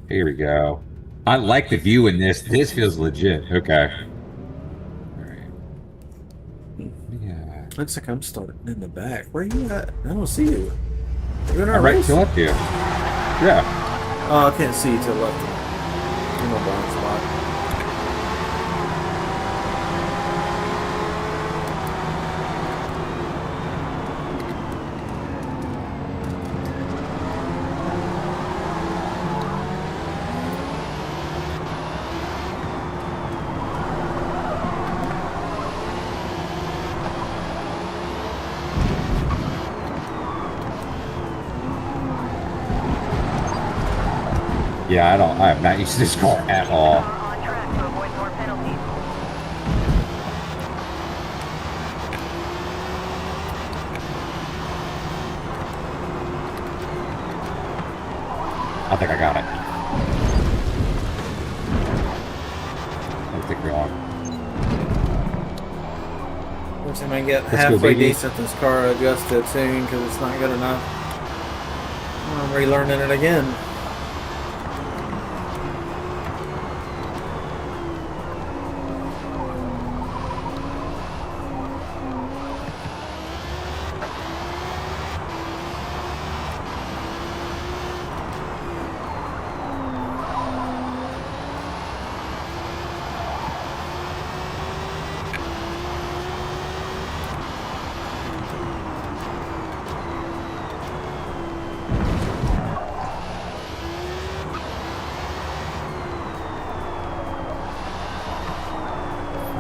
Here we go. I like the view in this. This feels legit. Okay. All right. Yeah. Looks like I'm starting in the back. Where are you at? I don't see you. You're in our I'm right race? to left you. Yeah. Oh, I can't see you to the left. I'm on blind spot. Yeah, I have not used this car at all. On track to avoid more penalties. I think I got it. That'll take me long. Every time I get Let's go, halfway baby. decent, this car adjusts to tune because it's not good enough. I'm relearning it again.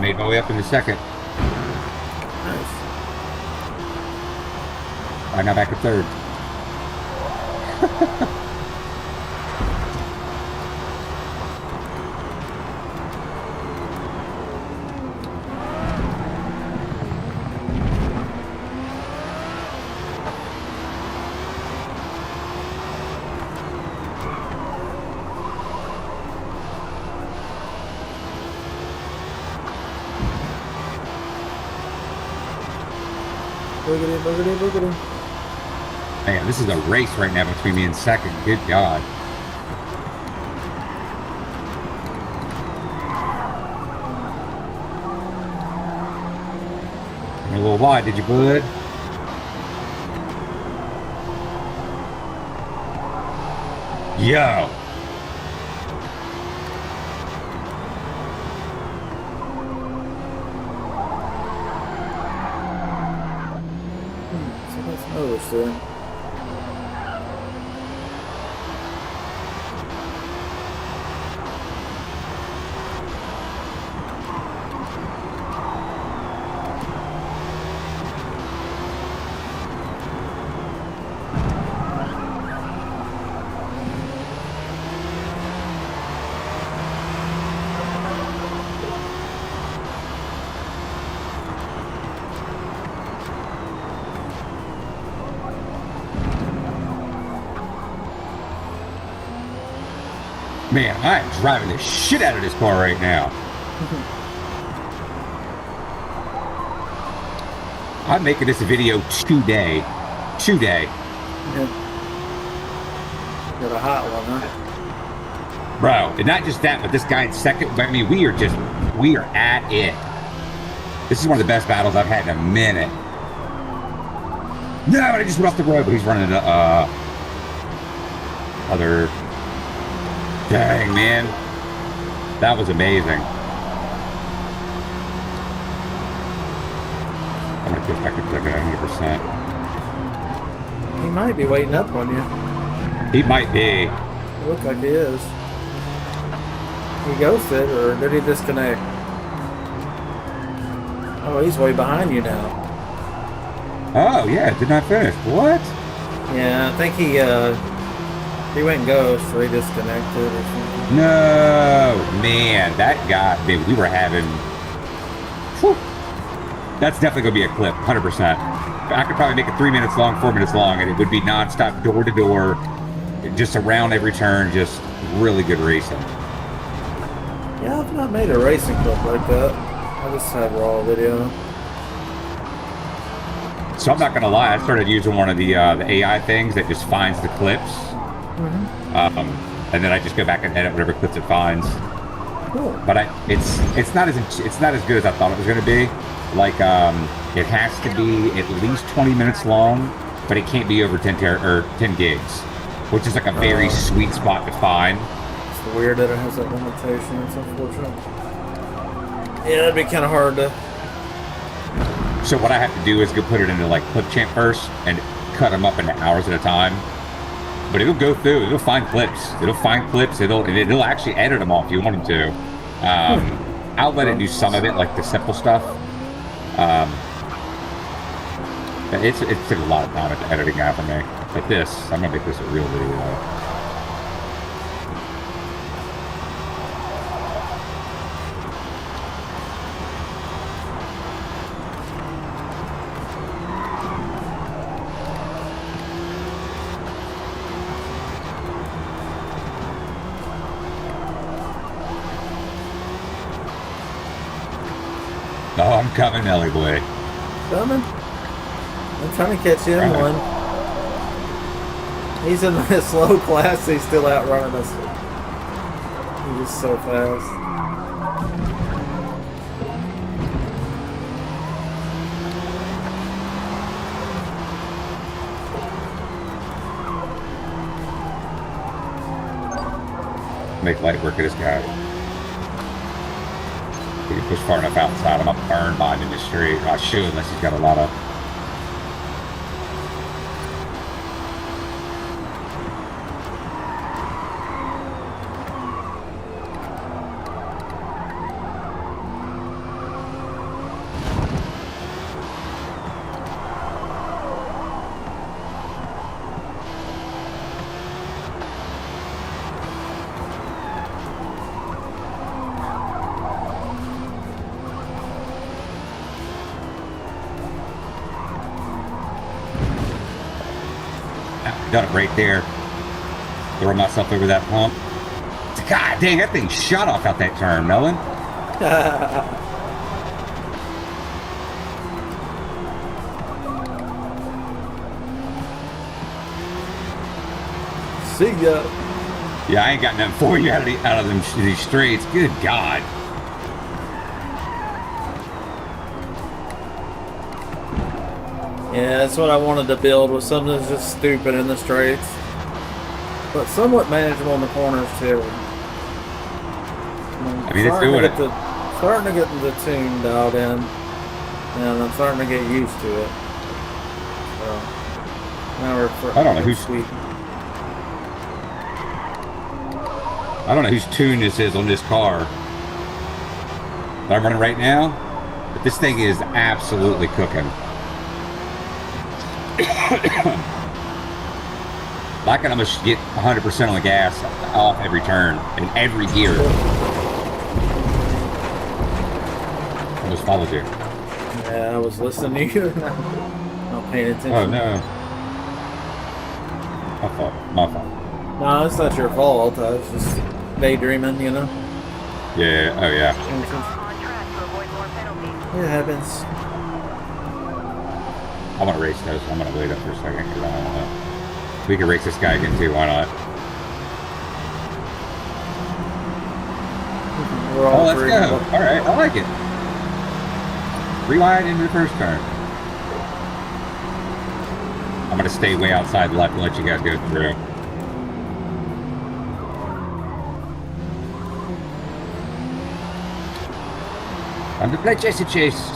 Made my way up in a second. Nice. I got back to third. Boogity, boogity, boogity. Man, this is a race right now between me and second. Good God. You're a little wide, did you, bud? Yo. So that's another story. Man, I am driving the shit out of this car right now. I'm making this a video today. Today. Yeah. Got a hot one, huh? Bro, and not just that, but this guy in second, I mean, we are at it. This is one of the best battles I've had in a minute. No, I just went off the road, but he's running into, other... Dang, man. That was amazing. I'm gonna push back to click at 100%. He might be waiting up on you. He might be. It looks like he is. He ghosted, or did he disconnect? Oh, he's way behind you now. Oh, yeah, did not finish. What? Yeah, I think he went ghost, so he disconnected or something. No, man, that guy, dude, we were having, whew, that's definitely going to be a clip, 100%. I could probably make it 3 minutes long, 4 minutes long, and it would be nonstop, door to door, just around every turn, just really good racing. Yeah, I've not made a racing clip like that. I just have raw video. So I'm not going to lie, I started using one of the AI things that just finds the clips. And then I just go back and edit whatever clips it finds. Cool. But it's not as good as I thought it was going to be. Like it has to be at least 20 minutes long, but it can't be over 10 gigs, which is like a very sweet spot to find. It's weird that it has that limitation. It's unfortunate. Yeah, it'd be kind of hard to. So what I have to do is go put it into like Clipchamp first and cut them up into hours at a time. But it'll go through. It'll find clips. It'll actually edit them all if you want them to. I'll let it do some of it, like the simple stuff. It took a lot of time at the editing guy for me. But this, I'm gonna make this a real video. Oh, I'm coming, Ellie boy. Coming. I'm trying to catch him Right. one. He's in the slow class. He's still outrunning us. He's just so fast. Make light work of this guy. If you push far enough outside, I'm gonna burn by him in the street. I should, unless he's got a lot of. Got it right there. Throw myself over that hump. God dang, that thing shot off out that turn, Melon. See ya. Yeah, I ain't got nothing for you out of these streets. Good God. Yeah, that's what I wanted to build, was something that's just stupid in the straights, but somewhat manageable in the corners too. I mean, it's doing it. Starting to get the tune dialed in, and I'm starting to get used to it. So now we're I don't know who's sweet. I don't know whose tune this is on this car that I'm running right now, but this thing is absolutely cooking. I can almost get 100% on the gas off every turn in every gear. Almost followed you. Yeah, I was listening to you. Not paying attention. Oh no. My fault. My fault. No, it's not your fault. I was just daydreaming, you know. Yeah. Oh yeah. On track to avoid more penalties. It happens. I want to race those. I'm gonna wait up for a second because I don't know. We can race this guy again too. Why not? We're Oh, all let's three. go. All right, I like it. Rewind into the first turn. I'm gonna stay way outside left and let you guys go through. Time to play Chasey Chase.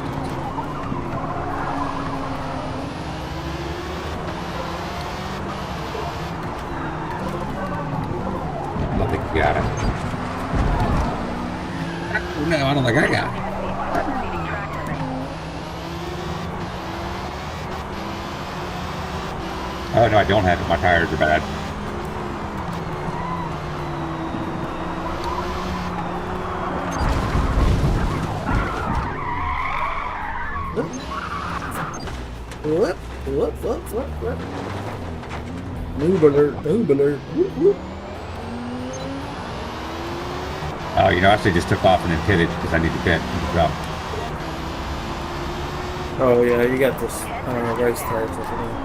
I don't think you got it. No, I don't think I got it. Exceeding track limit. Oh no, I don't have it. My tires are bad. Whoop, whoop, whoop, whoop, whoop. Noob alert, noob alert. Whoop, whoop. Oh, you know, I actually just took off and then pitted because I need to pit. So, Oh yeah, you got this race tires over there.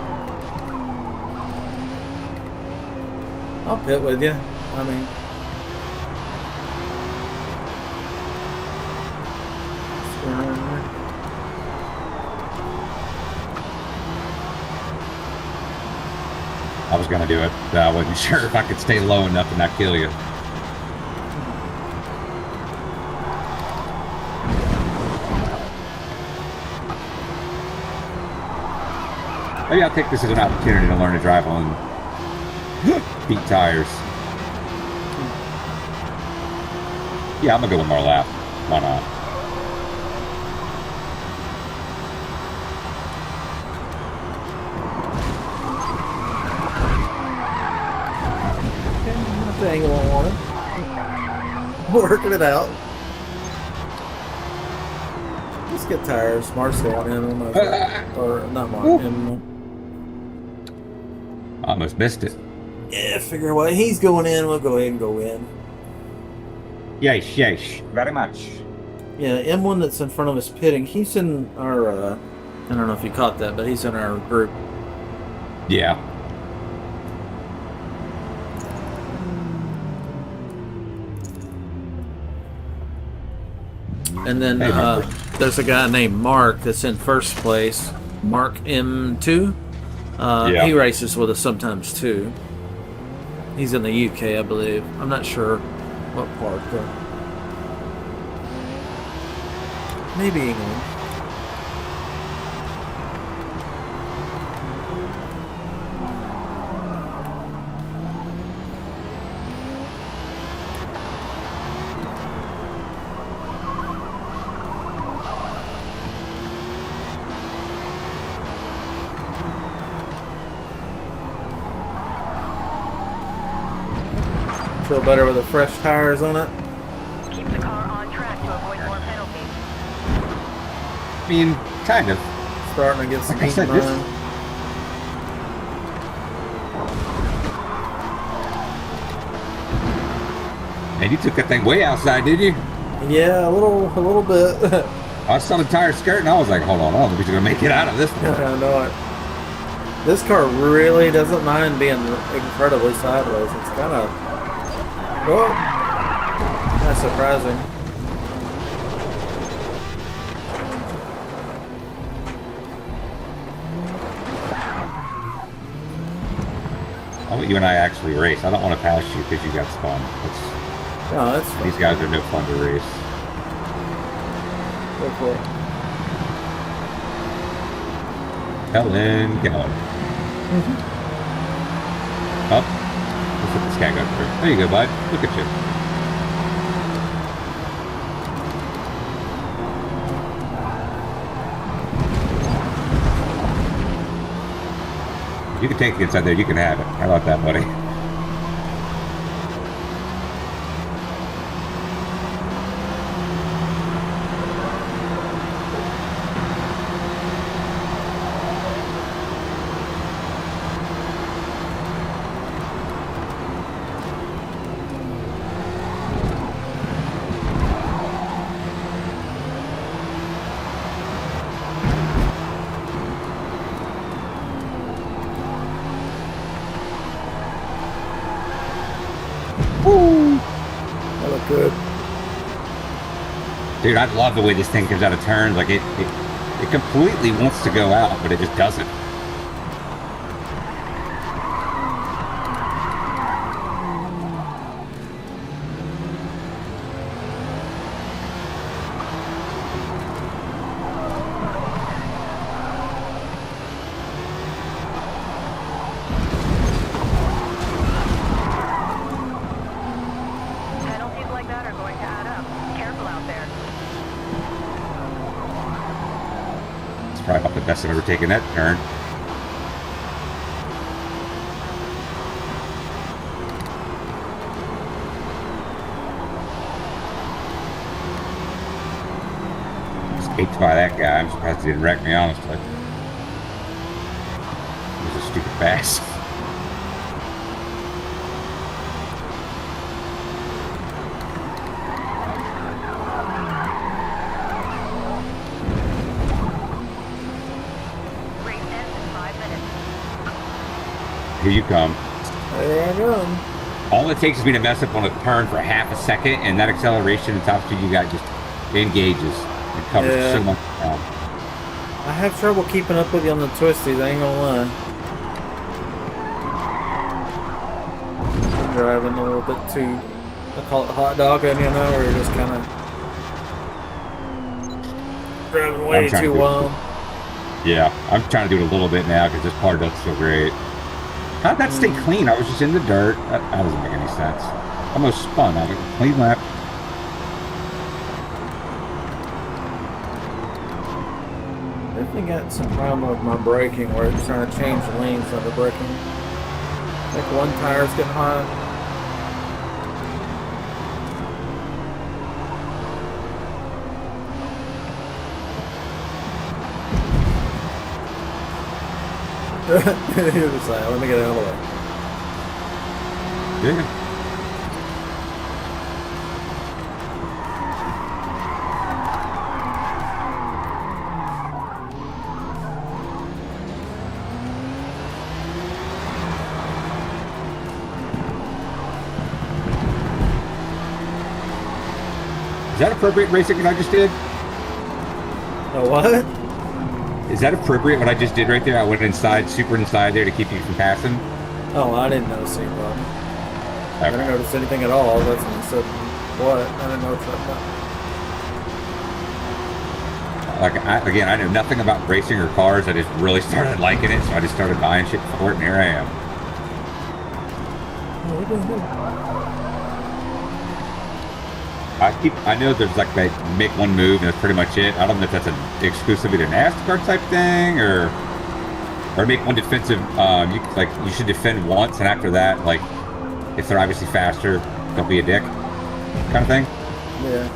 I'll pit with you. I mean, what's going on there? I was gonna do it, but I wasn't sure if I could stay low enough and not kill you. Maybe I'll take this as an opportunity to learn to drive on deep tires. Yeah, I'm gonna go one more lap. Why not? Nothing on it. Working it out. Let's get tires. Mark's going in on those. Or not Mark. Him. Almost missed it. Yeah, figure what he's going in. We'll go ahead and go in. Yeesh, yeesh. Very much. Yeah, M1 that's in front of us pitting. He's in our. I don't know if you caught that, but he's in our group. Yeah. And then Hey, there's a guy named Mark that's in first place. Mark M2. Yeah. He races with us sometimes too. He's in the UK, I believe. I'm not sure what part though. Maybe England. Feel better with the fresh tires on it? Keep the car on track to avoid more penalties. I mean, kind of. Starting to get some Like I heat said, behind. this- Man, you took that thing way outside, did you? Yeah, a little bit. I saw the tire skirt and I was like, hold on, I don't think we're gonna make it out of this one. I know it. This car really doesn't mind being incredibly sideways. It's kind of, oh, that's surprising. I'll let you and I actually race. I don't want to pass you because you got spun. No, that's These guys are no fun to race. go for it. Helen, Gallon. Up. Let's let this guy go through. There you go, bud. Look at you. You can take the inside there. You can have it. How about that, buddy? That look good. Dude, I love the way this thing comes out of turns. Like it completely wants to go out, but it just doesn't. Penalties like that are going to add up. Careful out there. It's probably about the best I've ever taken that turn. Escaped by that guy. I'm surprised he didn't wreck me, honestly. He was a stupid fast. Race ends in 5 minutes. Here you come. There I go. All it takes is me to mess up on a turn for half a second, and that acceleration and top speed you got just engages and covers Yeah. so much ground. I have trouble keeping up with you on the twisties, I ain't gonna lie. I'm driving a little bit too, I call it hot dogging, you know, or just kind of driving way I'm trying too to- wild. Yeah, I'm trying to do it a little bit now because this car doesn't feel great. How'd that stay clean? I was just in the dirt. That doesn't make any sense. Almost spun. I got a clean lap. Definitely got some problem with my braking where it's trying to change lanes on the braking. Like one tire's getting hot. He was just like, let me get out of the way. Yeah. that appropriate racing what I just did? Oh, what? Is that appropriate what I just did right there? I went inside, super inside there to keep you from passing. Oh, I didn't notice any problem. I Okay. didn't notice anything at all. That's when I said, what? I didn't notice that. Like, I know nothing about racing or cars. I just really started liking it, so I just started buying shit for it, and here I am. Oh, we're doing good. I know there's like they make one move and that's pretty much it. I don't know if that's an exclusively to NASCAR type thing or make one defensive. You should defend once, and after that, like if they're obviously faster, don't be a dick, kind of thing. Yeah.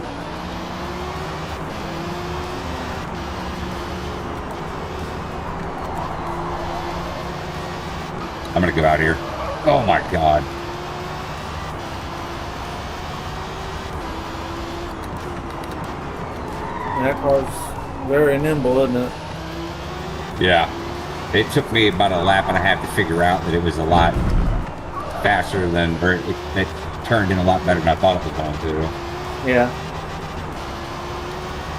I'm gonna go out here. Oh my god. That car's very nimble, isn't it? Yeah. It took me about a lap and a half to figure out that it was a lot faster than, or it turned in a lot better than I thought it was going to. Yeah.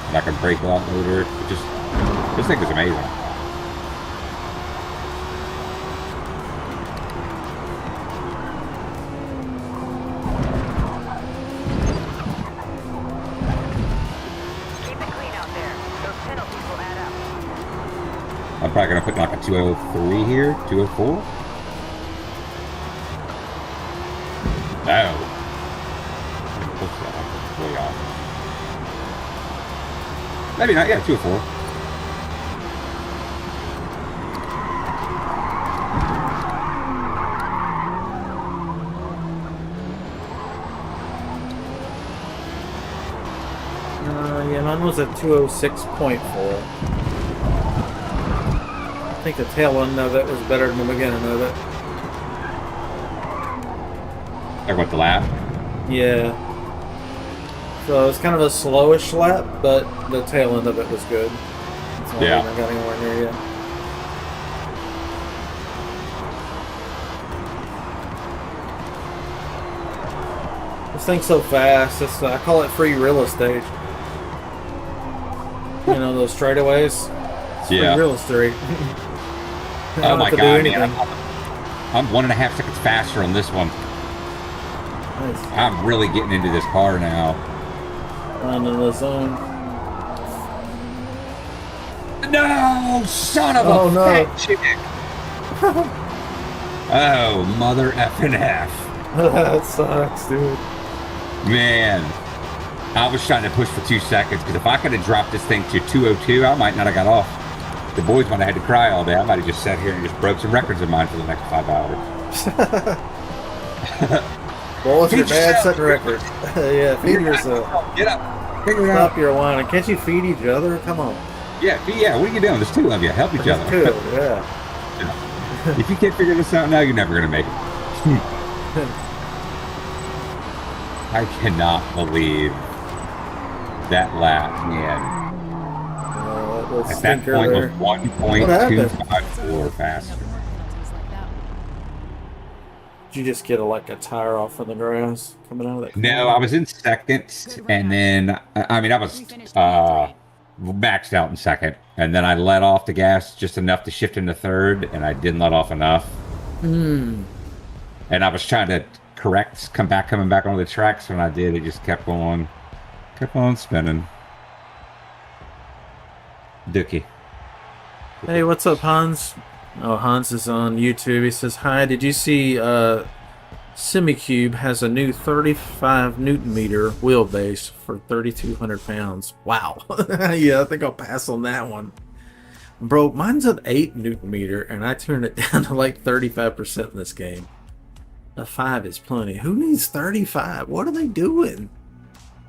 And I can brake a lot later. This thing was amazing. Keep it clean out there. Those penalties will add up. I'm probably gonna put like a 203 here, 204. No. What's that? Way off. Maybe not. Yeah, 204. Yeah, mine was at 206.4. I think the tail end of it was better than the beginning of it. Like what, the lap? Yeah. So it was kind of a slowish lap, but the tail end of it was good. That's why Yeah. I haven't got anywhere near yet. This thing's so fast. I call it free real estate. You know those straightaways? It's free Yeah. real estate. You Oh don't my have to do god, anything. man. I'm 1.5 seconds faster on this one. Nice. I'm really getting into this car now. Finding the zone. No, son of Oh, a no. fat chick. Oh, mother effing F. That sucks, dude. Man, I was trying to push for 2 seconds because if I could have dropped this thing to 202, I might not have got off. The boys might have had to cry all day. I might have just sat here and just broke some records of mine for the next 5 hours. Well, what's your Feed bad yourself. second record? Yeah, feed yourself. Get up. Figure it out. Stop your whining. Can't you feed each other? Come on. Yeah, what are you doing? There's two of you. Help each There's other. two, yeah. If you can't figure this out now, you're never going to make it. I cannot believe that lap, man. That little At that stinker point there. was 1.254 faster. Did you just get a tire off from the grass coming out of that? No, I was in second, and then I was maxed out in second, and then I let off the gas just enough to shift into third, and I didn't let off enough. And I was trying to coming back onto the tracks. When I did, it just kept on spinning. Dookie. Hey, what's up, Hans? Oh, Hans is on YouTube. He says, hi, did you see Semicube has a new 35 Newton meter wheelbase for 3,200 pounds. Wow. Yeah, I think I'll pass on that one. Bro, mine's an 8 Newton meter, and I turned it down to like 35% in this game. A 5 is plenty. Who needs 35? What are they doing?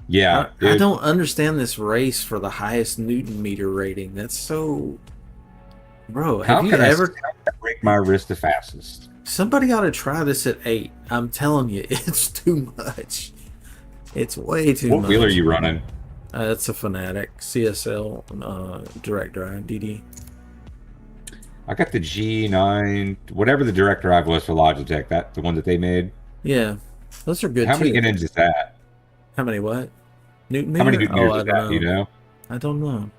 Yeah, I don't understand this race for the highest Newton meter rating. That's so... Bro, How have you can I ever... break my wrist the fastest? Somebody ought to try this at 8. I'm telling you, it's too much. It's way too much. What wheel are you running? It's a Fanatic CSL direct drive DD. I got the G9, whatever the direct drive was for Logitech. The one that they made. Yeah, those are good. How many too. get-ins is that? How many what? Newton How many meter? Newton meters Oh, I is don't that? Do you know. know? I don't know.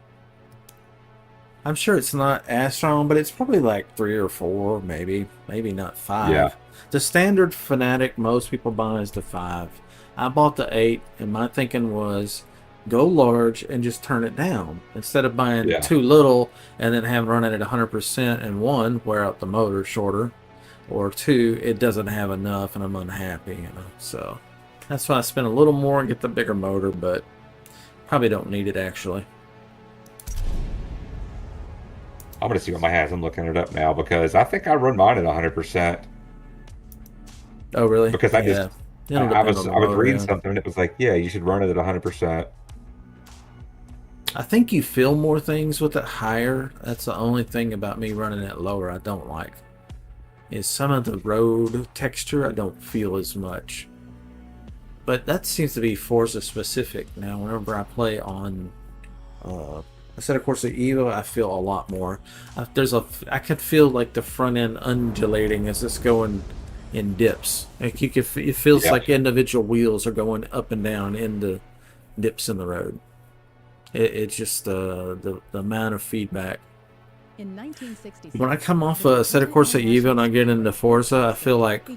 I'm sure it's not as strong, but it's probably like 3 or 4, maybe not 5. Yeah. The standard Fanatic most people buy is the 5. I bought the 8, and my thinking was go large and just turn it down instead of buying Yeah. too little and then having run it at 100% and 1 wear out the motor shorter, or 2 it doesn't have enough and I'm unhappy, you know. So that's why I spent a little more and get the bigger motor, but probably don't need it actually. I'm gonna see what my has. I'm looking it up now because I think I run mine at 100%. Oh really? Because I just It'll I depend was on the reading motor, yeah. something and it was like, yeah, you should run it at 100%. I think you feel more things with it higher. That's the only thing about me running it lower I don't like. Is some of the road texture I don't feel as much. But that seems to be Forza specific. Now whenever I play on I said of course the Evo, I feel a lot more. I can feel like the front end undulating as it's going in dips. Like it feels like individual wheels are going up and down in the dips in the road. It's just the amount of feedback. In 1966, When I come off a set of course at Evo and I get into Forza, I feel like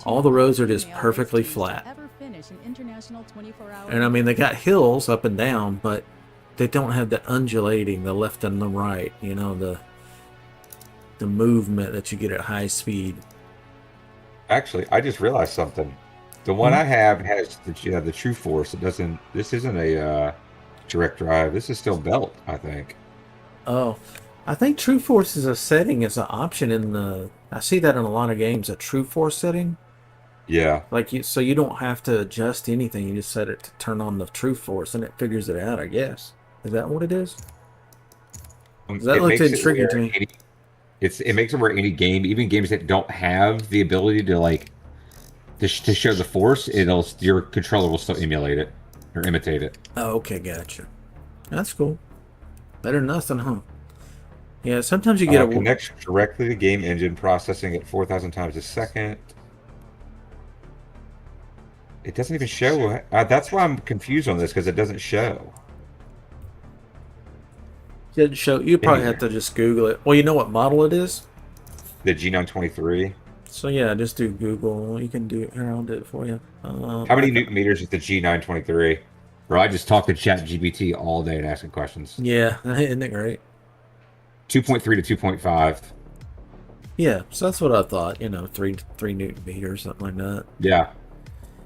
all the roads are just perfectly flat. And I mean, they got hills up and down, but they don't have the undulating, the left and the right, you know, the movement that you get at high speed. Actually, I just realized something. The one I have has the True Force. It doesn't. This isn't a direct drive. This is still belt, I think. Oh, I think True Force is a setting, as an option in the. I see that in a lot of games, a True Force setting. Yeah. Like so you don't have to adjust anything. You just set it to turn on the True Force, and it figures it out. I guess. Is that what it is? That looked intriguing to me. It makes it where any game, even games that don't have the ability to like to show the force, your controller will still emulate it or imitate it. Oh, okay, gotcha. That's cool. Better than nothing, huh? Yeah, sometimes you get a connects directly to game engine, processing at 4,000 times a second. It doesn't even show. That's why I'm confused on this, because it doesn't show. Didn't show. You probably have to just Google it. Well, you know what model it is? The G923. So yeah, just do Google. You can do it. Here, I'll do it for you. How many Newton meters is the G923? Bro, I just talk to ChatGPT all day and asking questions. Yeah, isn't it great? 2.3 to 2.5. Yeah, so that's what I thought. You know, three Newton meters, something like that. Yeah.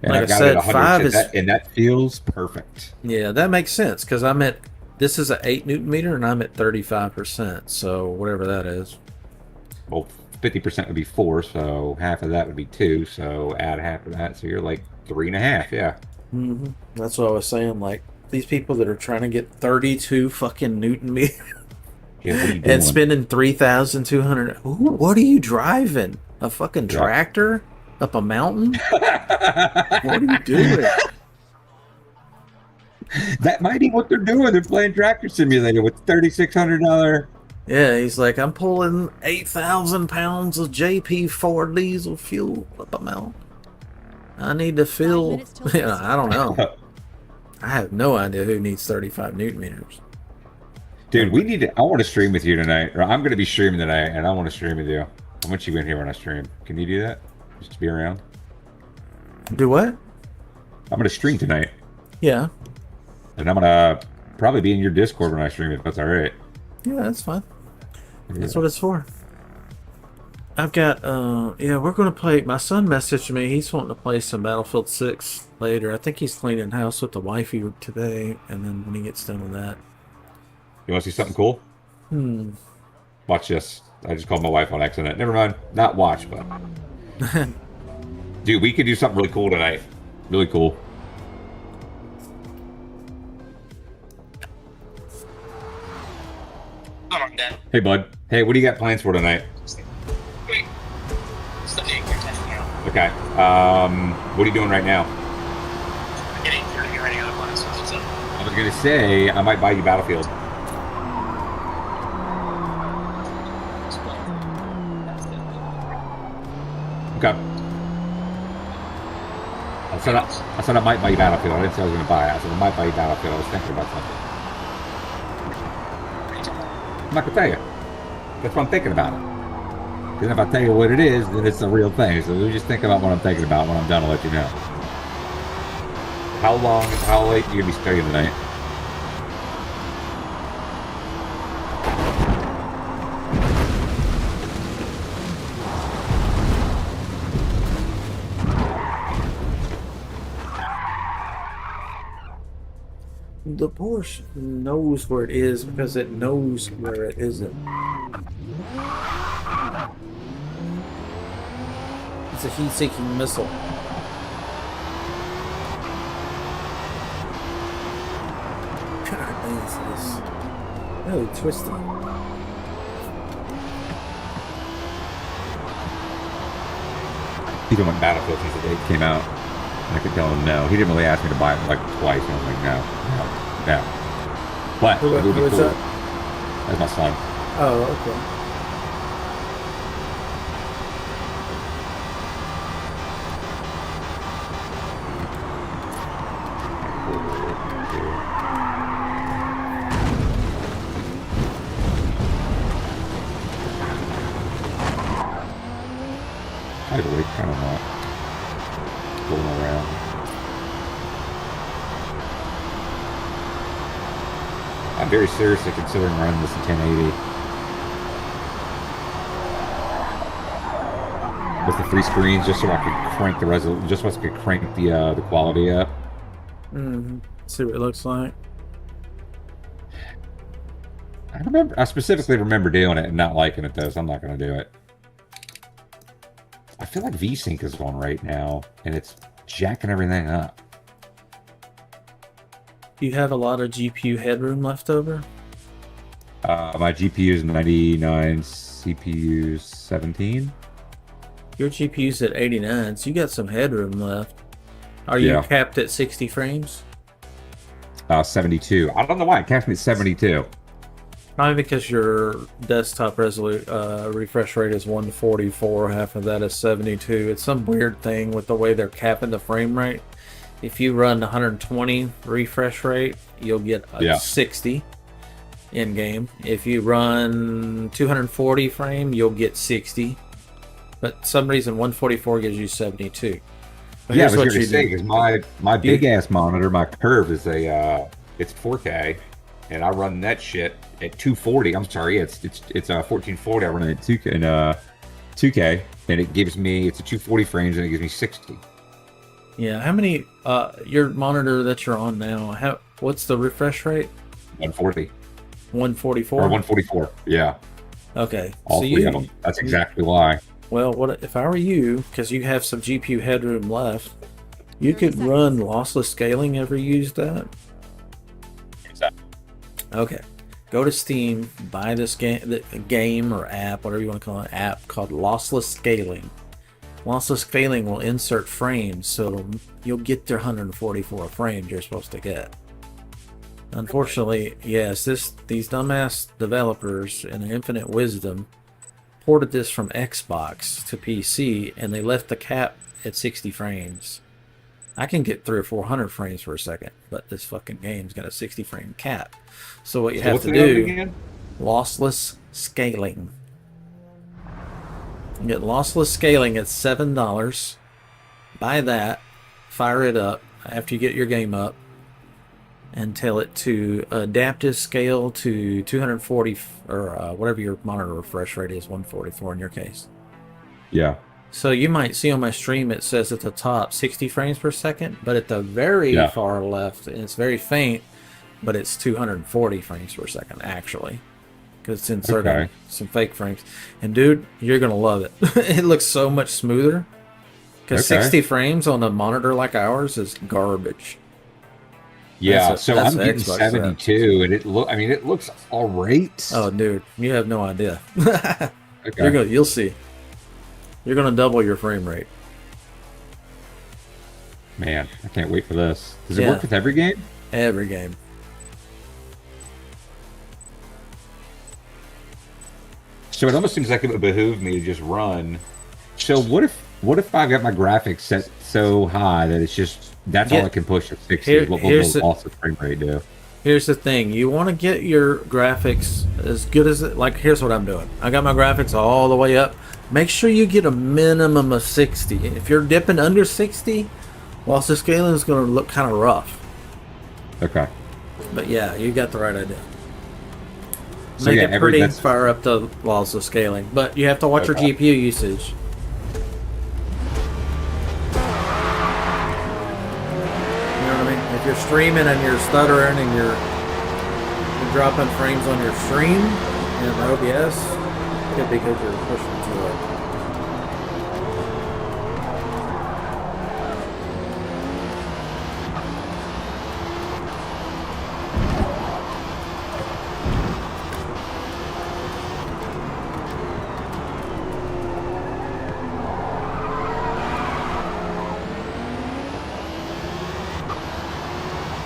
And like I said, 5 is and that feels perfect. Yeah, that makes sense because I'm at. This is an 8 Newton meter, and I'm at 35%. So whatever that is. Well, 50% would be 4, so half of that would be 2. So add half of that, so you're like 3.5. Yeah. Mm-hmm. That's what I was saying. Like these people that are trying to get 32 fucking Newton meters and spending 3,200. What are you driving? A fucking tractor up a mountain? What are you doing? That might be what they're doing. They're playing Tractor Simulator with $3,600. Yeah, he's like, I'm pulling 8,000 pounds of JP4 diesel fuel up a mountain. I need to fill. Yeah, I don't know. I have no idea who needs 35 Newton meters. Dude, we need to. I want to stream with you tonight, or I'm going to be streaming tonight, and I want to stream with you. I want you in here when I stream. Can you do that? Just to be around. Do what? I'm going to stream tonight. Yeah. And I'm gonna probably be in your Discord when I stream, if that's all right. Yeah, that's fine. That's what it's for. I've got, yeah, we're going to play. My son messaged me. He's wanting to play some Battlefield 6 later. I think he's cleaning house with the wifey today, and then when he gets done with that. You want to see something cool? Watch this. I just called my wife on accident. Never mind. Not watch, but. Dude, we could do something really cool tonight. Really cool. Hey, bud. Hey, what do you got plans for tonight? Okay. What are you doing right now? I was gonna say I might buy you Battlefield. Okay. I said I might buy you Battlefield. I didn't say I was going to buy it. I said I might buy you Battlefield. I was thinking about something. I'm not going to tell you. That's what I'm thinking about it. Because if I tell you what it is, then it's the real thing. So just think about what I'm thinking about. When I'm done, I'll let you know. How late are you going to be studying tonight? The Porsche knows where it is because it knows where it isn't. It's a heat-seeking missile. God, this. Really twisted. He didn't want Battlefield since the date came out. I could tell him no. He didn't really ask me to buy it like twice, and I was like, no. But Who is cool. that? That's my son. Oh, okay. Idly, kind of not. Going around. I'm very seriously considering running this in 1080. With the 3 screens, just so I could crank the resolution, just so I could crank the quality up. See what it looks like. I specifically remember doing it and not liking it though, so I'm not going to do it. I feel like VSync is on right now, and it's jacking everything up. You have a lot of GPU headroom left over? My GPU is 99, CPU 17. Your GPU's at 89, so you got some headroom left. Are you capped at 60 frames? 72. I don't know why it capped me at 72. Probably because your desktop refresh rate is 144, half of that is 72. It's some weird thing with the way they're capping the frame rate. If you run 120 refresh rate, you'll get a 60 in game. If you run 240 frame, you'll get 60. But some reason 144 gives you 72. But yeah, but you're saying is my big ass monitor, my curve is it's 4K, and I run that shit at 240. I'm sorry, it's 1440. I run it at 2K, and it gives me it's a 240 frames, and it gives me 60. Yeah, how many? Your monitor that you're on now, what's the refresh rate? 140. 144. Or 144. Yeah. Okay. All three of them. That's exactly why. Well, what if I were you? Because you have some GPU headroom left, you could run lossless scaling. Ever use that? Exactly. Okay. Go to Steam, buy this game or app, whatever you want to call it, app called Lossless Scaling. Lossless scaling will insert frames, so you'll get their 144 frames you're supposed to get. Unfortunately, yes, these dumbass developers in their infinite wisdom ported this from Xbox to PC, and they left the cap at 60 frames. I can get 300 or 400 frames per second, but this fucking game's got a 60 frame cap. So what you have to do, lossless scaling. You get lossless scaling at $7. Buy that, fire it up after you get your game up, and tell it to adaptive scale to 240 or whatever your monitor refresh rate is, 144 in your case. Yeah. So you might see on my stream it says at the top 60 frames per second, but at the very far left, and it's very faint, but it's 240 frames per second actually. Because it's inserting some fake frames. And dude, you're going to love it. It looks so much smoother. Because 60 frames on a monitor like ours is garbage. Yeah, so I'm getting 72, and it looks all right. Oh, dude, you have no idea. You'll see. You're going to double your frame rate. Man, I can't wait for this. Does it work with every game? Every game. So it almost seems like it would behoove me to just run. So what if What if I got my graphics set so high that it's just that's all Yeah. I can push at 60? What will Here's the the- loss of frame rate do? Here's the thing: you want to get your graphics as good as it. Like, here's what I'm doing. I got my graphics all the way up. Make sure you get a minimum of 60. If you're dipping under 60, well, the scaling is going to look kind of rough. Okay. But yeah, you got the right idea. So Make yeah, it pretty, that's fire up the walls of scaling. But you have to watch your Okay. GPU usage. You know what I mean? If you're streaming and you're stuttering and you're dropping frames on your stream in OBS, it could be because you're pushing too hard.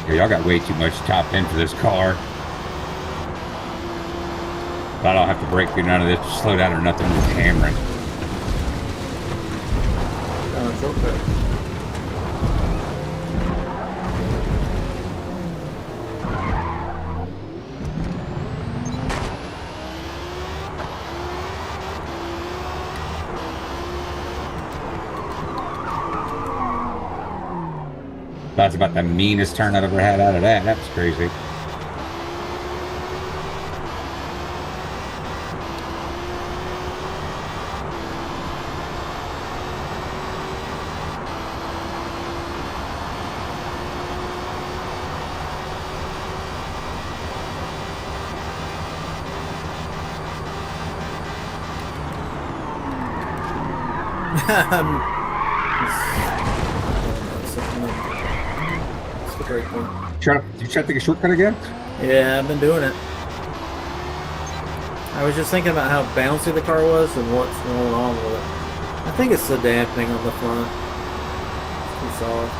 Yeah, y'all got way too much top end for this car. But I don't have to break through none of this to slow down or nothing. I'm just hammering. Shortcut. That's about the meanest turn I've ever had out of that. That was crazy. That's the great point. You try to take a shortcut again? Yeah, I've been doing it. I was just thinking about how bouncy the car was and what's going on with it. I think it's the damping on the front. It's too soft.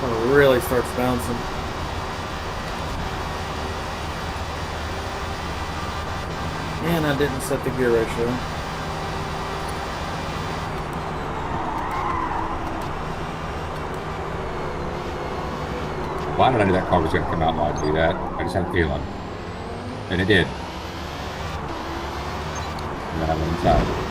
When it really starts bouncing. And I didn't set the gear ratio. Why did I know that car was going to come out while I do that? I just had a feeling. And it did. And then I went inside.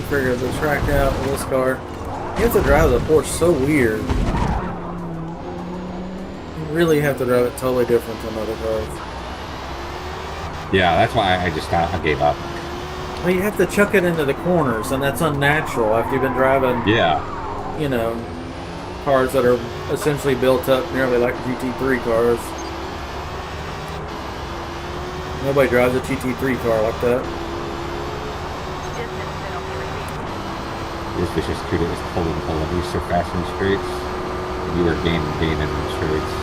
Figure the track out with this car. You have to drive the Porsche so weird. You really have to drive it totally different from other cars. Yeah, that's why I gave up. Well, you have to chuck it into the corners, and that's unnatural after you've been driving, Yeah. you know, cars that are essentially built up nearly like GT3 cars. Nobody drives a GT3 car like that. Distance penalty received. This vicious scooter was pulling. He's so fast in the streets. You were gaining in the streets.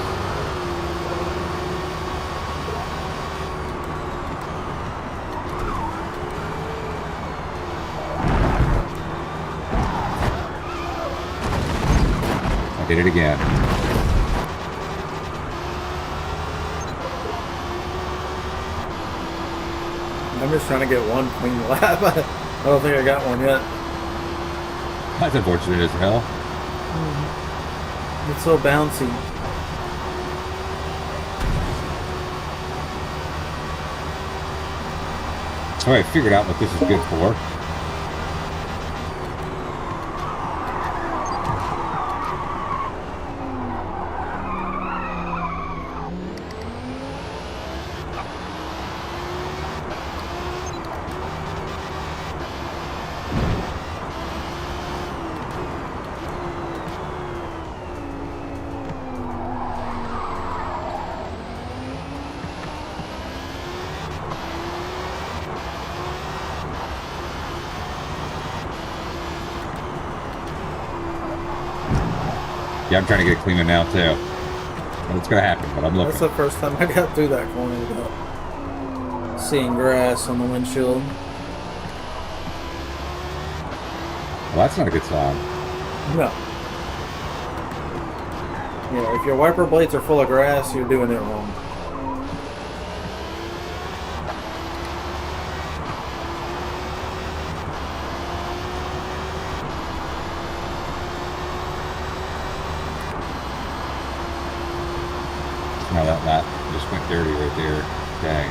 I did it again. I'm just trying to get one clean lap. I don't think I got one yet. That's unfortunate as hell. It's so bouncy. So I figured out what this is good for. Yeah, I'm trying to get it cleaner now too. And it's gonna happen, but I'm looking. That's the first time I got through that corner without seeing grass on the windshield. Well, that's not a good sign. No. You know, if your wiper blades are full of grass, you're doing it wrong. No, that just went dirty right there. Dang.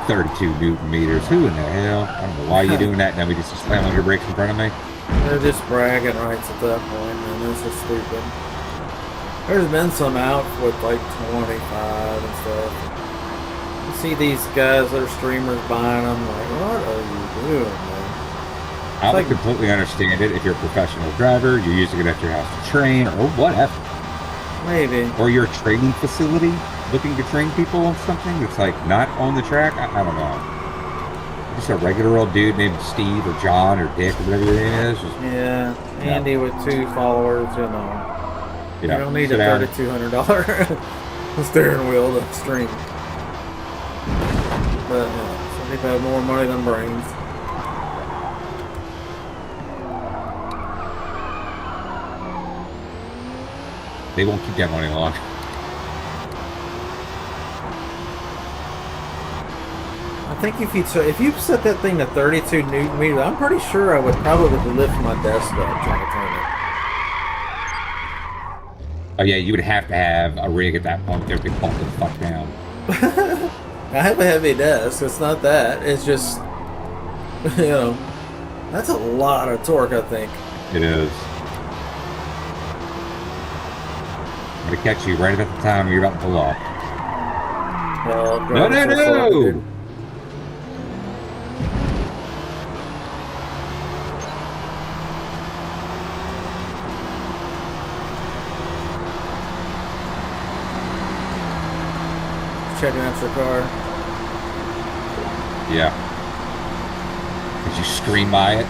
$32 Newton meters. Who in the hell? I don't know why you're doing that. Now we just slam on your brakes in front of me. They're just bragging rights at that point, man. This is stupid. There's been some out with like 25 and stuff. You see these guys that are streamers buying them, like, what are you doing, man? I would completely understand it if you're a professional driver, you're using it at your house to train, or whatever. Maybe. Or your training facility, looking to train people on something that's like not on the track. I don't know. Just a regular old dude named Steve or John or Dick or whatever your name is. Just, yeah, Andy with 2 followers, you know. You don't need a $3,200 steering wheel to stream. But yeah, some people have more money than brains. They won't keep that money long. I think if you set that thing to 32 Newton meters, I'm pretty sure I would probably lift my desk up trying to turn it. Oh yeah, you would have to have a rig at that point. They'd be bumped the fuck down. I have a heavy desk. It's not that. It's just, you know, that's a lot of torque, I think. It is. I'm gonna catch you right about the time you're about to pull off. Well, no! Checking out your car. Yeah. Did you scream by it?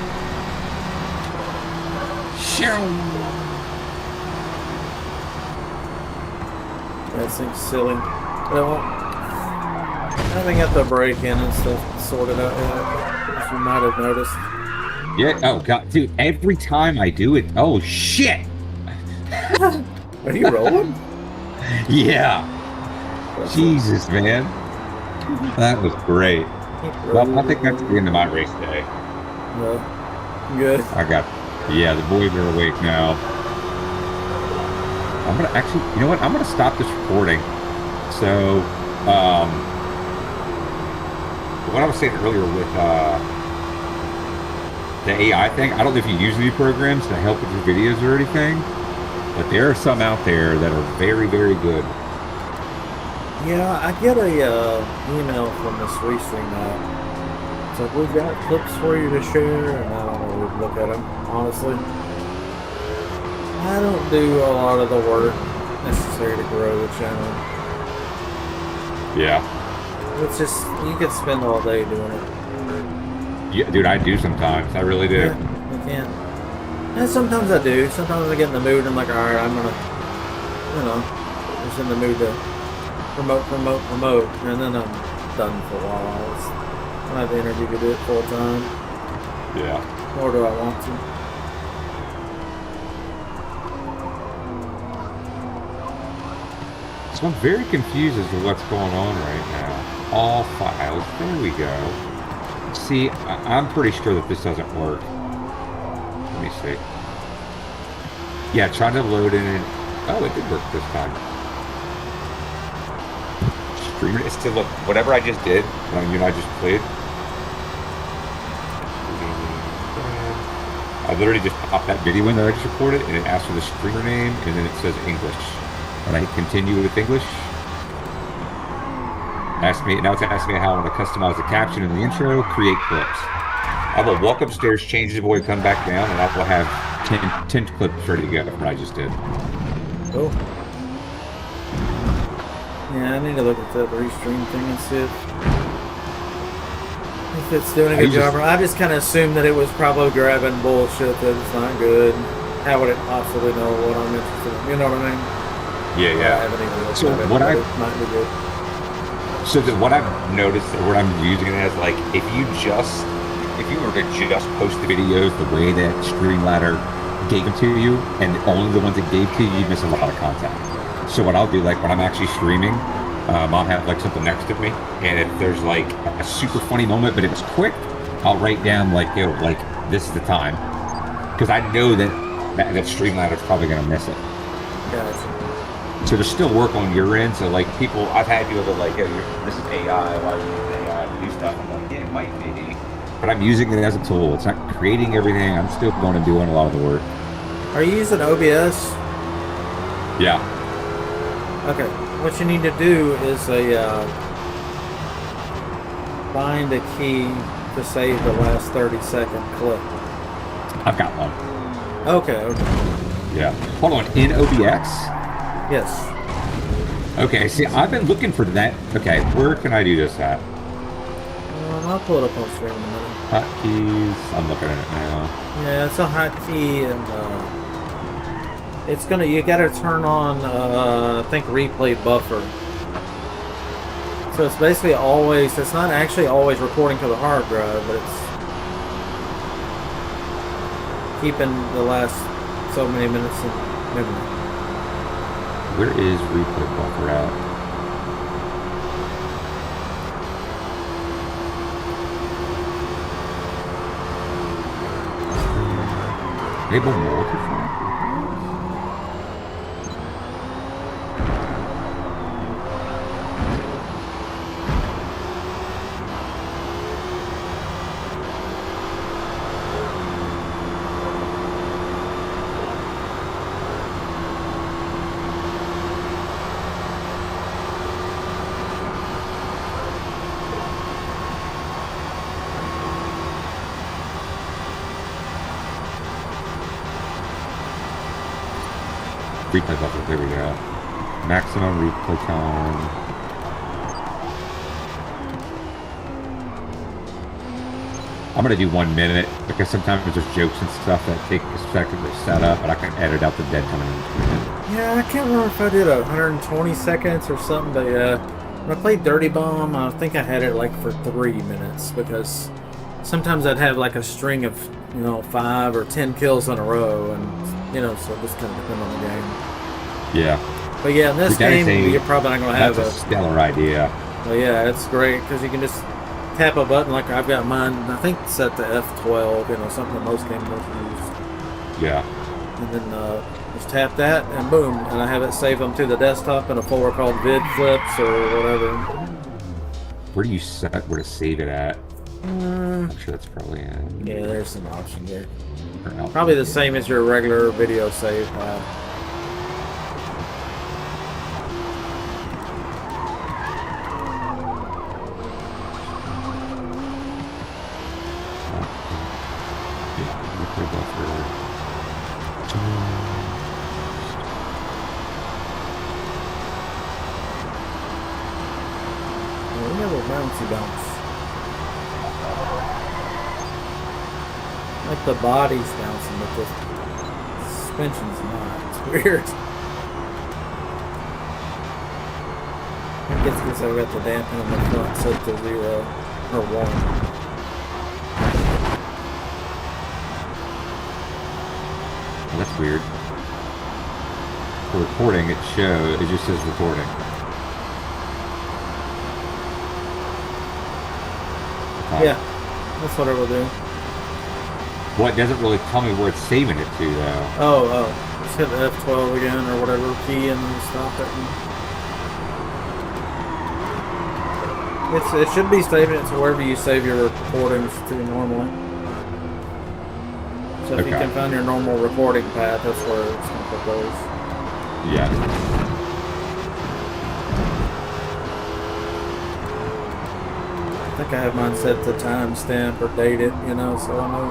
That thing's silly. Well, I haven't got the brake in and stuff sorted out yet, as you might have noticed. Yeah, oh god, dude, every time I do it, oh shit! Are you rolling? Yeah. Jesus, man. That was great. Well, I think that's the end of my race day. No. Good. Yeah, the boys are awake now. I'm gonna actually, you know what? I'm gonna stop this recording. So, what I was saying earlier with the AI thing, I don't know if you use any programs to help with your videos or anything, but there are some out there that are very, very good. Yeah, I get a email from this Restream app. It's like, we've got clips for you to share, and I don't really look at them, honestly. I don't do a lot of the work necessary to grow the channel. Yeah. It's just, you could spend all day doing it. Yeah, dude, I do sometimes. I really do. Yeah, you can. And sometimes I do. Sometimes I get in the mood and I'm like, alright, I'm gonna, you know, just in the mood to promote, and then I'm done for a while. I don't have the energy to do it full time. Yeah. Nor do I want to. So I'm very confused as to what's going on right now. All files. There we go. See, I'm pretty sure that this doesn't work. Let me see. Yeah, trying to load in it. Oh, it did work this time. Streamer. It's to look. Whatever I just did, you know, I just played. I literally just popped that video in that I just recorded, and it asks for the streamer name, and then it says English. And I hit continue with English. Now it's asking me how I want to customize the caption in the intro, create clips. I will walk upstairs, change the voice, come back down, and I will have 10 clips ready to go from what I just did. Oh. Yeah, I need to look at that restream thing and see if If it's doing a I good usually- job, I just kind of assumed that it was probably grabbing bullshit that it's not good. How would it possibly know what I'm interested in? You know what I mean? Yeah, I yeah. haven't even looked So at it, what but I- it might be good. So what I've noticed, or what I'm using it as, like, if you were to just post the videos the way that Streamladder gave them to you, and only the ones it gave to you, you miss a lot of content. So what I'll do, like when I'm actually streaming, I'll have like something next to me, and if there's like a super funny moment, but it was quick, I'll write down like, yo, like this is the time, because I know that Streamladder's probably gonna miss it. Gotcha. So there's still work on your end. So like people, I've had people that like, yo, this is AI. Why are you using AI to do stuff? I'm like, yeah, it might be, but I'm using it as a tool. It's not creating everything. I'm still going and doing a lot of the work. Are you using OBS? Yeah. Okay. What you need to do is find a key to save the last 30-second clip. I've got one. Okay. Okay. Yeah. Hold on. In OBS? Yes. Okay. See, I've been looking for that. Okay. Where can I do this at? I'll pull it up on stream in a minute. Hotkeys. I'm looking at it now. Yeah, it's a hotkey, and it's gonna. You gotta turn on, I think, replay buffer. So it's basically always. It's not actually always recording to the hard drive, but it's keeping the last so many minutes in memory. Where is replay buffer at? Enable multi-frame. Replay buffer, there we go. Maximum replay time. I'm gonna do 1 minute because sometimes there's jokes and stuff that take a second to set up, but I can edit out the dead coming in. Yeah, I can't remember if I did 120 seconds or something, but yeah, when I played Dirty Bomb, I think I had it like for 3 minutes because sometimes I'd have like a string of 5 or 10 kills in a row, and so it just kind of depends on the game. Yeah. But yeah, in this game, you're probably not gonna have that's a stellar idea. Well, yeah, it's great because you can just tap a button like I've got mine. I think set to F12. Something that most games don't use. Yeah. And then just tap that, and boom, and I have it save them to the desktop in a folder called vid flips or whatever. Where do you set where to save it at? I'm sure that's probably in. Yeah, there's some options there. Probably the same as your regular video save. We have a bouncy bounce. Like the body's bouncing, but the suspension's not. It's weird. I guess because I got the dampen on the front set to 0 or 1. Well, that's weird. For recording, it just says recording. Yeah, that's what it will do. Well, it doesn't really tell me where it's saving it to, though. Oh. Just hit the F12 again or whatever key and then stop it. It should be saving it to wherever you save your recordings to normally. So if you can find your normal recording path, that's where it's going to put those. Yeah. I think I have mine set to timestamp or date it, so I know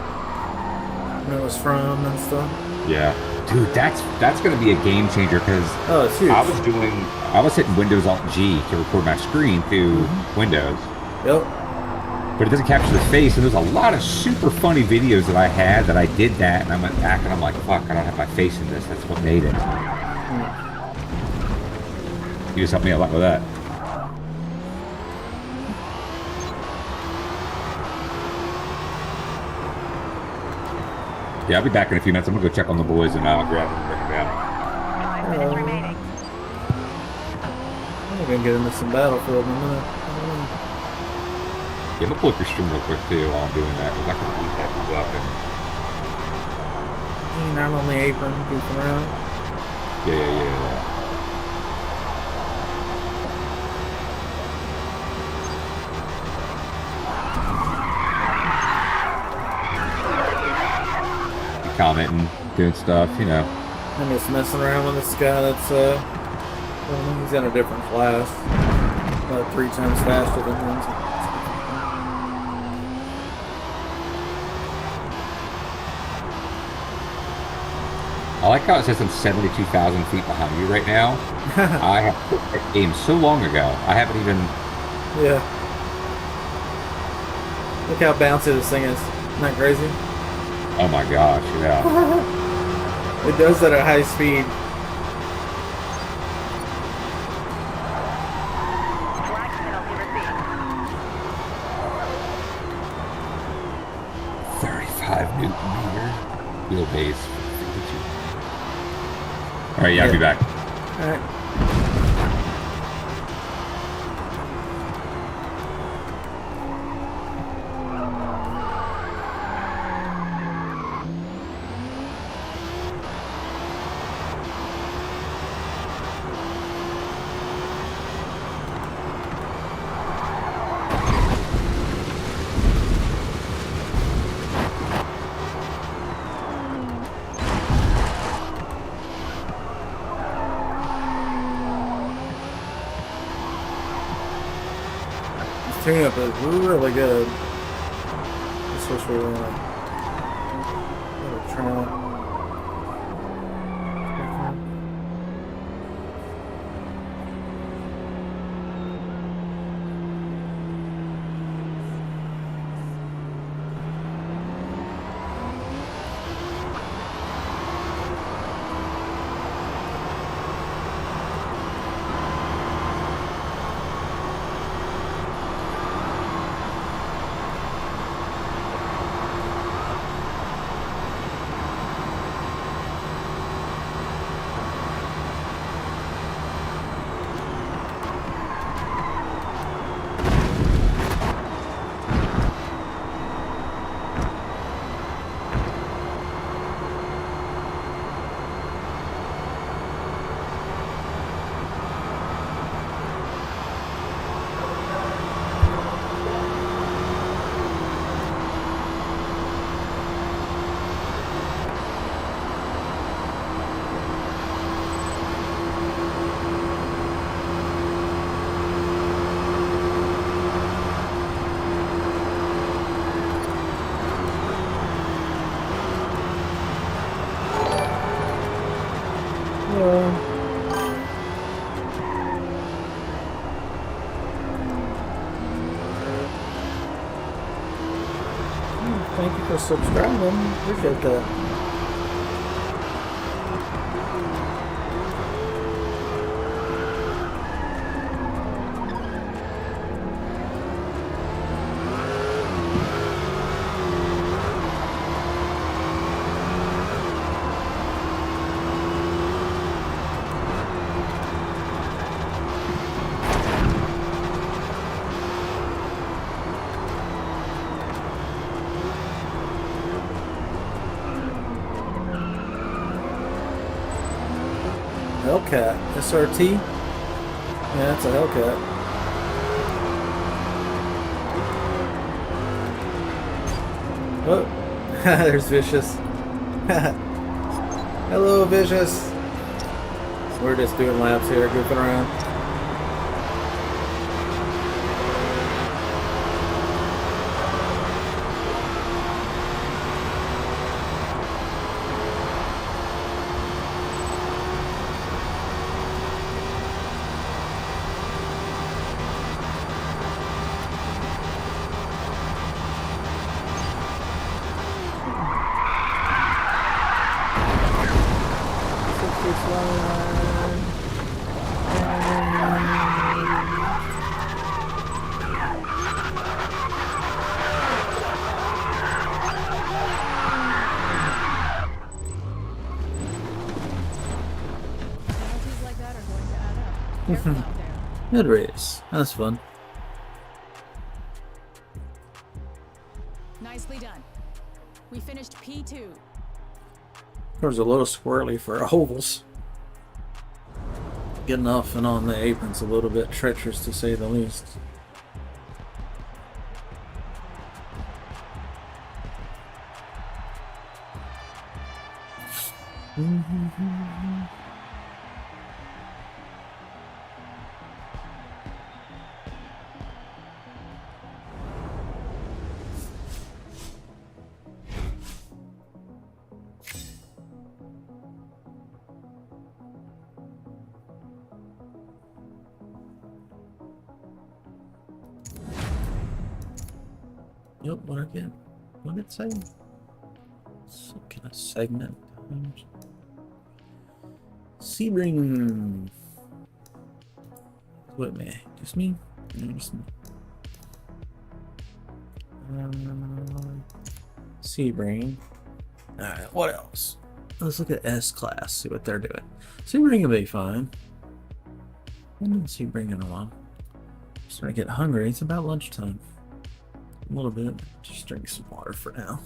when it was from and stuff. Yeah. Dude, that's going to be a game changer because it's huge. I was hitting Windows Alt G to record my screen through Windows. Yep. but it doesn't capture the face. And there's a lot of super funny videos that I had that I did that, and I went back and I'm like, fuck, I don't have my face in this. That's what made it. You just helped me a lot with that. Yeah, I'll be back in a few minutes. I'm gonna go check on the boys and I'll grab them and bring them down. 5 minutes remaining. I'm gonna get into some Battlefield in a minute. Yeah, I'm gonna pull up your stream real quick too while I'm doing that, because I can eat that comes up and I'm on the apron, goofing around. yeah. Commenting, doing stuff, you know. I'm just messing around with this guy that's he's in a different class, about 3 times faster than him. I like how it says I'm 72,000 feet behind you right now. I have put that game so long ago. I haven't even. Yeah. Look how bouncy this thing is. Isn't that crazy? Oh my gosh, yeah. It does that at high speed. Flag penalty received. 35 Newton meter wheelbase. All right, yeah, I'll be back. All right. Tune-up is really good. This was really try. Thank you for subscribing. Appreciate that. Hellcat. SRT? Yeah, that's a Hellcat. Oh, there's Vicious. Hello, Vicious. We're just doing laps here, goofing around. Careful out there. Good race. That's fun. Nicely done. We finished P2. There was a little squirrely for ovals. Getting off and on the apron's a little bit treacherous to say the least. Yep, what again? What did it say? Some kind of segment. Sebring. What, man? Just me? No, just me. Sebring. Alright, what else? Let's look at S class, see what they're doing. Sebring will be fine. I didn't Sebring in a while. Starting to get hungry. It's about lunchtime. A little bit. Just drink some water for now.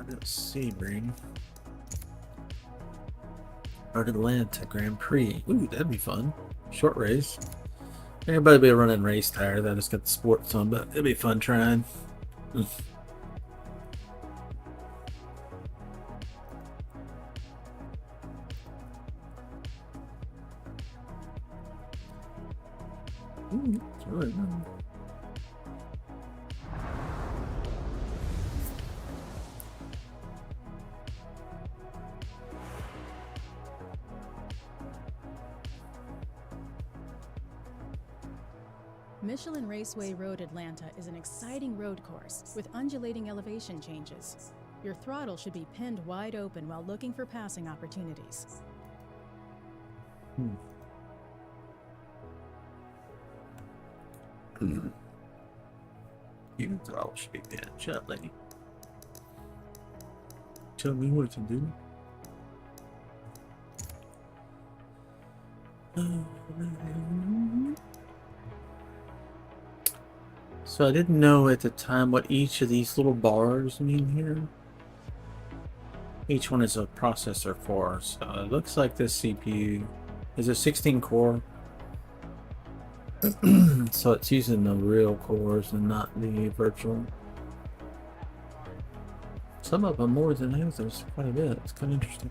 Let's see, Sebring. Road Atlanta Grand Prix. Ooh, that'd be fun. Short race. Everybody be running race tire. That just got the sports on, but it'd be fun trying. It's really fun. Michelin Raceway Road Atlanta is an exciting road course with undulating elevation changes. Your throttle should be pinned wide open while looking for passing opportunities. Your throttle should be pinned. Shut up, lady. Tell me what to do. So I didn't know at the time what each of these little bars mean here. Each one is a processor core. So it looks like this CPU is a 16 core. So it's using the real cores and not the virtual. Some of them more than others, quite a bit. It's kind of interesting.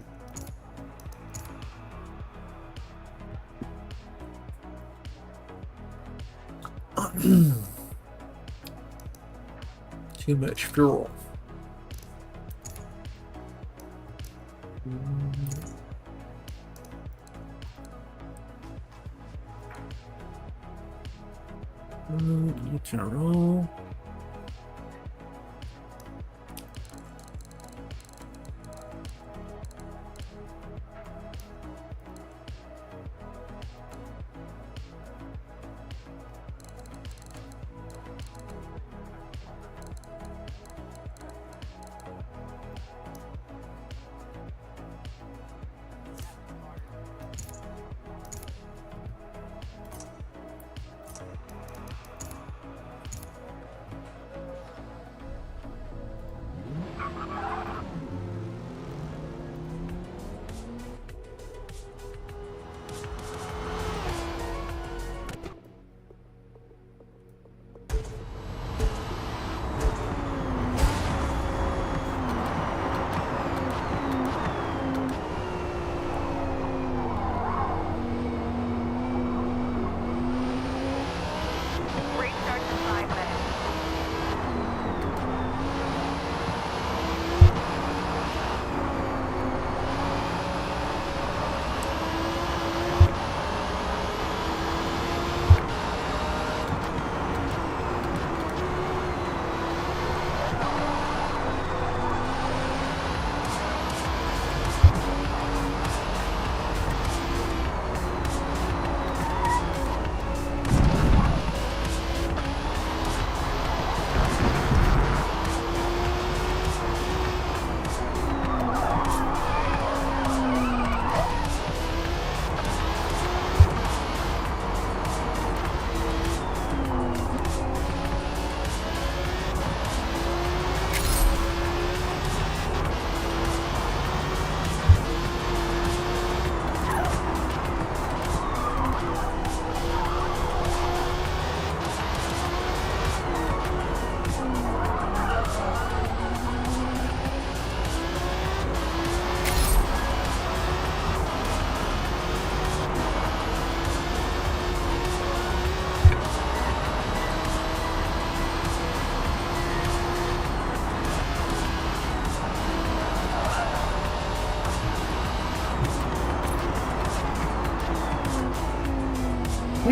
Too much fuel. You can roll.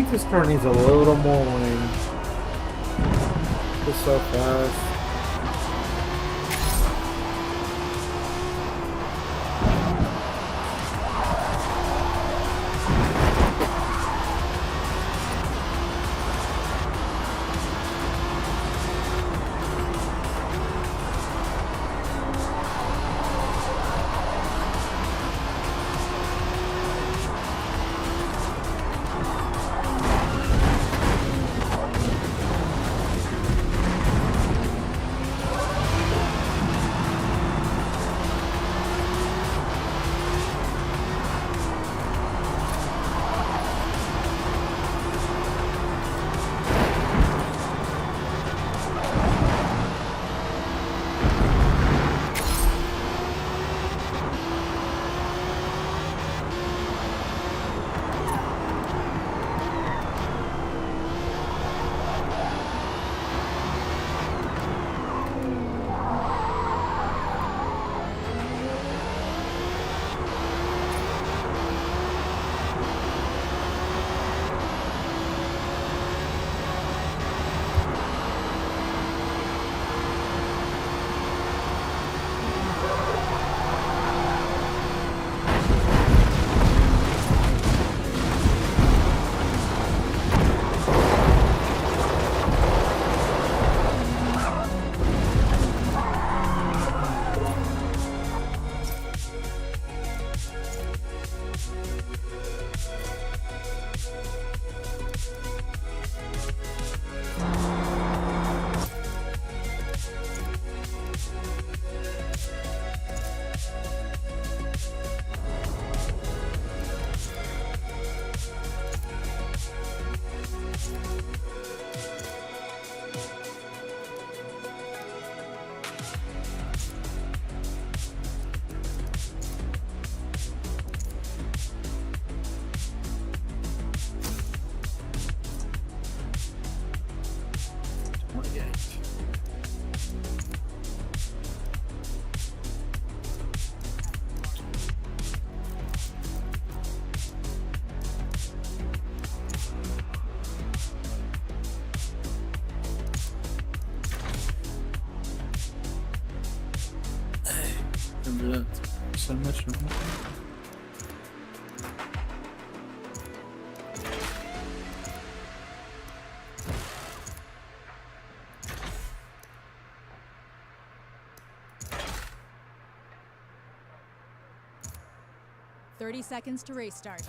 think this car needs a little more wing. It's so fast. Remember that so much. Thirty seconds to race start.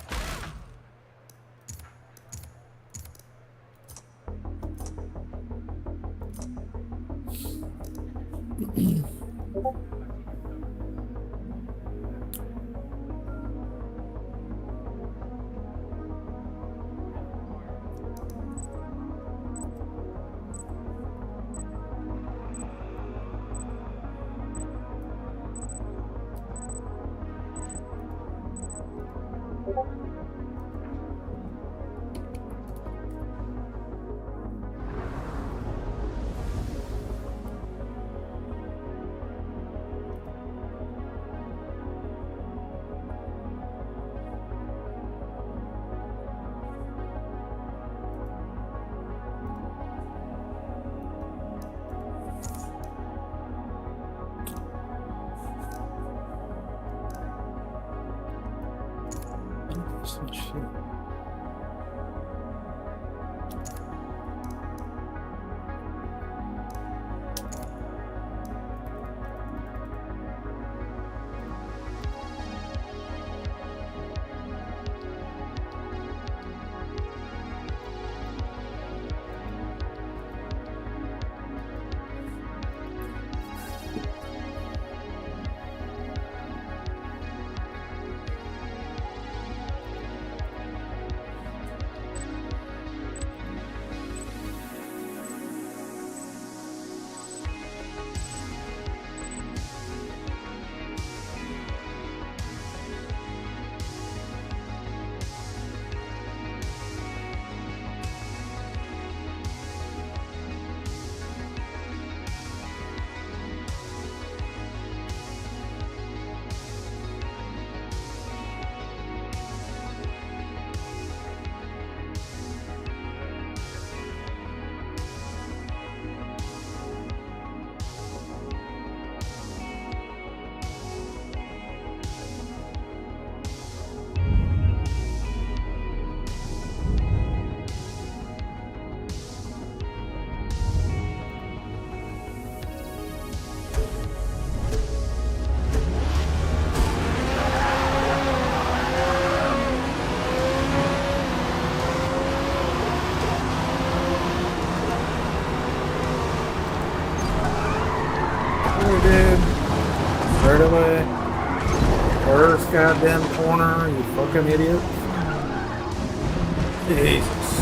straight away. First goddamn corner, you fucking idiot. Jesus.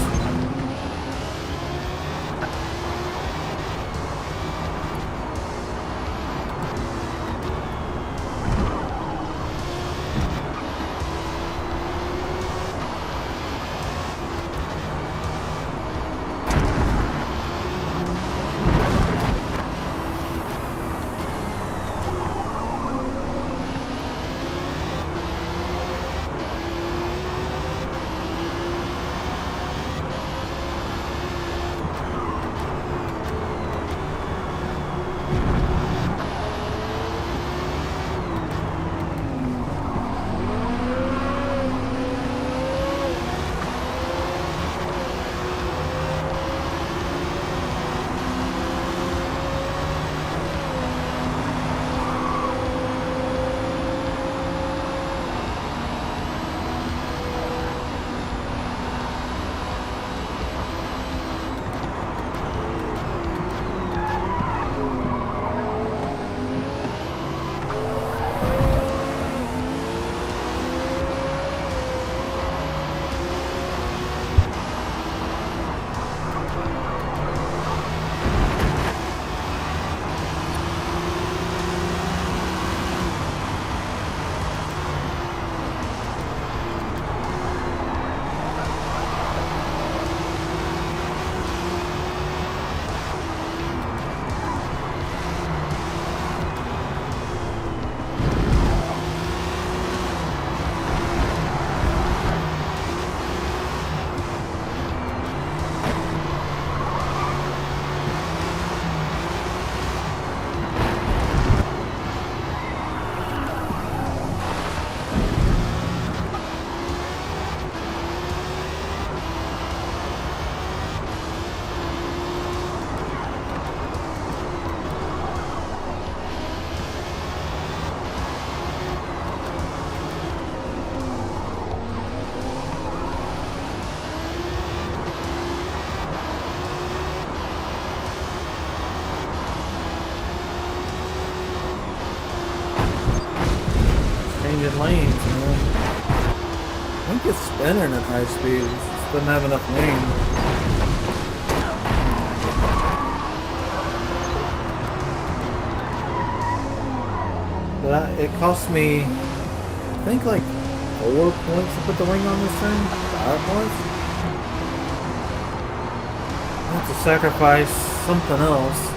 Changing lanes, man. I think it's spinning at high speed. It just doesn't have enough lane. But it cost me, I think, like 4 points to put the wing on this thing. 5 points. I have to sacrifice something else.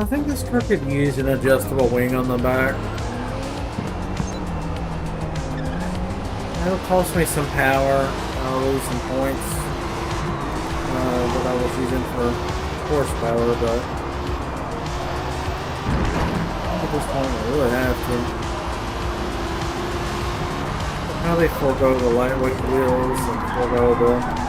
think this car could use an adjustable wing on the back. It'll cost me some power. I'll lose some points that I was using for horsepower, but at this point I really have to. Probably forego the lightweight wheels and forego the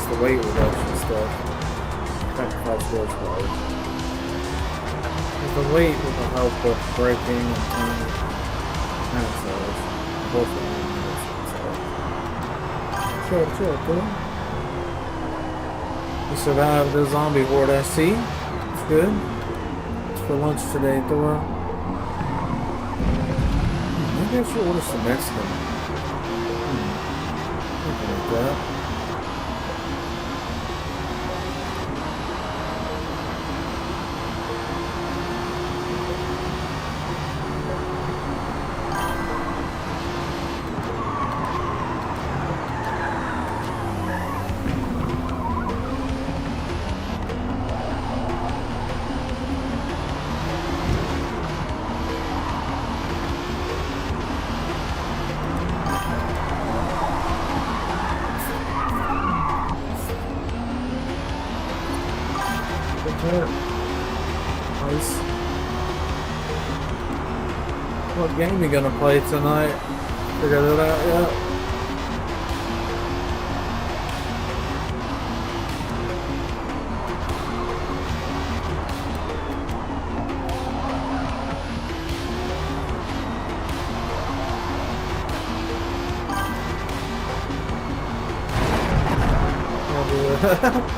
the weight reduction stuff. Sacrifice horsepower. The weight will help with braking and turning. Both of them. Chill, cool. We survived the zombie horde, I see. It's good. It's for lunch today, Thor. Maybe I should order some Mexican. Something like that. Nice. What game you gonna play tonight? Figured it out yet?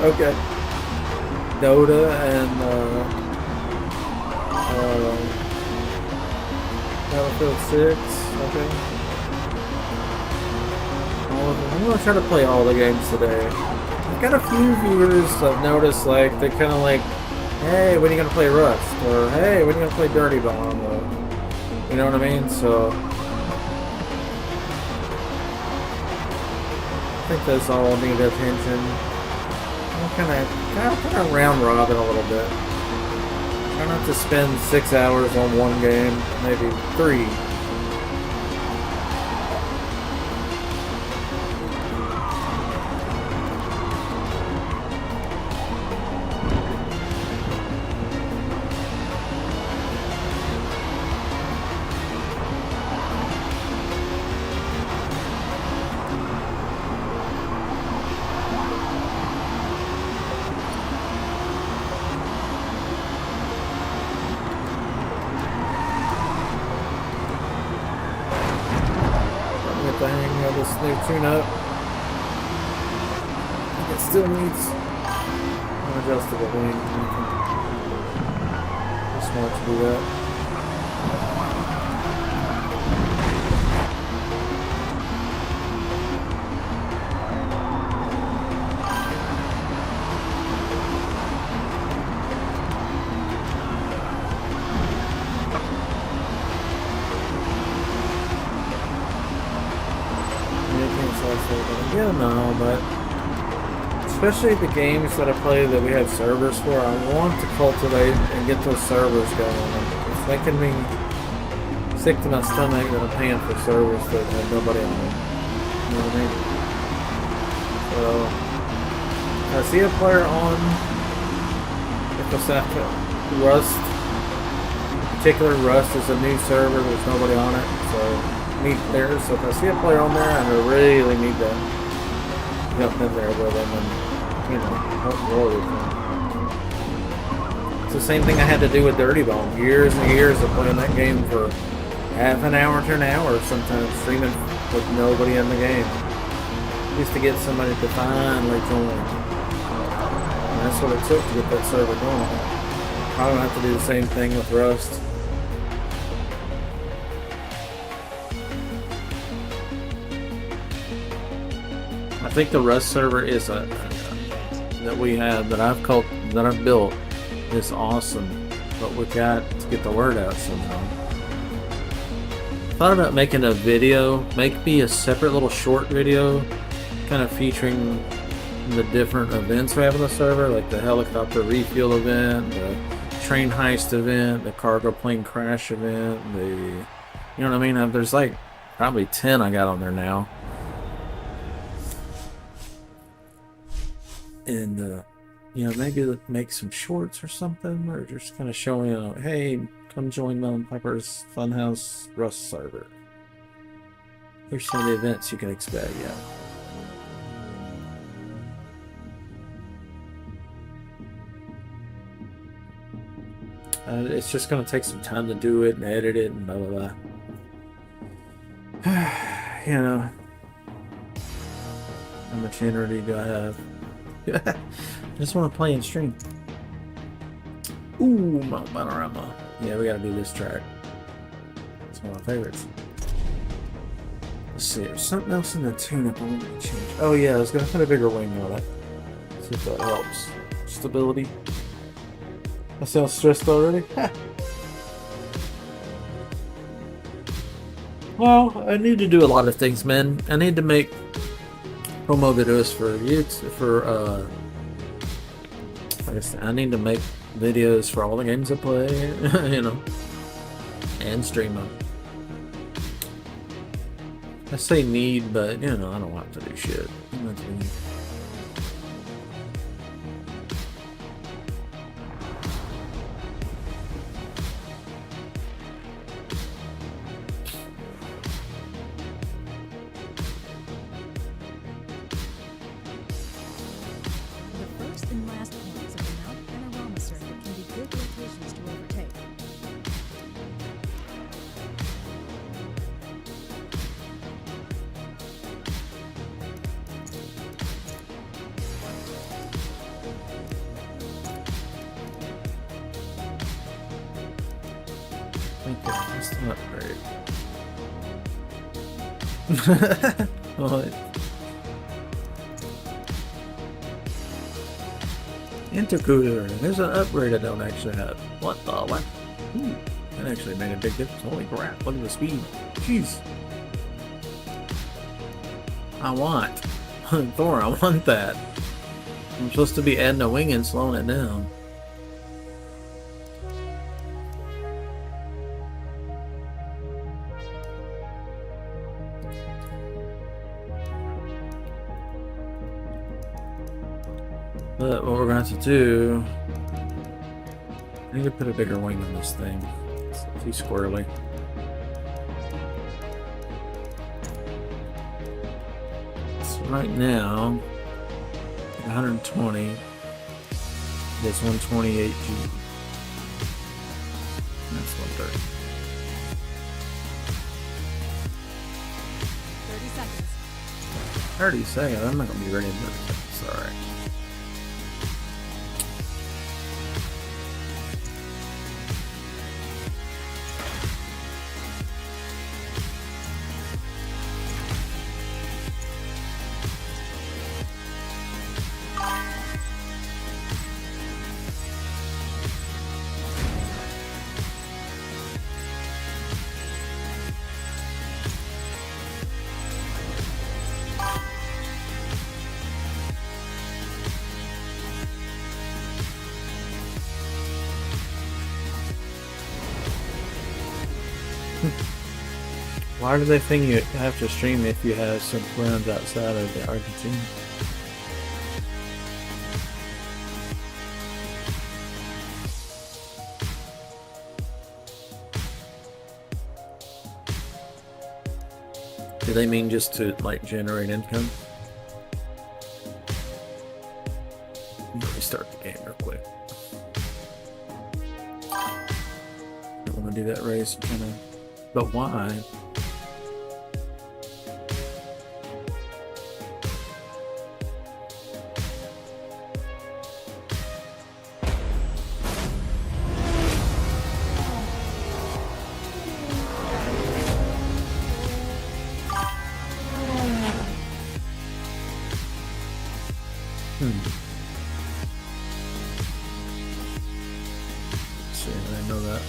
Okay. Dota and Battlefield 6, okay. All of them. I'm gonna try to play all the games today. I've got a few viewers I've noticed, like, they kind of like, hey, when are you gonna play Rust? Or, hey, when are you gonna play Dirty Bomb? Or, you know what I mean? So, I think those all need attention. Kind of round robin a little bit. Try not to spend 6 hours on one game, maybe 3. The hang of this new tune-up. It still needs an adjustable wing. It's smart to do that. Yeah, no, but especially the games that I play that we have servers for, I want to cultivate and get those servers going. It's making me sick to my stomach that I'm paying for servers that have nobody on them. You know what I mean? So, I see a player on Rust. In particular, Rust is a new server, there's nobody on it, so meet there. So if I see a player on there and I really need to jump in there with them and, you know, help roll with them. It's the same thing I had to do with Dirty Bomb. Years and years of playing that game for half an hour to an hour, sometimes streaming with nobody in the game. Just to get somebody to finally join. And that's what it took to get that server going. I don't have to do the same thing with Rust. think the Rust server is that we have that I've built is awesome, but we got to get the word out somehow. Thought about making a video, make me a separate little short video, kind of featuring the different events we have on the server, like the helicopter refuel event, the train heist event, the cargo plane crash event, you know what I mean? There's like probably 10 I got on there now. And, you know, maybe make some shorts or something, or just kind of showing, you know, hey, come join Melon Piper's Funhouse Rust server. Here's some of the events you can expect, yeah. It's just going to take some time to do it and edit it and blah, blah, blah. You know. How much energy do I have? I just want to play and stream. Ooh, Motorama. Yeah, we got to do this track. It's one of my favorites. Let's see, there's something else in the tune-up I want to change. Oh yeah, I was going to put a bigger wing on it. See if that helps. Stability. I sound stressed already? Well, I need to do a lot of things, man. I need to make promo videos for YouTube, I need to make videos for all the games I play, you know, and stream them. I say need, but, you know, I don't have to do shit. What? Intercooler. There's an upgrade I don't actually have. What the what? Ooh, that actually made a big difference. Holy crap, look at the speed. Jeez. I want. Thor, I want that. I'm supposed to be adding a wing and slowing it down. But what we're going to have to do, I need to put a bigger wing on this thing. It's too squirrely. So right now, 120. This 128G. That's 130. 30 seconds. 30 seconds? I'm not going to be ready in 30 seconds. Alright. Why do they think you have to stream if you have some friends outside of the Argentina? Do they mean just to like generate income? Let me restart the game real quick. I want to do that race, kind of, but why? See, I didn't know that.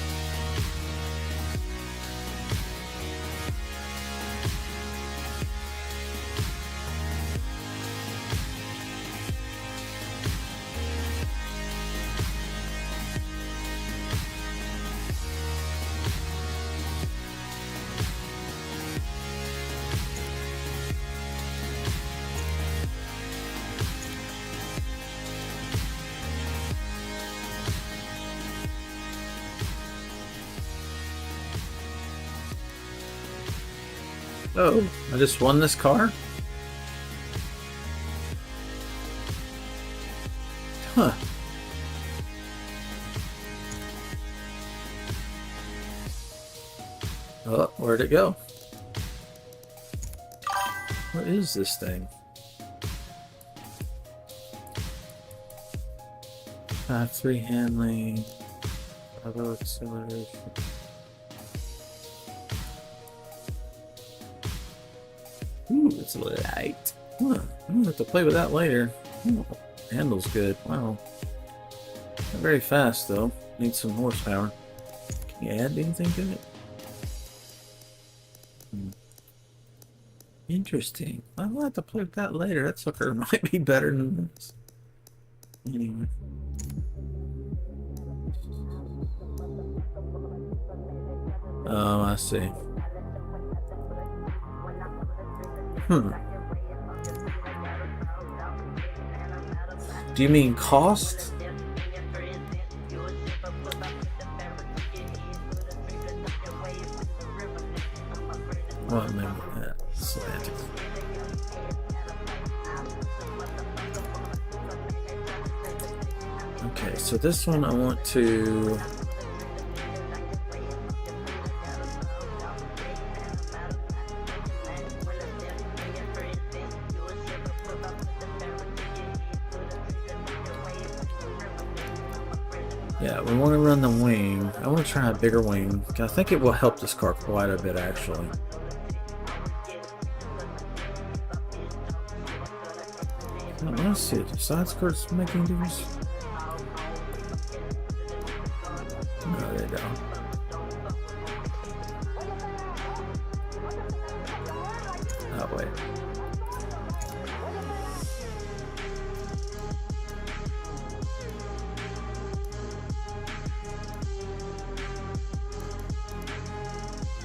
Oh, I just won this car? Huh. Oh, where'd it go? What is this thing? 5-3 handling, auto acceleration. Ooh, it's light. Huh. I'm gonna have to play with that later. Ooh, handle's good. Wow. Not very fast though. Needs some horsepower. Can you add anything to it? Interesting. I'll have to play with that later. That sucker might be better than this. Anyway. Oh, I see. Do you mean cost? Oh, maybe that. Semantics. Okay, so this one I want to... Yeah, we want to run the wing. I want to try a bigger wing. I think it will help this car quite a bit, actually. Oh, let's see. Do side skirts make any difference? No, they don't. Oh, wait.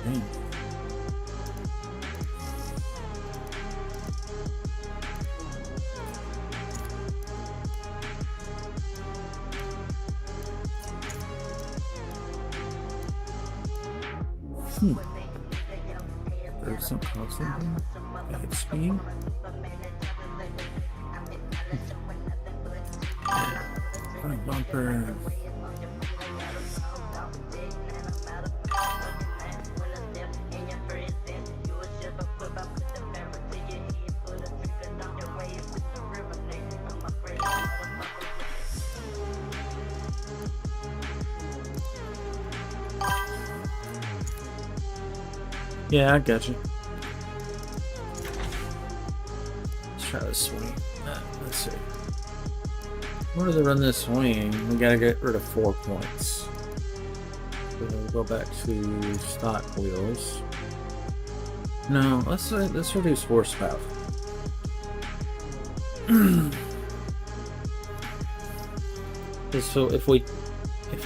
Dang. There's some constant bad speed. Front bumper. Yeah, I got you. Let's try this swing. Let's see. Where do they run this swing? We gotta get rid of 4 points. So we'll go back to stock wheels. No, let's reduce horsepower. So if we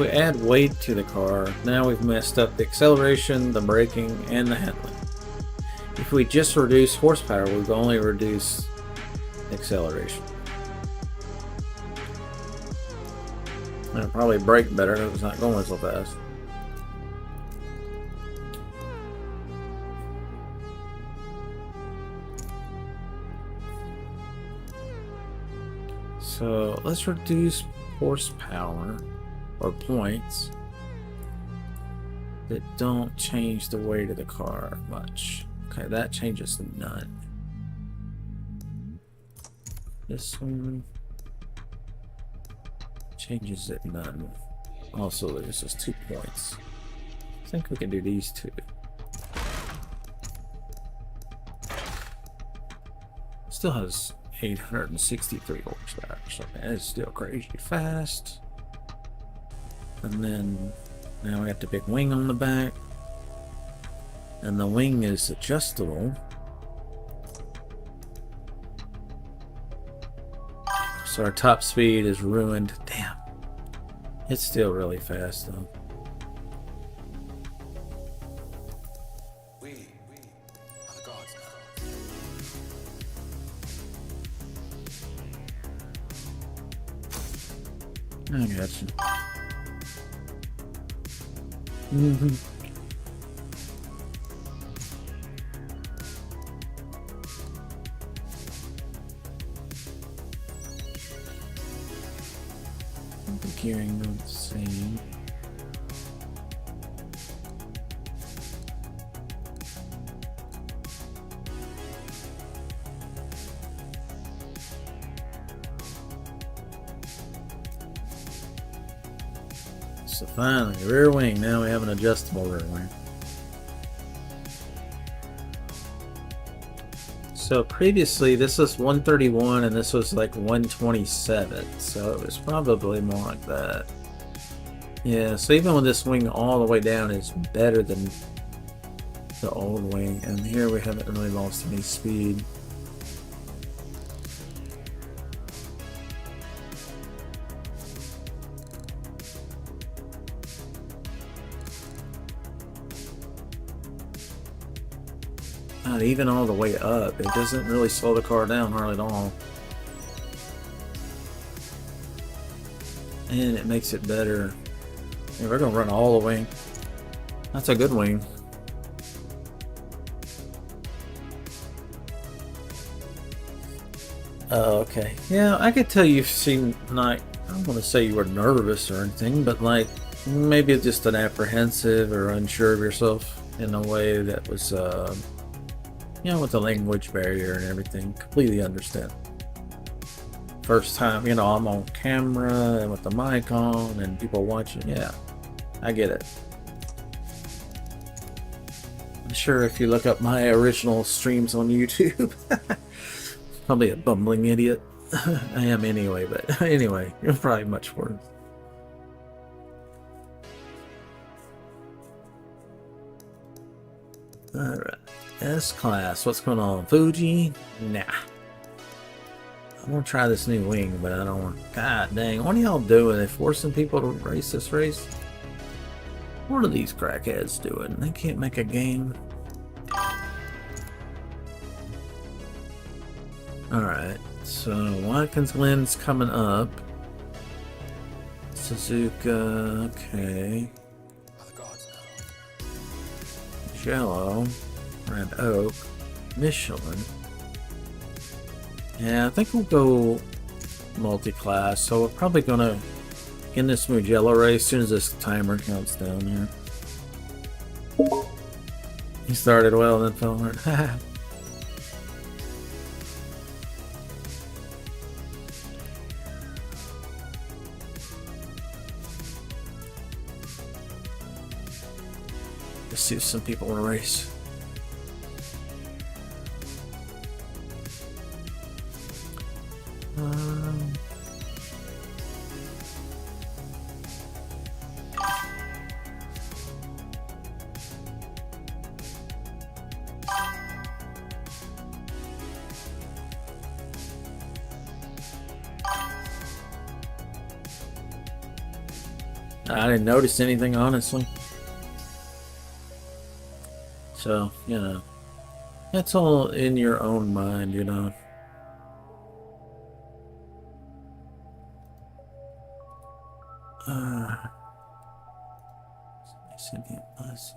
add weight to the car, now we've messed up the acceleration, the braking, and the handling. If we just reduce horsepower, we've only reduced acceleration. And it'll probably brake better if it's not going so fast. So let's reduce horsepower or points that don't change the weight of the car much. Okay, that changes to none. This one changes it none. Also, there's just 2 points. I think we can do these two. Still has 863 horsepower, so that is still crazy fast. And then now we got the big wing on the back, and the wing is adjustable, so our top speed is ruined. Damn, it's still really fast though. I got you. The gearing not the same. So finally, rear wing. Now we have an adjustable rear wing. So previously this was 131 and this was like 127. So it was probably more like that. Yeah, so even with this wing all the way down is better than the old wing. And here we haven't really lost any speed. Not even all the way up. It doesn't really slow the car down hardly at all. And it makes it better. And we're gonna run all the wing. That's a good wing. Oh, okay. Yeah, I could tell you seemed like, I don't want to say you were nervous or anything, but like maybe just an apprehensive or unsure of yourself in a way that was you know, with the language barrier and everything. Completely understand. First time, you know, I'm on camera and with the mic on and people watching. Yeah, I get it. I'm sure if you look up my original streams on YouTube, probably a bumbling idiot. I am anyway, but anyway, you're probably much worse. Alright. S-Class, what's going on? Fuji? Nah. I'm gonna try this new wing, but I don't want. God dang, what are y'all doing? They forcing people to race this race? What are these crackheads doing? They can't make a game. Alright, so Watkins Glen's coming up. Suzuka, okay. Jello. Red Oak, Michelin. Yeah, I think we'll go multi-class. So we're probably gonna in this Mugello race as soon as this timer counts down here. He started well, then fell hard. Let's see if some people want to race. I didn't notice anything, honestly. So, you know, that's all in your own mind, you know. Send me a message.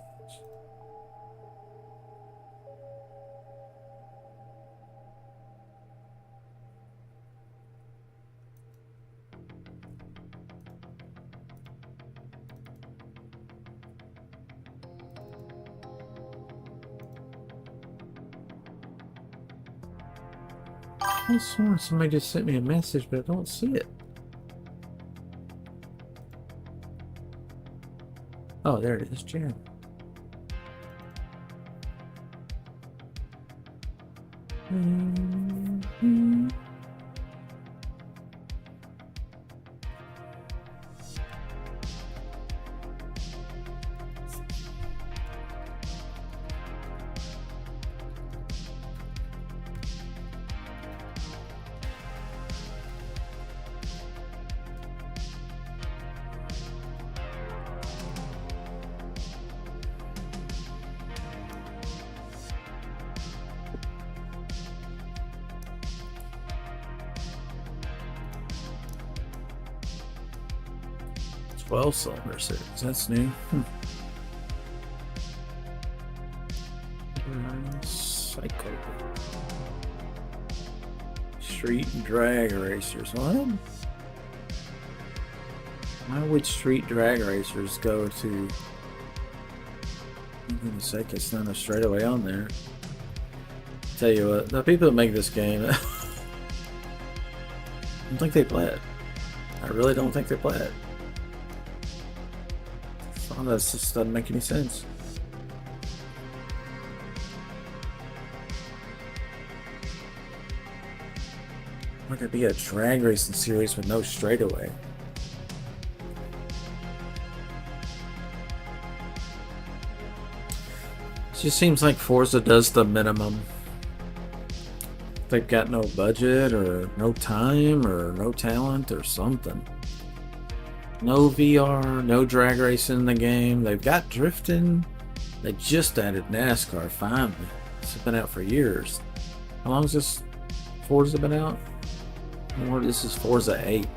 I swear somebody just sent me a message, but I don't see it. Oh, there it is, Jan. 12-cylinder series. That's new. Psycho. Street and drag racers. What? Why would street drag racers go to? For goodness sake, it's not a straightaway on there. Tell you what, the people that make this game, I don't think they play it. I really don't think they play it. So that just doesn't make any sense. Why could be a drag racing series with no straightaway? It just seems like Forza does the minimum. They've got no budget or no time or no talent or something. No VR, no drag racing in the game. They've got drifting. They just added NASCAR finally. It's been out for years. How long has this Forza been out? Or this is Forza 8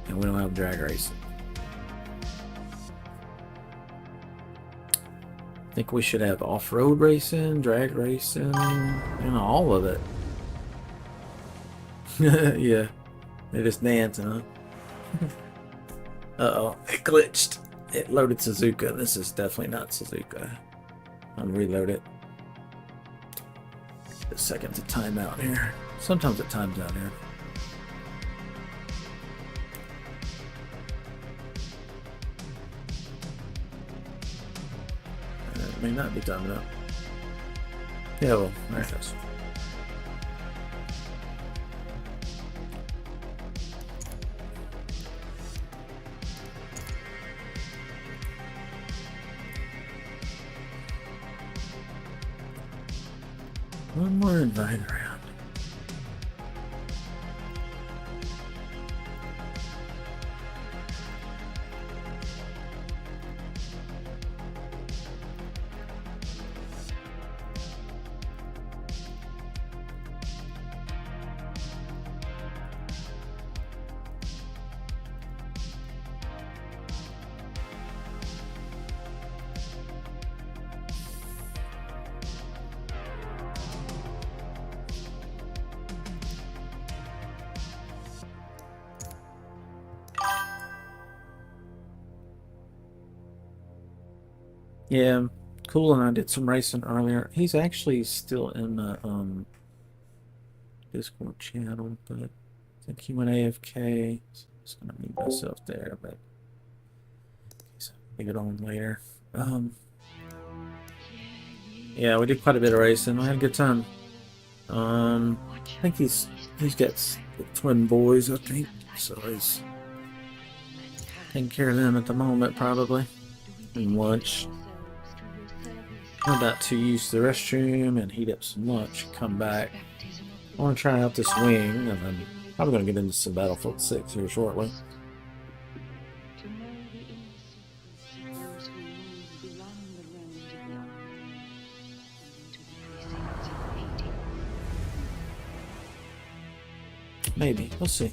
and we don't have drag racing. I think we should have off-road racing, drag racing, and all of it. Yeah, they're just dancing, huh? Uh-oh, it glitched. It loaded Suzuka. This is definitely not Suzuka. I'll reload it. A second to time out here. Sometimes it times out here. It may not be timing out. Yeah, well, there it is. One more invite around. Yeah, Cool and I did some racing earlier. He's actually still in the Discord channel, but I think he went AFK. So I'm just gonna mute myself there, but I'll get on later. Yeah, we did quite a bit of racing. We had a good time. I think he's got twin boys, I think, so he's taking care of them at the moment, probably. And lunch. I'm about to use the restroom and heat up some lunch. Come back. I want to try out this wing, and then I'm going to get into some Battlefield 6 here shortly. Maybe. We'll see.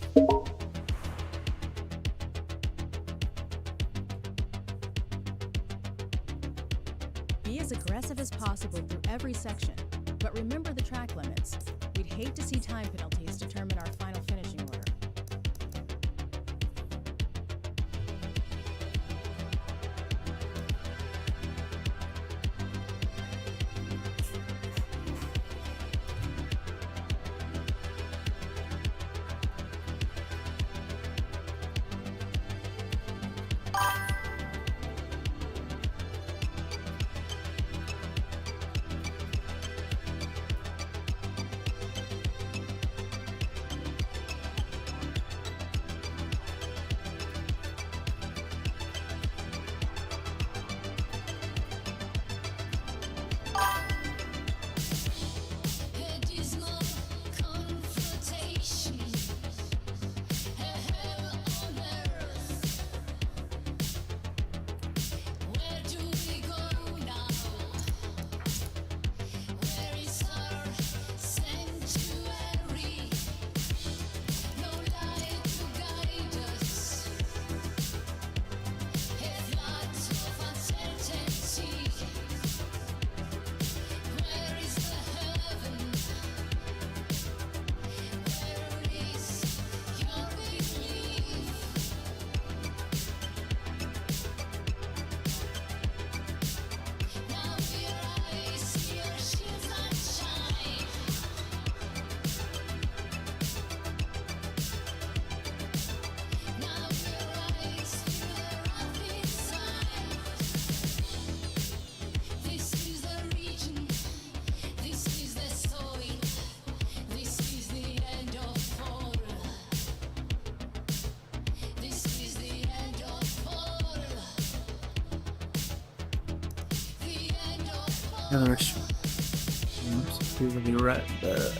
Be as aggressive as possible through every section, but remember the track limits. We'd hate to see time penalties determine our final finishing order. Others. We will be right back.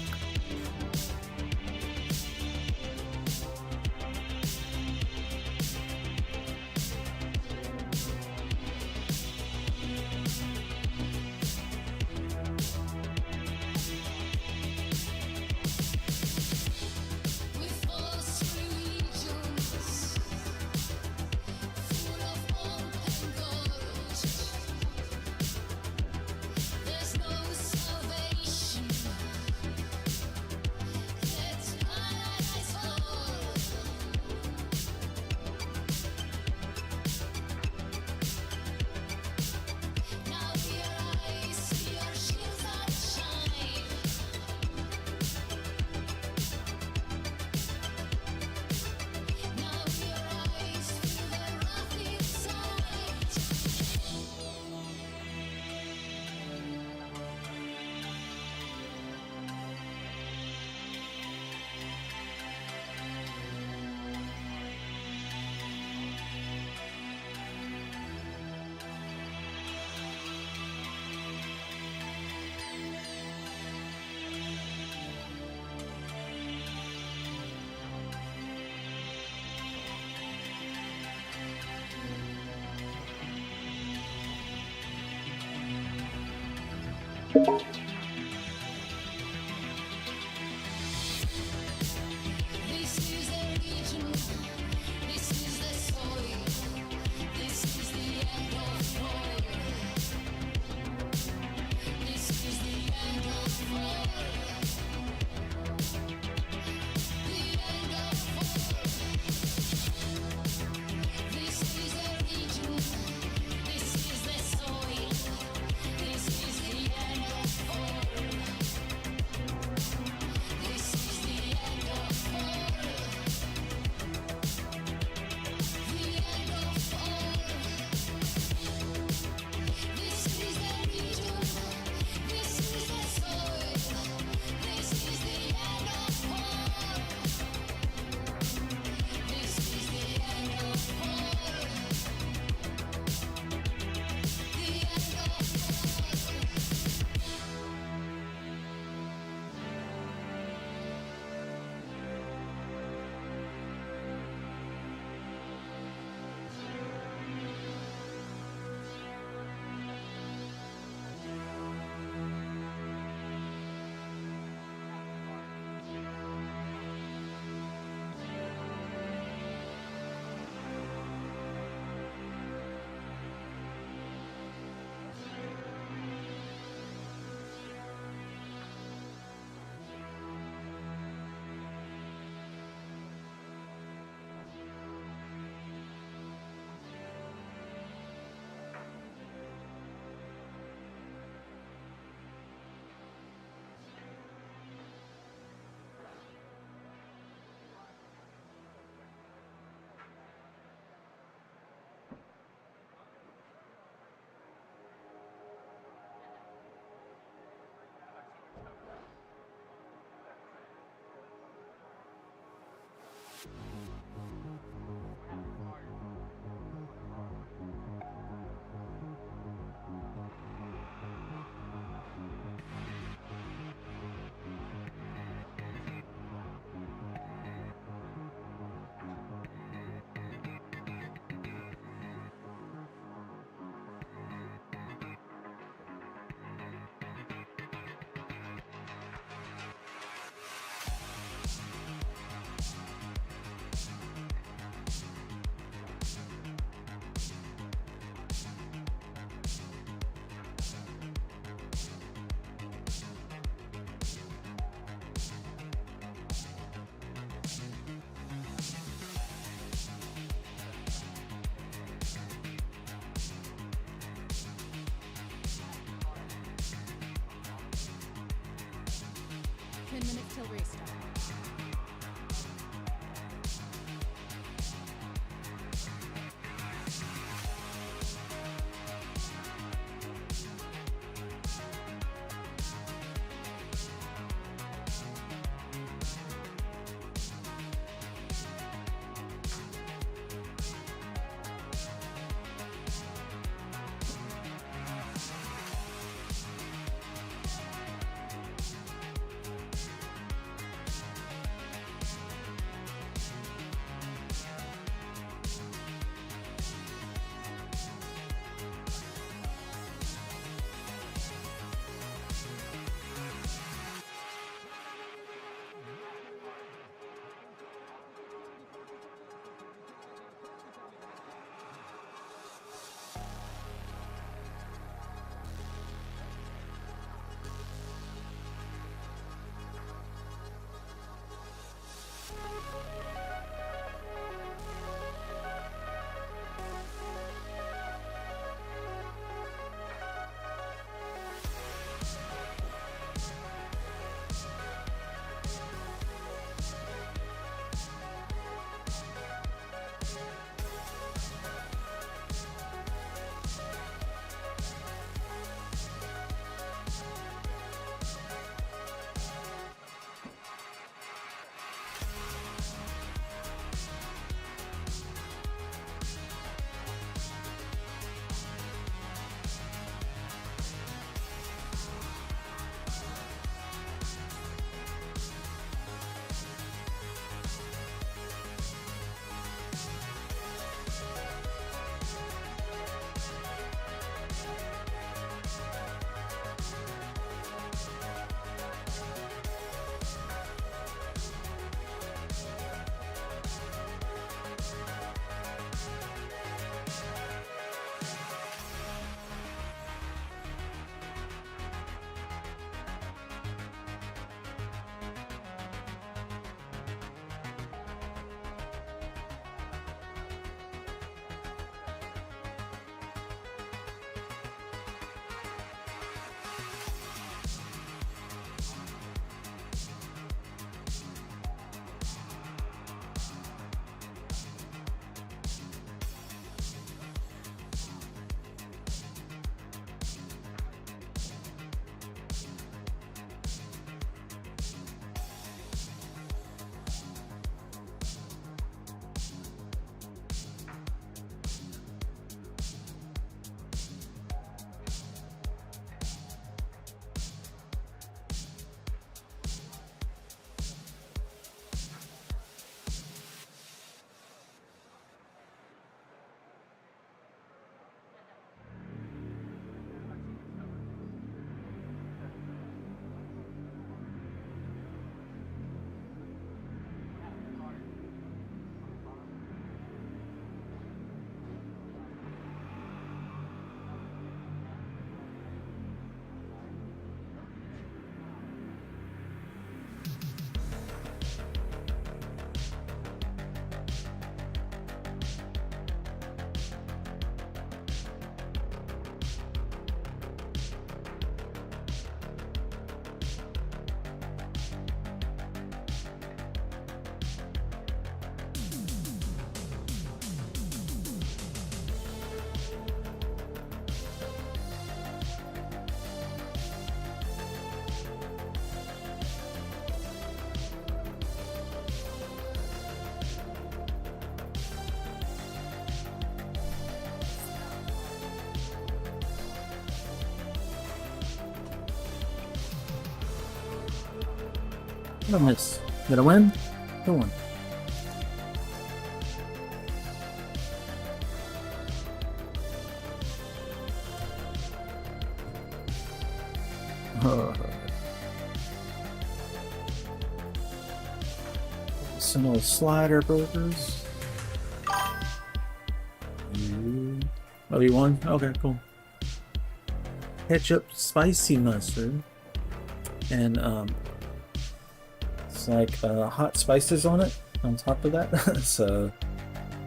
Till restart. What did I miss? Did I win? Who won? Some little slider burgers. Oh, you won? Okay, cool. Ketchup, spicy mustard, and it's like hot spices on it on top of that. So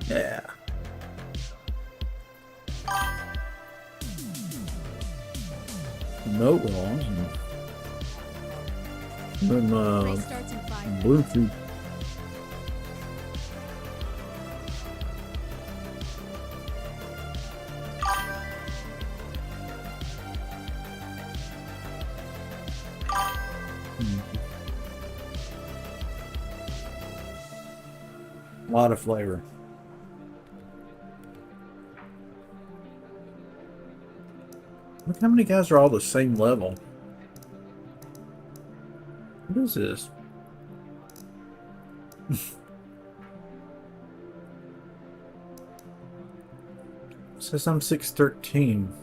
yeah. Note rolls and then Race starts in 5 minutes. Bluetooth. A lot of flavor. Look how many guys are all the same level. What is this? It says I'm 613.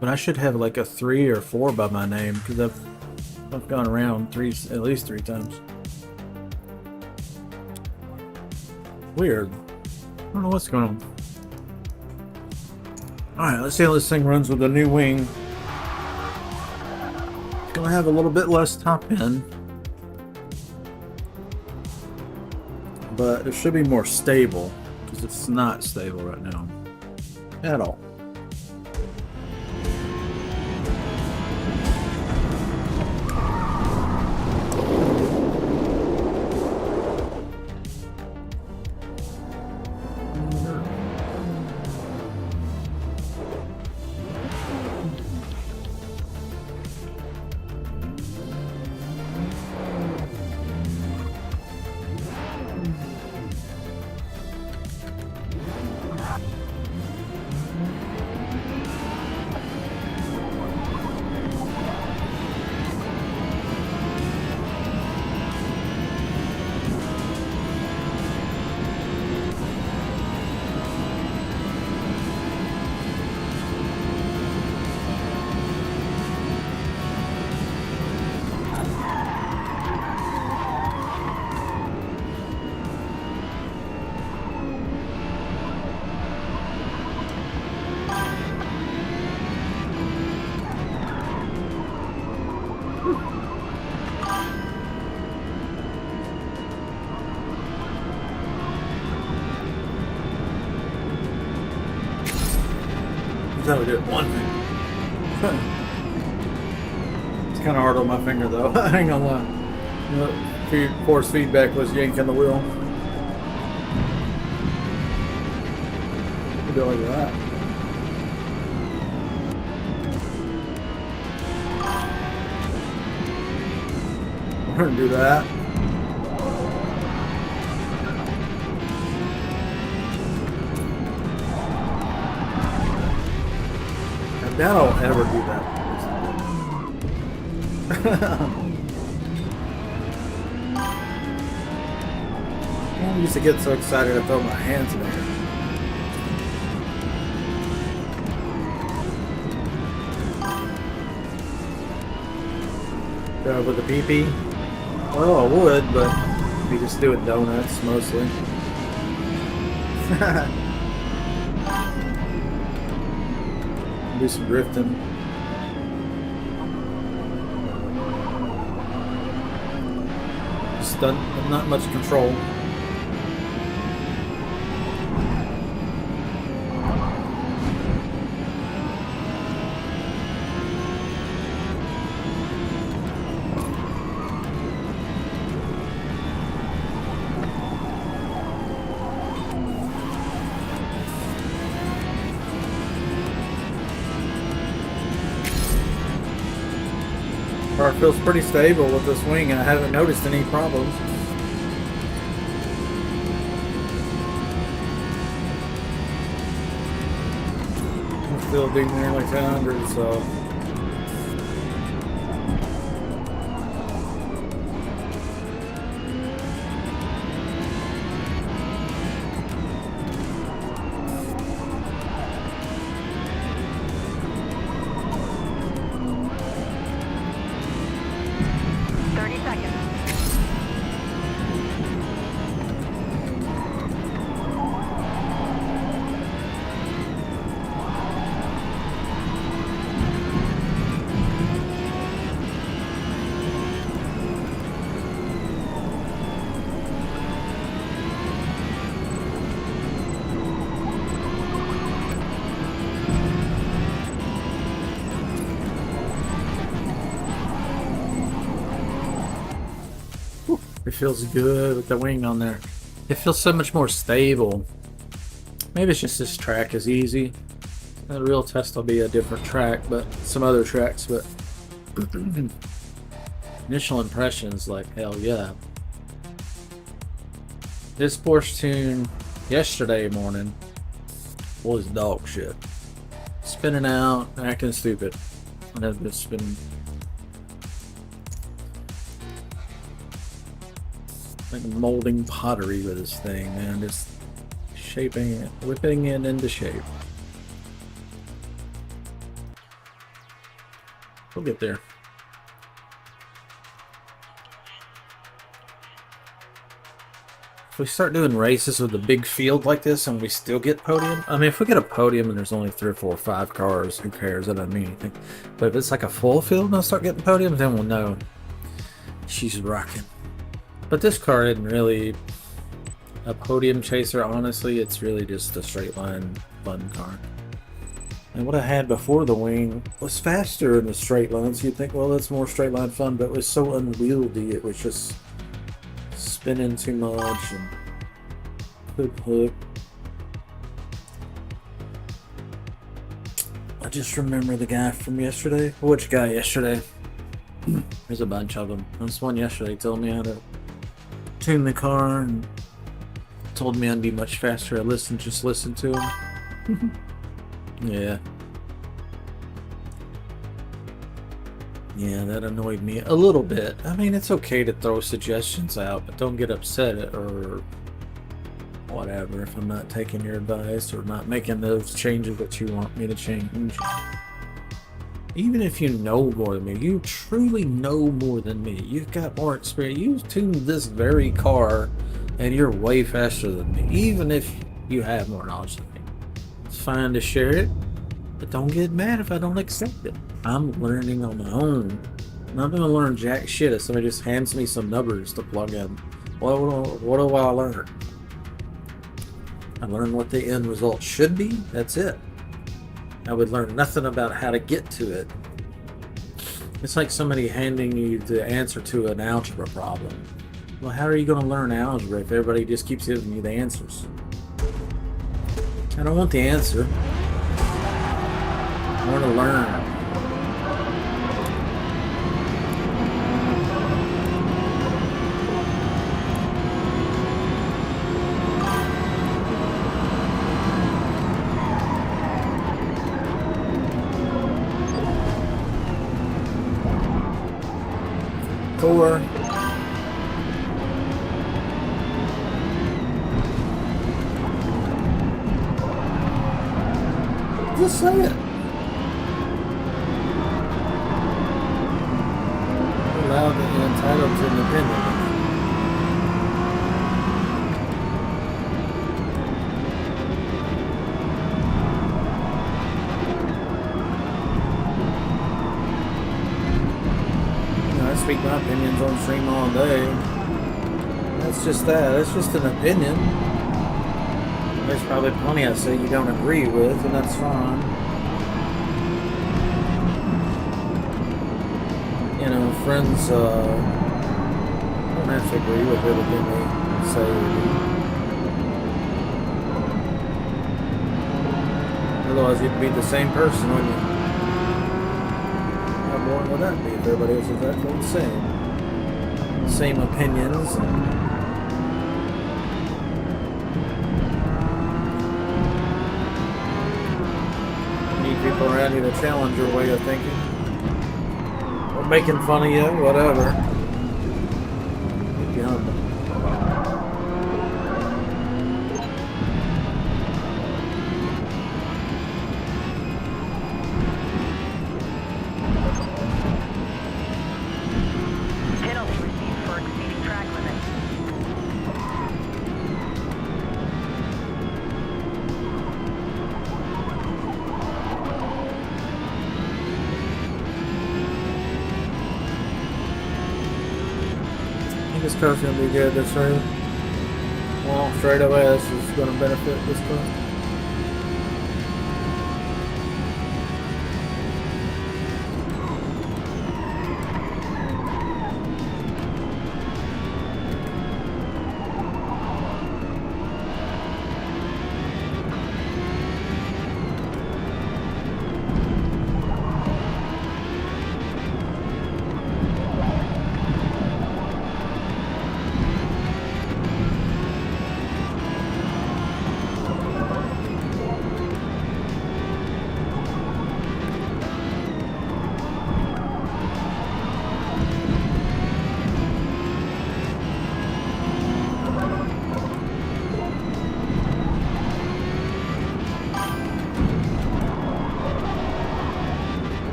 But I should have like a 3 or 4 by my name because I've gone around at least three times. Weird. I don't know what's going on. Alright, let's see how this thing runs with the new wing. It's gonna have a little bit less top end, but it should be more stable because it's not stable right now at all. That's how we do it. One finger. It's kind of hard on my finger though. I ain't gonna lie. You know, force feedback was yanking the wheel. Do it like that. We're gonna do that. I doubt I'll ever do that. I used to get so excited I throw my hands in the air. With the PP? Well, I would, but we just do it donuts mostly. Do some drifting. Just not much control. Car feels pretty stable with this wing. I haven't noticed any problems. I'm still doing nearly 1000, so feels good with the wing on there. It feels so much more stable. Maybe it's just this track is easy. The real test will be a different track, but some other tracks, but initial impressions, like, hell yeah. This Porsche tune yesterday morning was dog shit. Spinning out, acting stupid. And I've just been like molding pottery with this thing, man. Just shaping it, whipping it into shape. We'll get there. If we start doing races with a big field like this and we still get podium, I mean, if we get a podium and there's only 3 or 4 or 5 cars, who cares? That doesn't mean anything. But if it's like a full field and I start getting podiums, then we'll know she's rocking. But this car isn't really a podium chaser, honestly. It's really just a straight line fun car. And what I had before the wing was faster in the straight lines. You'd think, well, that's more straight line fun, but it was so unwieldy. It was just spinning too much and hook. I just remember the guy from yesterday. Which guy yesterday? There's a bunch of them. This one yesterday told me how to tune the car and told me I'd be much faster. I just listened to him. Yeah. Yeah, that annoyed me a little bit. I mean, it's okay to throw suggestions out, but don't get upset or whatever if I'm not taking your advice or not making those changes that you want me to change. Even if you know more than me, you truly know more than me. You've got more experience. You've tuned this very car and you're way faster than me, even if you have more knowledge than me. It's fine to share it, but don't get mad if I don't accept it. I'm learning on my own. I'm not gonna learn jack shit if somebody just hands me some numbers to plug in. What do I learn? I learn what the end result should be. That's it. I would learn nothing about how to get to it. It's like somebody handing you the answer to an algebra problem. Well, how are you going to learn algebra if everybody just keeps giving you the answers? I don't want the answer. I want to learn. Core. Just say it. Allowed and entitled to an opinion. I speak my opinions on stream all day. That's just that. It's just an opinion. There's probably plenty I say you don't agree with, and that's fine. You know, friends don't have to agree with everything they say or do. Otherwise, you'd be the same person, wouldn't you? How boring would that be if everybody was exactly the same? Same opinions. People around you to challenge your way of thinking or making fun of you, whatever. Keep you humble. Penalty received for exceeding track limits. This car's gonna be good this early. Well, straight away, this is gonna benefit this car.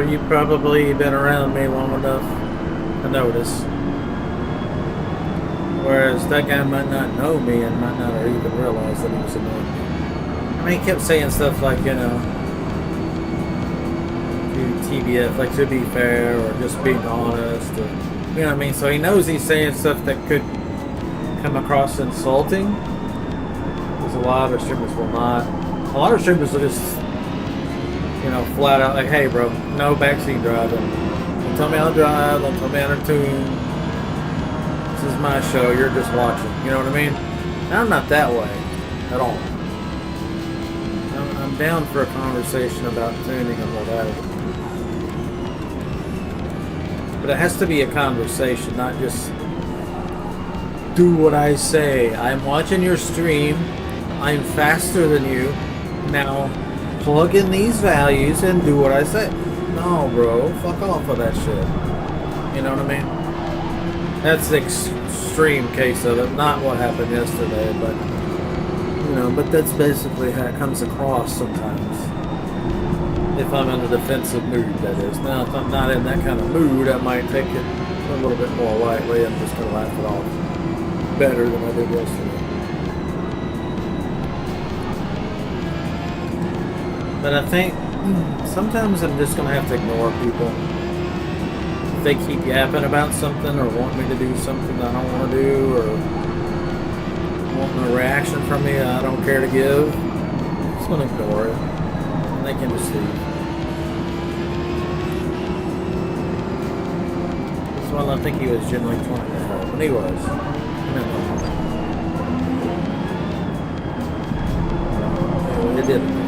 you've probably been around me long enough to notice. Whereas that guy might not know me and might not even realize that he was annoying me. I mean, he kept saying stuff like, you know, TBF, like to be fair, or just being honest, or, you know what I mean? So he knows he's saying stuff that could come across insulting. Because a lot of streamers will not. A lot of streamers will just, you know, flat out like, hey bro, no backseat driving. Don't tell me how to drive, don't tell me how to tune. This is my show, you're just watching. You know what I mean? And I'm not that way at all. I'm down for a conversation about tuning and whatever. But it has to be a conversation, not just do what I say. I'm watching your stream. I'm faster than you. Now plug in these values and do what I say. No, bro. Fuck off of that shit. You know what I mean? That's the extreme case of it. Not what happened yesterday, but, you know, but that's basically how it comes across sometimes. If I'm in a defensive mood, that is. Now, if I'm not in that kind of mood, I might take it a little bit more lightly. I'm just going to laugh it off better than I did yesterday. But I think sometimes I'm just going to have to ignore people. If they keep yapping about something or want me to do something I don't want to do, or wanting a reaction from me I don't care to give, I'm just going to ignore it. And they can just leave. This one, I think he was genuinely trying to help, and he was. No. It didn't.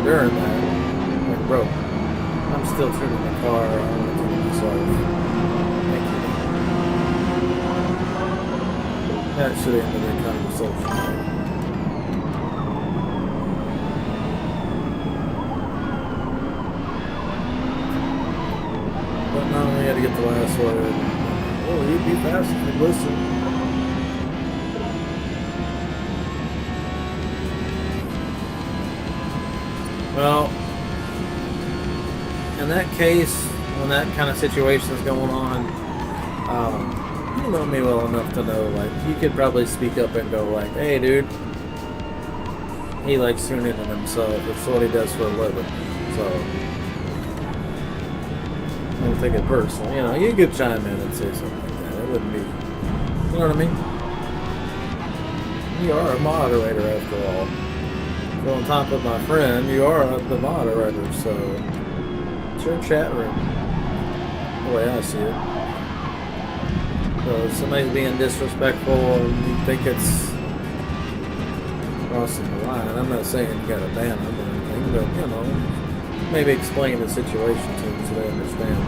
During that, like, bro, I'm still tuning the car. I don't want to tune myself. Thank you. That should end the conversation. But now we had to get the last word. Oh, you'd be fast if you listen. Well, in that case, when that kind of situation is going on, you know me well enough to know, like, you could probably speak up and go like, hey dude, he likes tuning in himself, it's what he does for a living, so don't take it personal. You know, you could chime in and say something like that. It wouldn't be, you know what I mean? You are a moderator after all. So on top of my friend, you are the moderator, so it's your chat room, the way I see it. So if somebody's being disrespectful and you think it's crossing the line, I'm not saying you gotta ban them or anything, but, you know, maybe explain the situation to them so they understand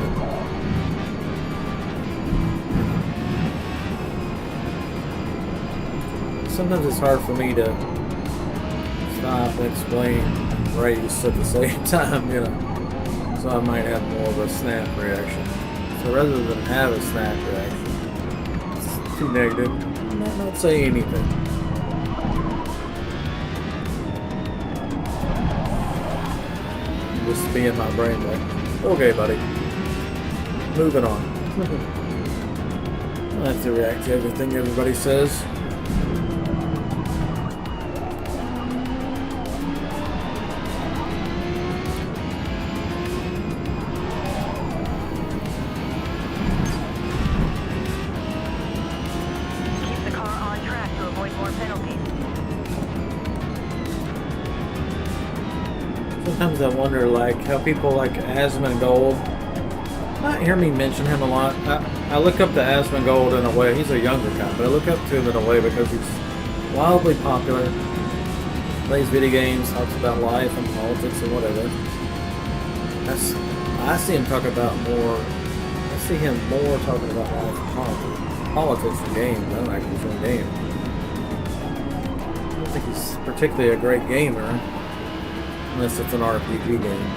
it. Sometimes it's hard for me to stop, explain, and race at the same time, you know. So I might have more of a snap reaction. So rather than have a snap reaction, it's too negative, I might not say anything. Just be in my brain like, okay buddy, moving on. I don't have to react to everything everybody says. Sometimes I wonder, like, how people like Asmongold, not hear me mention him a lot. I look up to Asmongold in a way. He's a younger guy, but I look up to him in a way because he's wildly popular, plays video games, talks about life and politics and whatever. I see him talk about more. I see him more talking about life and politics and games than like his own game. I don't think he's particularly a great gamer. Unless it's an RPG game.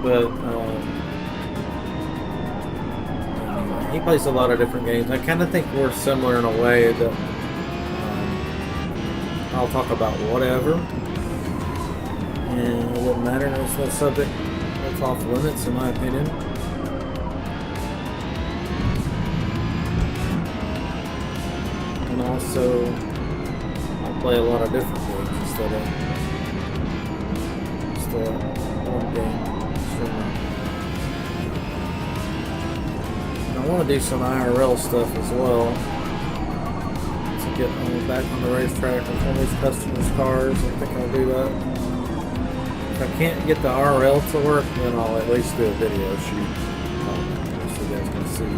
but anyway, he plays a lot of different games. I kind of think we're similar in a way that I'll talk about whatever, and it wouldn't matter. There's no subject that's off limits, in my opinion. And also, I'll play a lot of different games instead of just one game. I want to do some IRL stuff as well. To get back on the racetrack with all these customers' cars. I think I'll do that. If I can't get the RL to work, then I'll at least do a video shoot. So you guys can see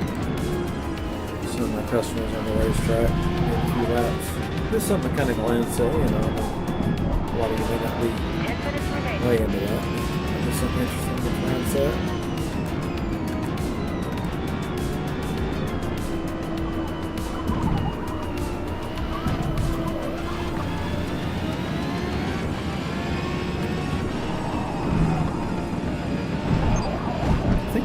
some of my customers on the racetrack in a few laps. Just something to kind of glance at, you know. A lot of you may not be 10 minutes remaining. way into that. Just something interesting to glance at.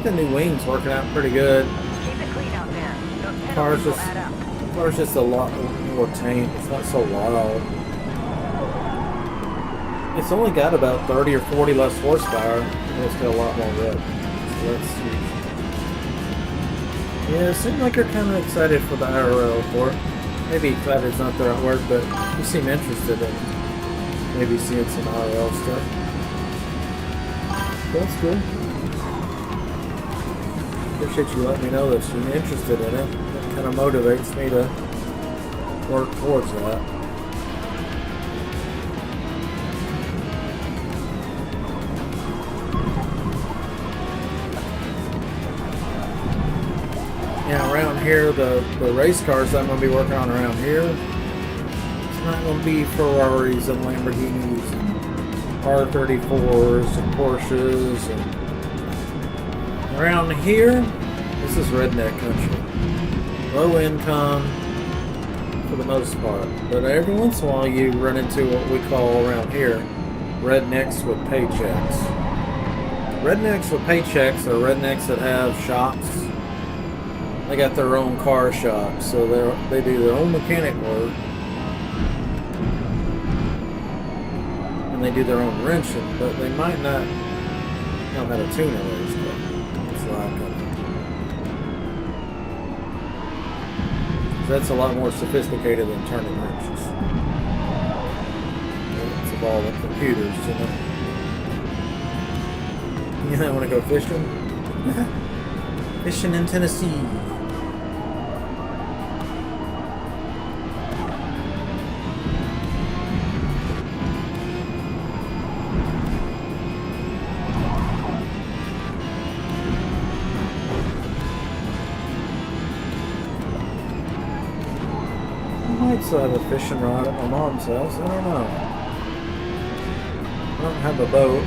The new wing's working out pretty good. Keep it clean out there. Those Car's penalties will just, add up. car's just a lot more tame. It's not so loud. It's only got about 30 or 40 less horsepower, and it's got a lot more rip. So that's huge. Yeah, it seems like you're kind of excited for the IRL for it. Maybe excited's not the right word, but you seem interested in maybe seeing some IRL stuff. That's good. Appreciate you letting me know that you're interested in it. It kind of motivates me to work towards that. Yeah, around here, the race cars I'm going to be working on around here, it's not going to be Ferraris and Lamborghinis and R34s and Porsches and around here, this is redneck country. Low income for the most part. But every once in a while you run into what we call around here rednecks with paychecks. Rednecks with paychecks are rednecks that have shops. They got their own car shop, so they do their own mechanic work. And they do their own wrenching, but they might not know how to tune a race car. That's a lot more sophisticated than turning wrenches. It's involved in computers, you know. You know, I want to go fishing? Fishing in Tennessee. I might still have a fishing rod at my mom's house. I don't know. I don't have a boat.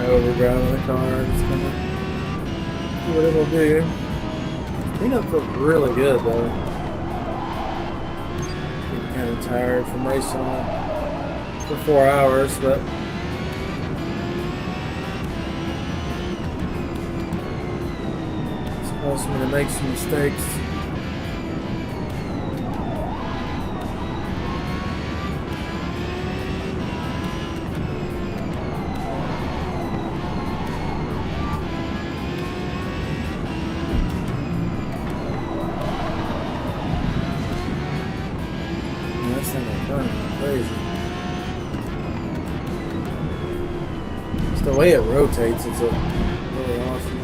Overdriving the car, just gonna see what it'll do. Cleanup feels really good though. Getting kind of tired from racing on for 4 hours, but it's caused me to make some mistakes. The way it rotates, it's really awesome.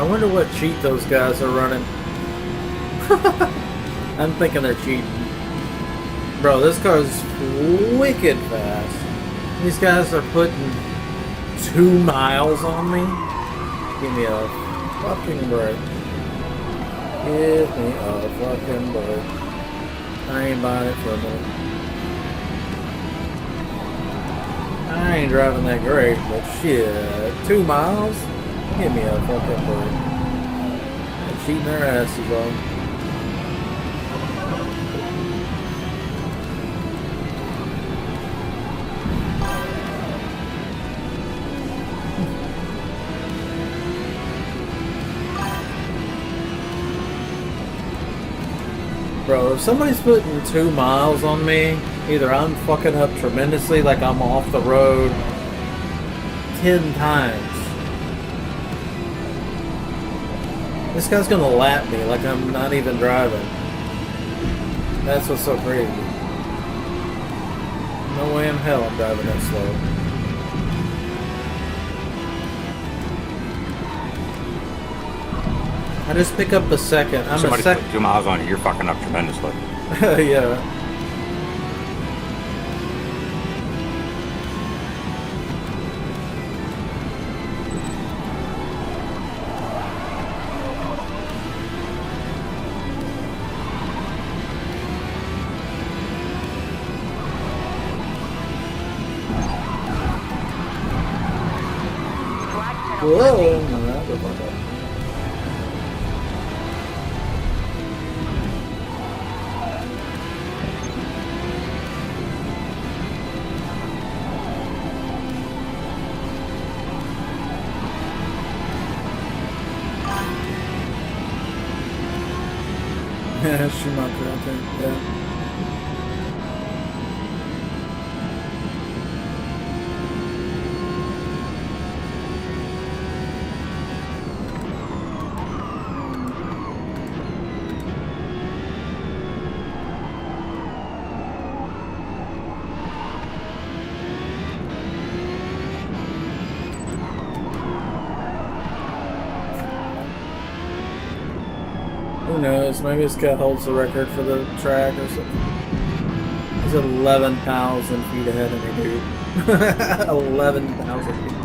wonder what cheat those guys are running. I'm thinking they're cheating. Bro, this car is wicked fast. These guys are putting 2 miles on me. Give me a fucking break. Give me a fucking break. I ain't buying it for a minute. I ain't driving that great, but shit, 2 miles? Give me a fucking break. They're cheating their asses off. Bro, if somebody's putting 2 miles on me, either I'm fucking up tremendously, like I'm off the road 10 times. This guy's gonna lap me like I'm not even driving. That's what's so crazy. No way in hell I'm driving that slow. I just pick up a second. I'm Somebody a second. put 2 miles on you, you're fucking up tremendously. Yeah. Flag tunnel Whoa. empty. No, that was my bad. Yeah, Schumacher, I think. Yeah. Who knows? Maybe this guy holds the record for the track or something. He's 11,000 feet ahead of me, dude. 11,000 feet.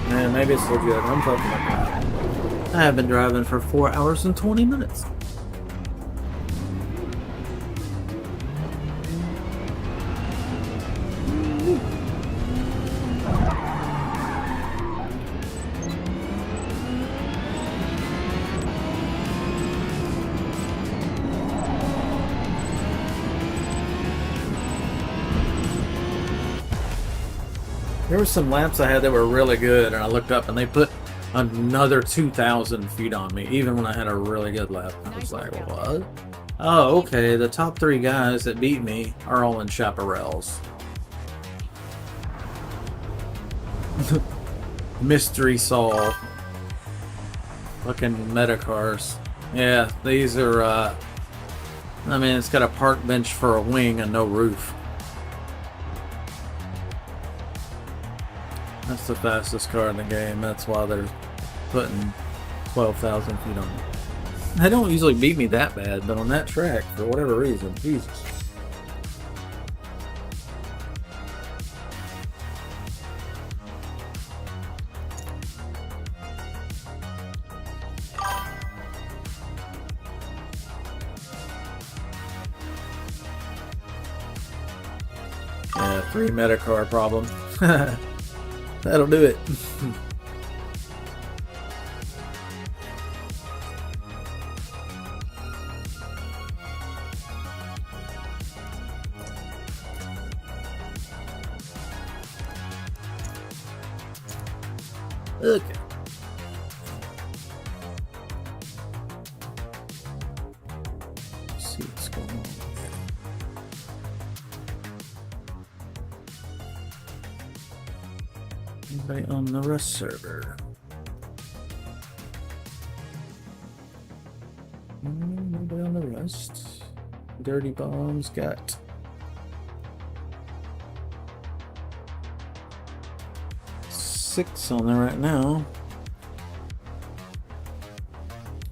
Man, maybe it's still good. I'm talking about that. I have been driving for 4 hours and 20 minutes. There were some laps I had that were really good, and I looked up and they put another 2,000 feet on me, even when I had a really good lap. I was like, what? Oh, okay, the top 3 guys that beat me are all in chaparrals. Mystery solved. Fucking meta cars. Yeah, these are, I mean, it's got a park bench for a wing and no roof. That's the fastest car in the game. That's why they're putting 12,000 feet on me. They don't usually beat me that bad, but on that track, for whatever reason, Jesus. Yeah, 3 meta car problem. That'll do it. Okay. Let's see what's going on. Anybody on the Rust server? Nobody on the Rust. Dirty Bombs got 6 on there right now.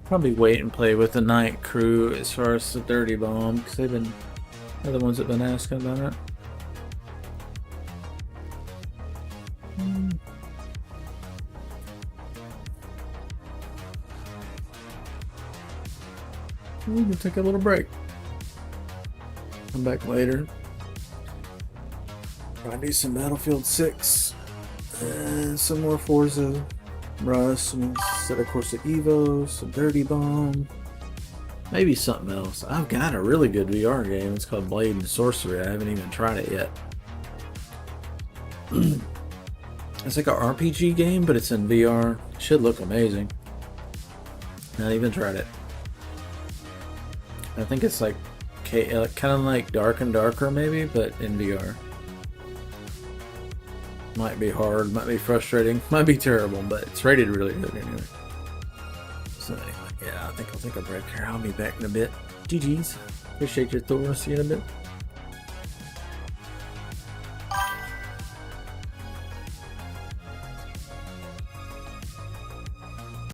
Probably wait and play with the night crew as far as the Dirty Bomb, because they're the ones that have been asking about it. We can take a little break. Come back later. I do some Battlefield 6 and some more Forza, Rust, some set of course of Evo, some Dirty Bomb, maybe something else. I've got a really good VR game. It's called Blade and Sorcery. I haven't even tried it yet. It's like an RPG game, but it's in VR. It should look amazing. Not even tried it. I think it's like kind of like Dark and Darker maybe, but in VR. Might be hard, might be frustrating, might be terrible, but it's rated really good anyway. So anyway, yeah, I think I'll take a break here. I'll be back in a bit. GG's. Appreciate your Thor. See you in a bit.